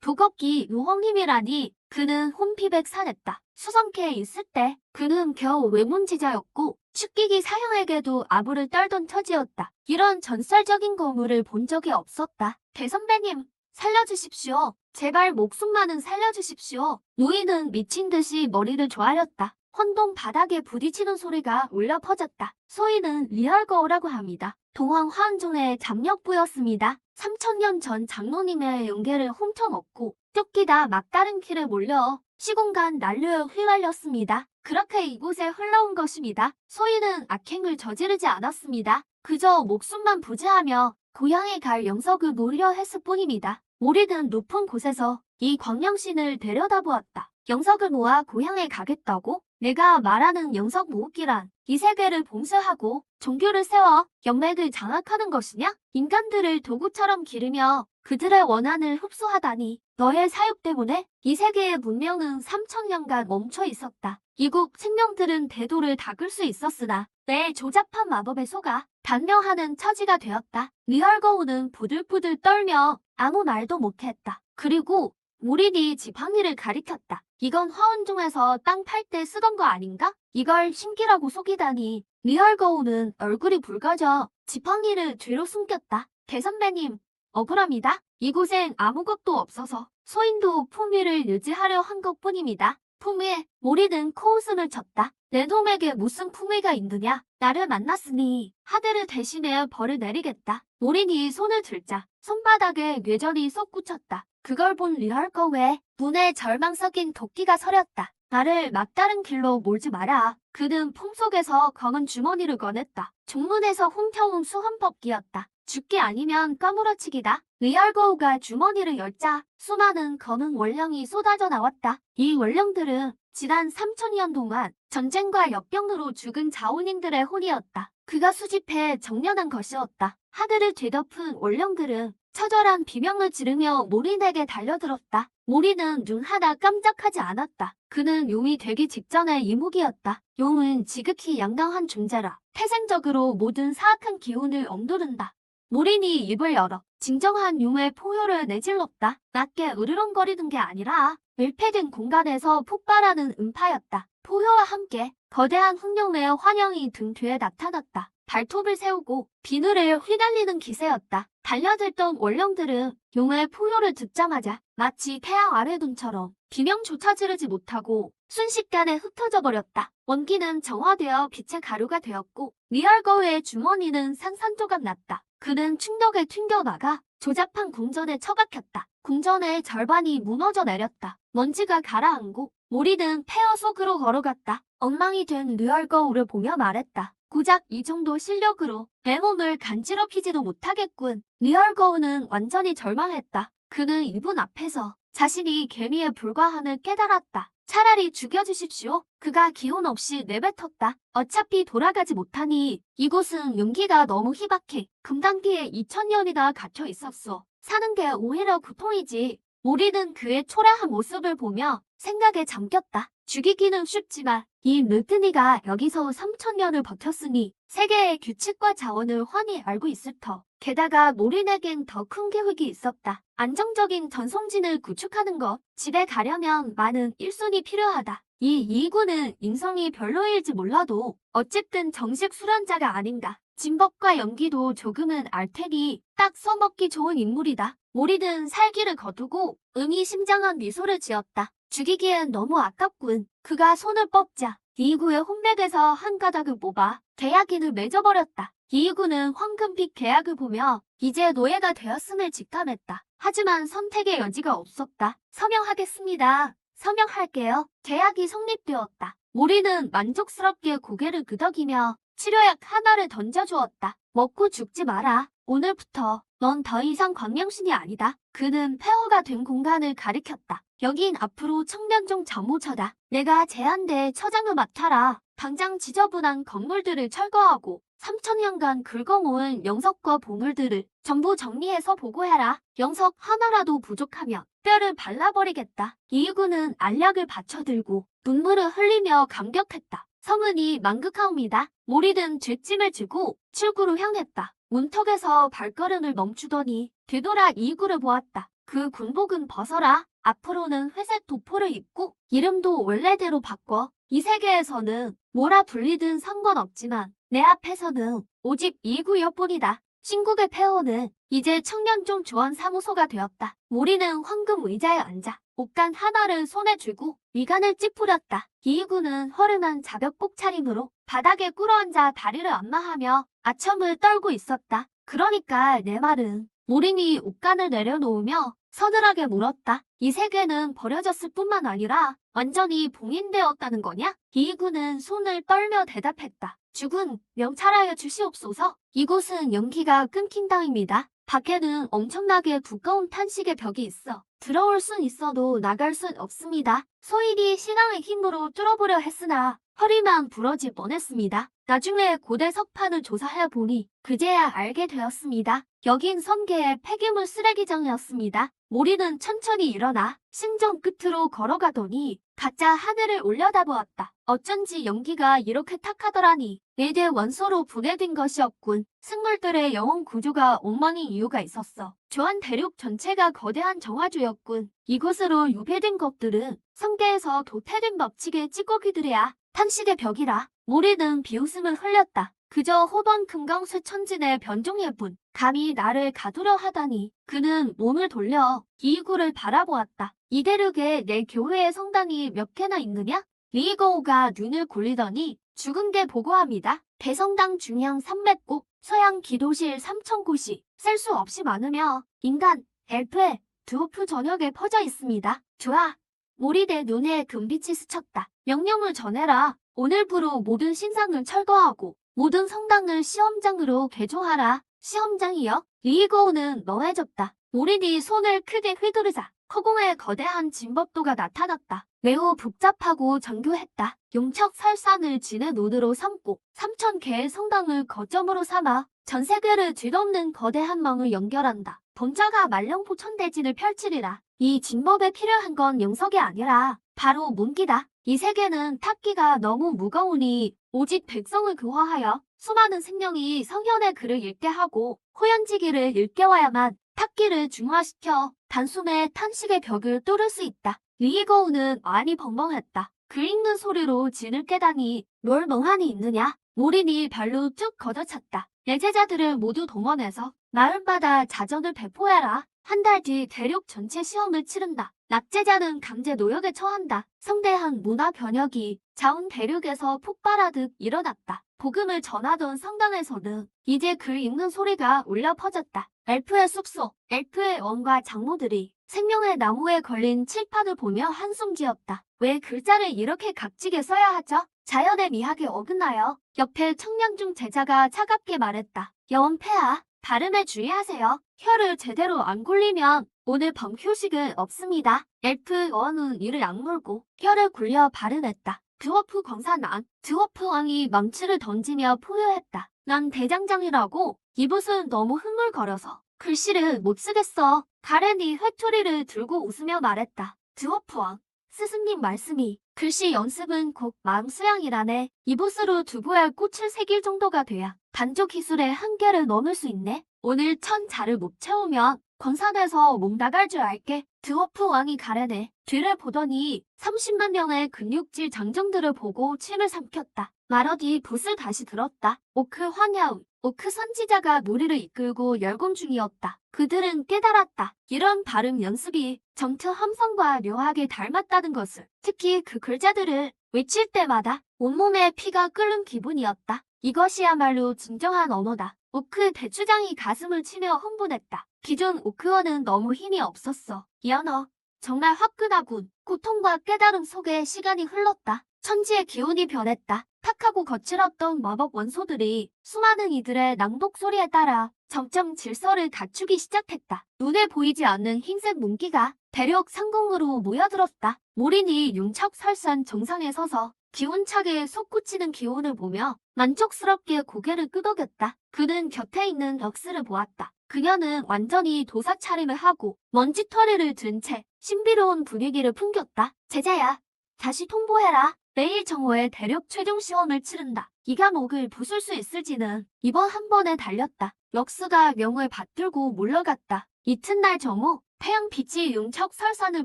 도겁기 유황님이라니. 그는 혼피백산했다. 수성계에 있을 때 그는 겨우 외문지자였고 축기기 사형에게도 아부를 떨던 처지였다. 이런 전설적인 거물을 본 적이 없었다. 대선배님, 살려주십시오. 제발 목숨만은 살려주십시오. 노인은 미친 듯이 머리를 조아렸다. 헌동 바닥에 부딪히는 소리가 울려 퍼졌다. 소위는 리얼거우라고 합니다. 동황 화은종의 잡력부였습니다. 3000년 전 장로님의 용계를 훔쳐먹고 쫓기다 막다른 길에 몰려 시공간 난류에 휘말렸습니다. 그렇게 이곳에 흘러온 것입니다. 소위는 악행을 저지르지 않았습니다. 그저 목숨만 부지하며 고향에 갈 영석을 노리려 했을 뿐입니다. 우리는 높은 곳에서 이 광명신을 데려다보았다. 영석을 모아 고향에 가겠다고? 내가 말하는 영석 모으기란 이 세계를 봉쇄하고 종교를 세워 영맥을 장악하는 것이냐? 인간들을 도구처럼 기르며 그들의 원한을 흡수하다니. 너의 사육 때문에 이 세계의 문명은 3000년간 멈춰 있었다. 이국 생명들은 대도를 닦을 수 있었으나 내 조잡한 마법에 속아 단명하는 처지가 되었다. 리얼거우는 부들부들 떨며 아무 말도 못했다. 그리고 무리니 지팡이를 가리켰다. 이건 화원종에서 땅 팔 때 쓰던 거 아닌가? 이걸 신기라고 속이다니. 리얼거우는 얼굴이 붉어져 지팡이를 뒤로 숨겼다. 대선배님, 억울합니다. 이곳엔 아무것도 없어서 소인도 품위를 유지하려 한 것뿐입니다. 품위? 모리는 코웃음을 쳤다. 내 놈에게 무슨 품위가 있느냐? 나를 만났으니 하드를 대신해 벌을 내리겠다. 모린이 손을 들자 손바닥에 뇌절이 솟구쳤다. 그걸 본 리얼거우의 눈에 절망 섞인 도끼가 서렸다. 나를 막다른 길로 몰지 마라. 그는 품속에서 검은 주머니를 꺼냈다. 종문에서 훔쳐온 수헌법기였다. 죽기 아니면 까무러치기다. 리얼거우가 주머니를 열자 수많은 검은 원령이 쏟아져 나왔다. 이 원령들은 지난 3000년 동안 전쟁과 역병으로 죽은 자원인들의 혼이었다. 그가 수집해 정련한 것이었다. 하늘을 뒤덮은 원령들은 처절한 비명을 지르며 모린에게 달려들었다. 모린은 눈 하나 깜짝하지 않았다. 그는 용이 되기 직전의 이무기였다. 용은 지극히 양강한 존재라 태생적으로 모든 사악한 기운을 억누른다. 모린이 입을 열어 진정한 용의 포효를 내질렀다. 낮게 으르렁거리는 게 아니라 밀폐된 공간에서 폭발하는 음파였다. 포효와 함께 거대한 흑룡의 환영이 등 뒤에 나타났다. 발톱을 세우고 비늘을 휘날리는 기세였다. 달려들던 원령들은 용의 포효를 듣자마자 마치 태양 아래 둔처럼 비명조차 지르지 못하고 순식간에 흩어져 버렸다. 원기는 정화되어 빛의 가루가 되었고 리얼거우의 주머니는 산산조각 났다. 그는 충격에 튕겨나가 조잡한 궁전에 처박혔다. 궁전의 절반이 무너져 내렸다. 먼지가 가라앉고 모리는 폐허 속으로 걸어갔다. 엉망이 된 리얼거우를 보며 말했다. 고작 이 정도 실력으로 내 몸을 간지럽히지도 못하겠군. 리얼거우는 완전히 절망했다. 그는 이분 앞에서 자신이 개미에 불과함을 깨달았다. 차라리 죽여주십시오. 그가 기운 없이 내뱉었다. 어차피 돌아가지 못하니 이곳은 용기가 너무 희박해. 금단기에 2000년이나 갇혀 있었어. 사는 게 오히려 고통이지. 모리는 그의 초라한 모습을 보며 생각에 잠겼다. 죽이기는 쉽지만 이 르트니가 여기서 3000년을 버텼으니 세계의 규칙과 자원을 훤히 알고 있을 터. 게다가 모린에겐 더 큰 계획이 있었다. 안정적인 전성진을 구축하는 것. 집에 가려면 많은 일손이 필요하다. 이 이구는 인성이 별로일지 몰라도 어쨌든 정식 수련자가 아닌가. 진법과 연기도 조금은 알 테니 딱 써먹기 좋은 인물이다. 모리는 살기를 거두고 의미심장한 미소를 지었다. 죽이기엔 너무 아깝군. 그가 손을 뻗자 이구의 혼맥에서 한 가닥을 뽑아 계약인을 맺어버렸다. 이구는 황금빛 계약을 보며 이제 노예가 되었음을 직감했다. 하지만 선택의 여지가 없었다. 서명하겠습니다. 서명할게요. 계약이 성립되었다. 모리는 만족스럽게 고개를 끄덕이며 치료약 하나를 던져주었다. 먹고 죽지 마라. 오늘부터 넌 더 이상 광명신이 아니다. 그는 폐허가 된 공간을 가리켰다. 여긴 앞으로 청년종 잠모처다. 내가 제한대 처장을 맡아라. 당장 지저분한 건물들을 철거하고 3000년간 긁어모은 영석과 보물들을 전부 정리해서 보고해라. 영석 하나라도 부족하면 뼈를 발라버리겠다. 이구는 알약을 받쳐들고 눈물을 흘리며 감격했다. 성은이 망극하옵니다. 모리는 뒷짐을 지고 출구로 향했다. 문턱에서 발걸음을 멈추더니 뒤돌아 이구를 보았다. 그 군복은 벗어라. 앞으로는 회색 도포를 입고 이름도 원래대로 바꿔. 이 세계에서는 뭐라 불리든 상관없지만 내 앞에서는 오직 이구여뿐이다. 신국의 폐허는 이제 청년종 조언사무소가 되었다. 모리는 황금 의자에 앉아 옷간 하나를 손에 쥐고 위간을 찌푸렸다. 이구는 허름한 자벽복 차림으로 바닥에 꿇어앉아 다리를 안마하며 아첨을 떨고 있었다. 그러니까 내 말은 모린이 옷간을 내려놓으며 서늘하게 물었다. 이 세계는 버려졌을 뿐만 아니라 완전히 봉인되었다는 거냐? 이구는 손을 떨며 대답했다. 죽은 명찰하여 주시옵소서. 이곳은 연기가 끊긴 땅입니다. 밖에는 엄청나게 두꺼운 탄식의 벽이 있어 들어올 순 있어도 나갈 순 없습니다. 소인이 신앙의 힘으로 뚫어보려 했으나 허리만 부러질 뻔했습니다. 나중에 고대 석판을 조사해보니 그제야 알게 되었습니다. 여긴 성계의 폐기물 쓰레기장이었습니다. 모리는 천천히 일어나 신전 끝으로 걸어가더니 가짜 하늘을 올려다보았다. 어쩐지 연기가 이렇게 탁하더라니. 내대 원소로 분해된 것이었군. 생물들의 영혼 구조가 엉망인 이유가 있었어. 조한 대륙 전체가 거대한 정화조였군. 이곳으로 유배된 것들은 성계에서 도태된 법칙의 찌꺼기들이야. 탄식의 벽이라. 모리는 비웃음을 흘렸다. 그저 호번 금강쇠 천진의 변종일 뿐. 감히 나를 가두려 하다니. 그는 몸을 돌려 이구를 바라보았다. 이 대륙에 내 교회의 성당이 몇 개나 있느냐? 리거우가 눈을 굴리더니 죽은 게 보고합니다. 대성당 중앙 300곳, 서양 기도실 3000곳이 셀 수 없이 많으며 인간, 엘프, 드워프 전역에 퍼져 있습니다. 좋아. 모리 내 눈에 금빛이 스쳤다. 명령을 전해라. 오늘부로 모든 신상을 철거하고 모든 성당을 시험장으로 개조하라. 시험장이요? 리거우는 멍해졌다. 모린이 손을 크게 휘두르자 허공에 거대한 진법도가 나타났다. 매우 복잡하고 정교했다. 용척 설산을 진의 노드로 삼고 3000개의 성당을 거점으로 삼아 전 세계를 뒤덮는 거대한 망을 연결한다. 본자가 말령포 천대진을 펼치리라. 이 진법에 필요한 건 영석이 아니라 바로 문기다. 이 세계는 탁기가 너무 무거우니 오직 백성을 교화하여 수많은 생명이 성현의 글을 읽게 하고 호연지기를 일깨워야만 탁기를 중화시켜 단숨에 탄식의 벽을 뚫을 수 있다. 리거우는 많이 벙벙했다. 글 읽는 소리로 진을 깨다니 뭘 멍하니 있느냐? 모린이 발로 쭉 걷어찼다. 내 제자들을 모두 동원해서 마을마다 자전을 배포해라. 한 달 뒤 대륙 전체 시험을 치른다. 낙제자는 강제 노역에 처한다. 성대한 문화 변혁이 자운 대륙에서 폭발하듯 일어났다. 복음을 전하던 성당에서는 이제 글 읽는 소리가 울려 퍼졌다. 엘프의 숙소, 엘프의 원과 장모들이 생명의 나무에 걸린 칠판을 보며 한숨 지었다. 왜 글자를 이렇게 각지게 써야 하죠? 자연의 미학에 어긋나요. 옆에 청년중 제자가 차갑게 말했다. 여원폐하, 발음에 주의하세요. 혀를 제대로 안 굴리면 오늘 밤 휴식은 없습니다. 엘프 어원은 이를 악물고 혀를 굴려 발음했다. 드워프 광산왕, 드워프 왕이 망치를 던지며 포효했다. 난 대장장이라고. 이붓은 너무 흥얼거려서 글씨를 못 쓰겠어. 가렌이 회초리를 들고 웃으며 말했다. 드워프왕, 스승님 말씀이 글씨 연습은 곧 마음 수양이라네. 이붓으로 두부에 꽃을 새길 정도가 돼야 단조 기술의 한계를 넘을 수 있네. 오늘 천 자를 못 채우면 광산에서 목 나갈 줄 알게. 드워프 왕이 가렌의 뒤를 보더니 30만 명의 근육질 장정들을 보고 침을 삼켰다. 말어디 붓을 다시 들었다. 오크 황야우, 오크 선지자가 무리를 이끌고 열공 중이었다. 그들은 깨달았다. 이런 발음 연습이 정트 함성과 묘하게 닮았다는 것을. 특히 그 글자들을 외칠 때마다 온몸에 피가 끓는 기분이었다. 이것이야말로 진정한 언어다. 오크 대추장이 가슴을 치며 흥분했다. 기존 오크어는 너무 힘이 없었어. 이 언어 정말 화끈하군. 고통과 깨달음 속에 시간이 흘렀다. 천지의 기운이 변했다. 탁하고 거칠었던 마법 원소들이 수많은 이들의 낭독 소리에 따라 점점 질서를 갖추기 시작했다. 눈에 보이지 않는 흰색 문기가 대륙 상공으로 모여들었다. 모린이 융척설산 정상에 서서 기운차게 솟구치는 기운을 보며 만족스럽게 고개를 끄덕였다. 그는 곁에 있는 럭스를 보았다. 그녀는 완전히 도사 차림을 하고 먼지털이를 든 채 신비로운 분위기를 풍겼다. 제자야, 다시 통보해라. 내일 정오에 대륙 최종 시험을 치른다. 이 과목을 부술 수 있을지는 이번 한 번에 달렸다. 럭스가 명을 받들고 물러갔다. 이튿날 정오, 태양빛이 융척 설산을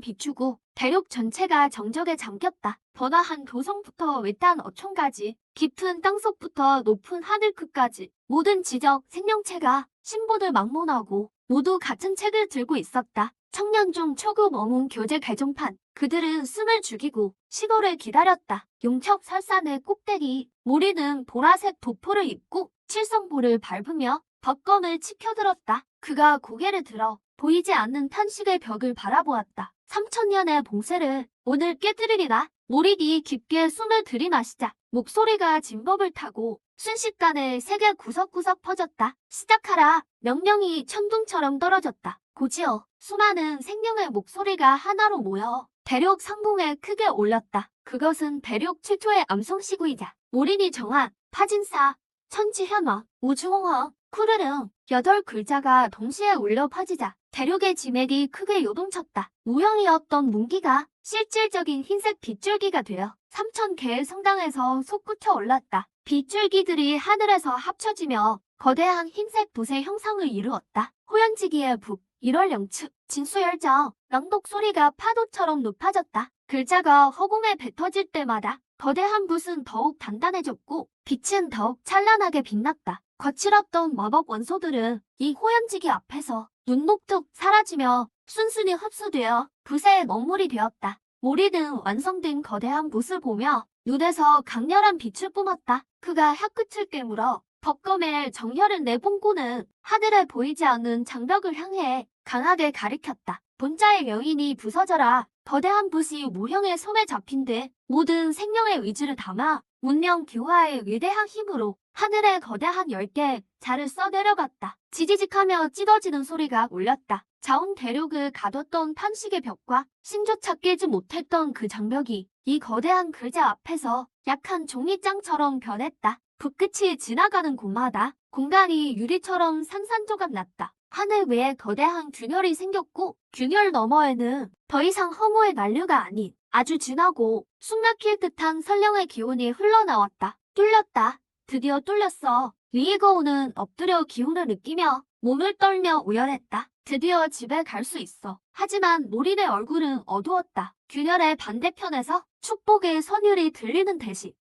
비추고 대륙 전체가 정적에 잠겼다. 번화한 도성부터 외딴 어촌까지, 깊은 땅속부터 높은 하늘 끝까지 모든 지적 생명체가 신보를 막론하고 모두 같은 책을 들고 있었다. 청년 중 초급 어문 교재 개정판. 그들은 숨을 죽이고 시도를 기다렸다. 용척 설산의 꼭대기, 모리는 보라색 도포를 입고 칠성보를 밟으며 덕검을 치켜들었다. 그가 고개를 들어 보이지 않는 탄식의 벽을 바라보았다. 3000년의 봉쇄를 오늘 깨뜨리리라. 모리이 깊게 숨을 들이마시자 목소리가 진법을 타고 순식간에 세계 구석구석 퍼졌다. 시작하라. 명령이 천둥처럼 떨어졌다. 곧이어 수많은 생명의 목소리가 하나로 모여 대륙 상공에 크게 올렸다. 그것은 대륙 최초의 암송시구이자 모린이 정한 파진사, 천지현화, 우주홍화, 쿠르릉 8글자가 동시에 울려 퍼지자 대륙의 지맥이 크게 요동쳤다. 무형이었던 문기가 실질적인 흰색 빗줄기가 되어 3000개의 성당에서 솟구쳐 올랐다. 빗줄기들이 하늘에서 합쳐지며 거대한 흰색 붓의 형상을 이루었다. 호연지기의 북, 1월 영축, 진수열정, 낭독 소리가 파도처럼 높아졌다. 글자가 허공에 뱉어질 때마다 거대한 붓은 더욱 단단해졌고 빛은 더욱 찬란하게 빛났다. 거칠었던 마법 원소들은 이 호연지기 앞에서 눈녹듯 사라지며 순순히 흡수되어 붓의 먹물이 되었다. 모리는 완성된 거대한 붓을 보며 눈에서 강렬한 빛을 뿜었다. 그가 혀끝을 깨물어 덕검에 정혈을 내뿜고는 하늘에 보이지 않는 장벽을 향해 강하게 가리켰다. 본자의 명인이 부서져라. 거대한 붓이 무형의 손에 잡힌 듯 모든 생명의 의지를 담아 문명 교화의 위대한 힘으로 하늘의 거대한 10개 자를 써내려갔다. 지지직하며 찢어지는 소리가 울렸다. 자온 대륙을 가뒀던 탄식의 벽과 신조차 깨지 못했던 그 장벽이 이 거대한 글자 앞에서 약한 종이장처럼 변했다. 붓끝이 지나가는 곳마다 공간이 유리처럼 산산조각 났다. 하늘 위에 거대한 균열이 생겼고 균열 너머에는 더 이상 허무의 난류가 아닌 아주 진하고 숨막힐 듯한 선량의 기운이 흘러나왔다. 뚫렸다. 드디어 뚫렸어. 리이거우는 엎드려 기운을 느끼며 몸을 떨며 우열했다. 드디어 집에 갈 수 있어. 하지만 모린의 얼굴은 어두웠다. 균열의 반대편에서 축복의 선율이 들리는 대신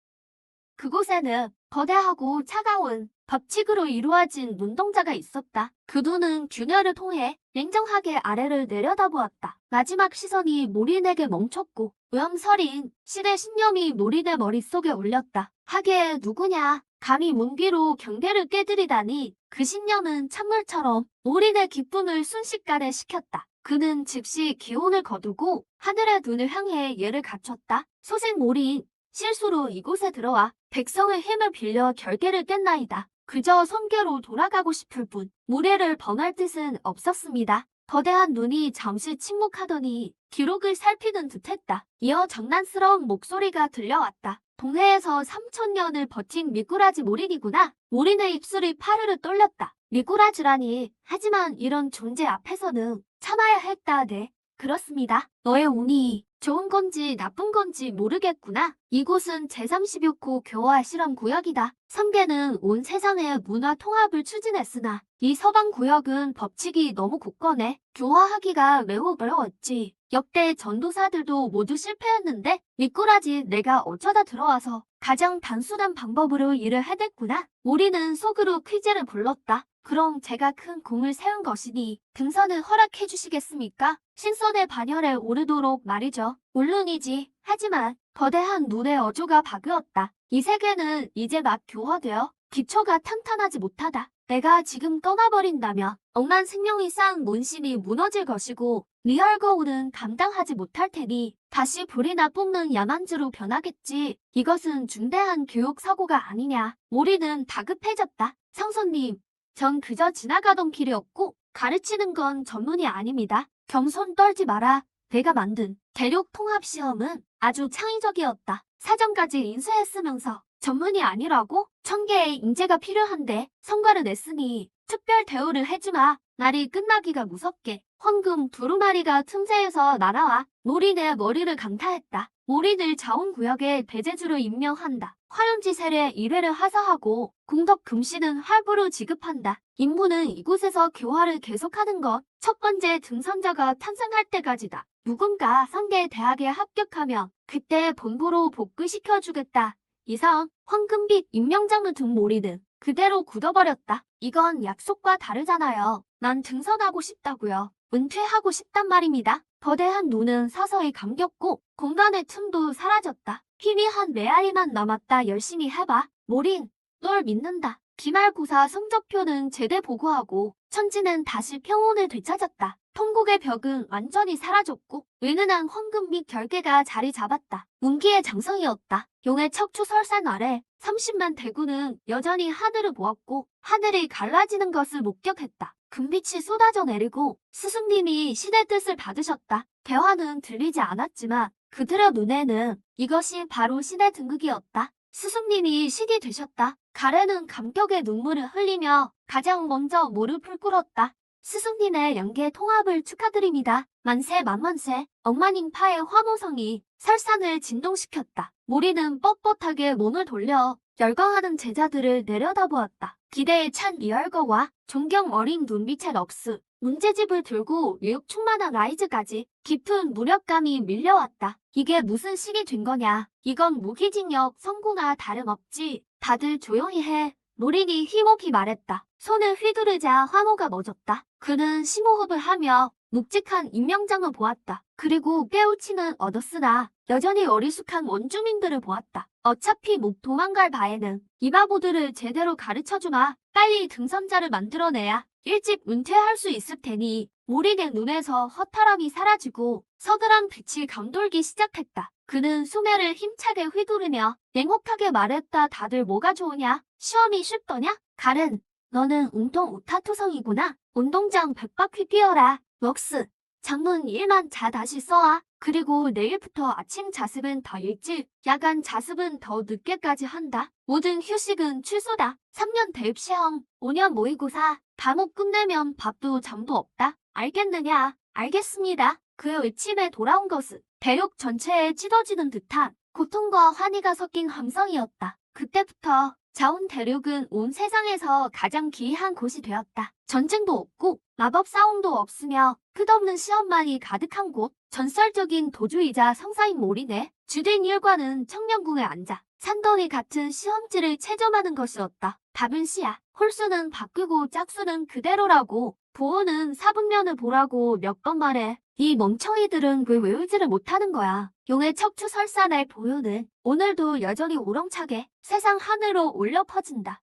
그곳에는 거대하고 차가운 법칙으로 이루어진 눈동자가 있었다. 그 눈은 균열을 통해 냉정하게 아래를 내려다보았다. 마지막 시선이 모린에게 멈췄고 오염설인 신의 신념이 모린의 머릿속에 울렸다. 하게 누구냐? 감히 문귀로 경계를 깨뜨리다니. 그 신념은 찬물처럼 모린의 기쁨을 순식간에 식혔다. 그는 즉시 기운을 거두고 하늘의 눈을 향해 예를 갖췄다. 소생 모린, 실수로 이곳에 들어와 백성의 힘을 빌려 결계를 깼나이다. 그저 성계로 돌아가고 싶을 뿐 무례를 범할 뜻은 없었습니다. 거대한 눈이 잠시 침묵하더니 기록을 살피는 듯했다. 이어 장난스러운 목소리가 들려왔다. 동해에서 3000년을 버틴 미꾸라지 모린이구나. 모린의 입술이 파르르 떨렸다. 미꾸라지라니. 하지만 이런 존재 앞에서는 참아야 했다. 네, 그렇습니다. 너의 운이 좋은 건지 나쁜 건지 모르겠구나. 이곳은 제36호 교화 실험 구역이다. 선계는 온 세상의 문화 통합을 추진했으나 이 서방 구역은 법칙이 너무 굳건해 교화하기가 매우 어려웠지. 역대 전도사들도 모두 실패했는데 미꾸라지 내가 어쩌다 들어와서 가장 단순한 방법으로 일을 해냈구나. 우리는 속으로 퀴즈를 불렀다. 그럼 제가 큰 공을 세운 것이니 등선을 허락해 주시겠습니까? 신선의 반열에 오르도록 말이죠. 물론이지. 하지만 거대한 눈의 어조가 바뀌었다. 이 세계는 이제 막 교화되어 기초가 탄탄하지 못하다. 내가 지금 떠나버린다면 억만 생명이 쌓은 문신이 무너질 것이고 리얼거울은 감당하지 못할 테니 다시 불이나 뿜는 야만주로 변하겠지. 이것은 중대한 교육 사고가 아니냐. 우리는 다급해졌다. 성소님, 전 그저 지나가던 길이었고 가르치는 건 전문이 아닙니다. 겸손 떨지 마라. 내가 만든 대륙 통합 시험은 아주 창의적이었다. 사전까지 인쇄했으면서 전문이 아니라고? 1000개의 인재가 필요한데 성과를 냈으니 특별 대우를 해주마. 날이 끝나기가 무섭게 황금 두루마리가 틈새에서 날아와 모린의 머리를 강타했다. 모린을 자원구역의 대제주로 임명한다. 화염지 세례 1회를 하사하고 공덕 금시는 할부로 지급한다. 임무는 이곳에서 교화를 계속하는 것. 첫 번째 등선자가 탄생할 때까지다. 누군가 상계 대학에 합격하면 그때 본부로 복귀시켜주겠다. 이상 황금빛 임명장을 둔 모리는 그대로 굳어버렸다. 이건 약속과 다르잖아요. 난 등선하고 싶다고요. 은퇴하고 싶단 말입니다. 거대한 눈은 서서히 감겼고 공간의 틈도 사라졌다. 희미한 메아리만 남았다. 열심히 해봐. 모린, 널 믿는다. 기말고사 성적표는 제대 보고하고 천지는 다시 평온을 되찾았다. 통곡의 벽은 완전히 사라졌고 은은한 황금빛 결계가 자리 잡았다. 운기의 장성이었다. 용의 척추 설산 아래 30만 대군은 여전히 하늘을 보았고 하늘이 갈라지는 것을 목격했다. 금빛이 쏟아져 내리고 스승님이 신의 뜻을 받으셨다. 대화는 들리지 않았지만 그들의 눈에는 이것이 바로 신의 등극이었다. 스승님이 신이 되셨다. 가래는 감격의 눈물을 흘리며 가장 먼저 무릎을 꿇었다. 스승님의 영계 통합을 축하드립니다. 만세 만만세. 억만인파의 화모성이 설산을 진동시켰다. 모리는 뻣뻣하게 몸을 돌려 열광하는 제자들을 내려다보았다. 기대에 찬 리얼거와 존경 어린 눈빛의 럭스, 문제집을 들고 유혹 충만한 라이즈까지 깊은 무력감이 밀려왔다. 이게 무슨 식이 된 거냐. 이건 무기징역 선고나 다름없지. 다들 조용히 해. 노린이 힘없이 말했다. 손을 휘두르자 화모가 멎었다. 그는 심호흡을 하며 묵직한 임명장을 보았다. 그리고 깨우치는 얻었으나 여전히 어리숙한 원주민들을 보았다. 어차피 못 도망갈 바에는 이 바보들을 제대로 가르쳐주마. 빨리 등선자를 만들어내야 일찍 은퇴할 수 있을 테니. 모린의 눈에서 허탈함이 사라지고 서늘한 빛이 감돌기 시작했다. 그는 수매를 힘차게 휘두르며 냉혹하게 말했다. 다들 뭐가 좋으냐? 시험이 쉽더냐? 가른, 너는 웅동 우타투성이구나. 운동장 100바퀴 뛰어라. 럭스, 장문 1만 자 다시 써와. 그리고 내일부터 아침 자습은 더 일찍, 야간 자습은 더 늦게까지 한다. 모든 휴식은 취소다. 3년 대입시험, 5년 모의고사, 과목 끝내면 밥도 잠도 없다. 알겠느냐? 알겠습니다. 그의 외침에 돌아온 것은 대륙 전체에 찢어지는 듯한 고통과 환희가 섞인 함성이었다. 그때부터 자온 대륙은 온 세상에서 가장 기이한 곳이 되었다. 전쟁도 없고 마법 싸움도 없으며 끝없는 시험만이 가득한 곳. 전설적인 도주이자 성사인 모린의 주된 일과는 청년궁에 앉아 산더미 같은 시험지를 채점하는 것이었다. 답은 C야. 홀수는 바뀌고 짝수는 그대로라고. 보호는 사분면을 보라고 몇 번 말해. 이 멍청이들은 왜 외우지를 못하는 거야. 용의 척추 설산의 보효는 오늘도 여전히 우렁차게 세상 하늘로 울려 퍼진다.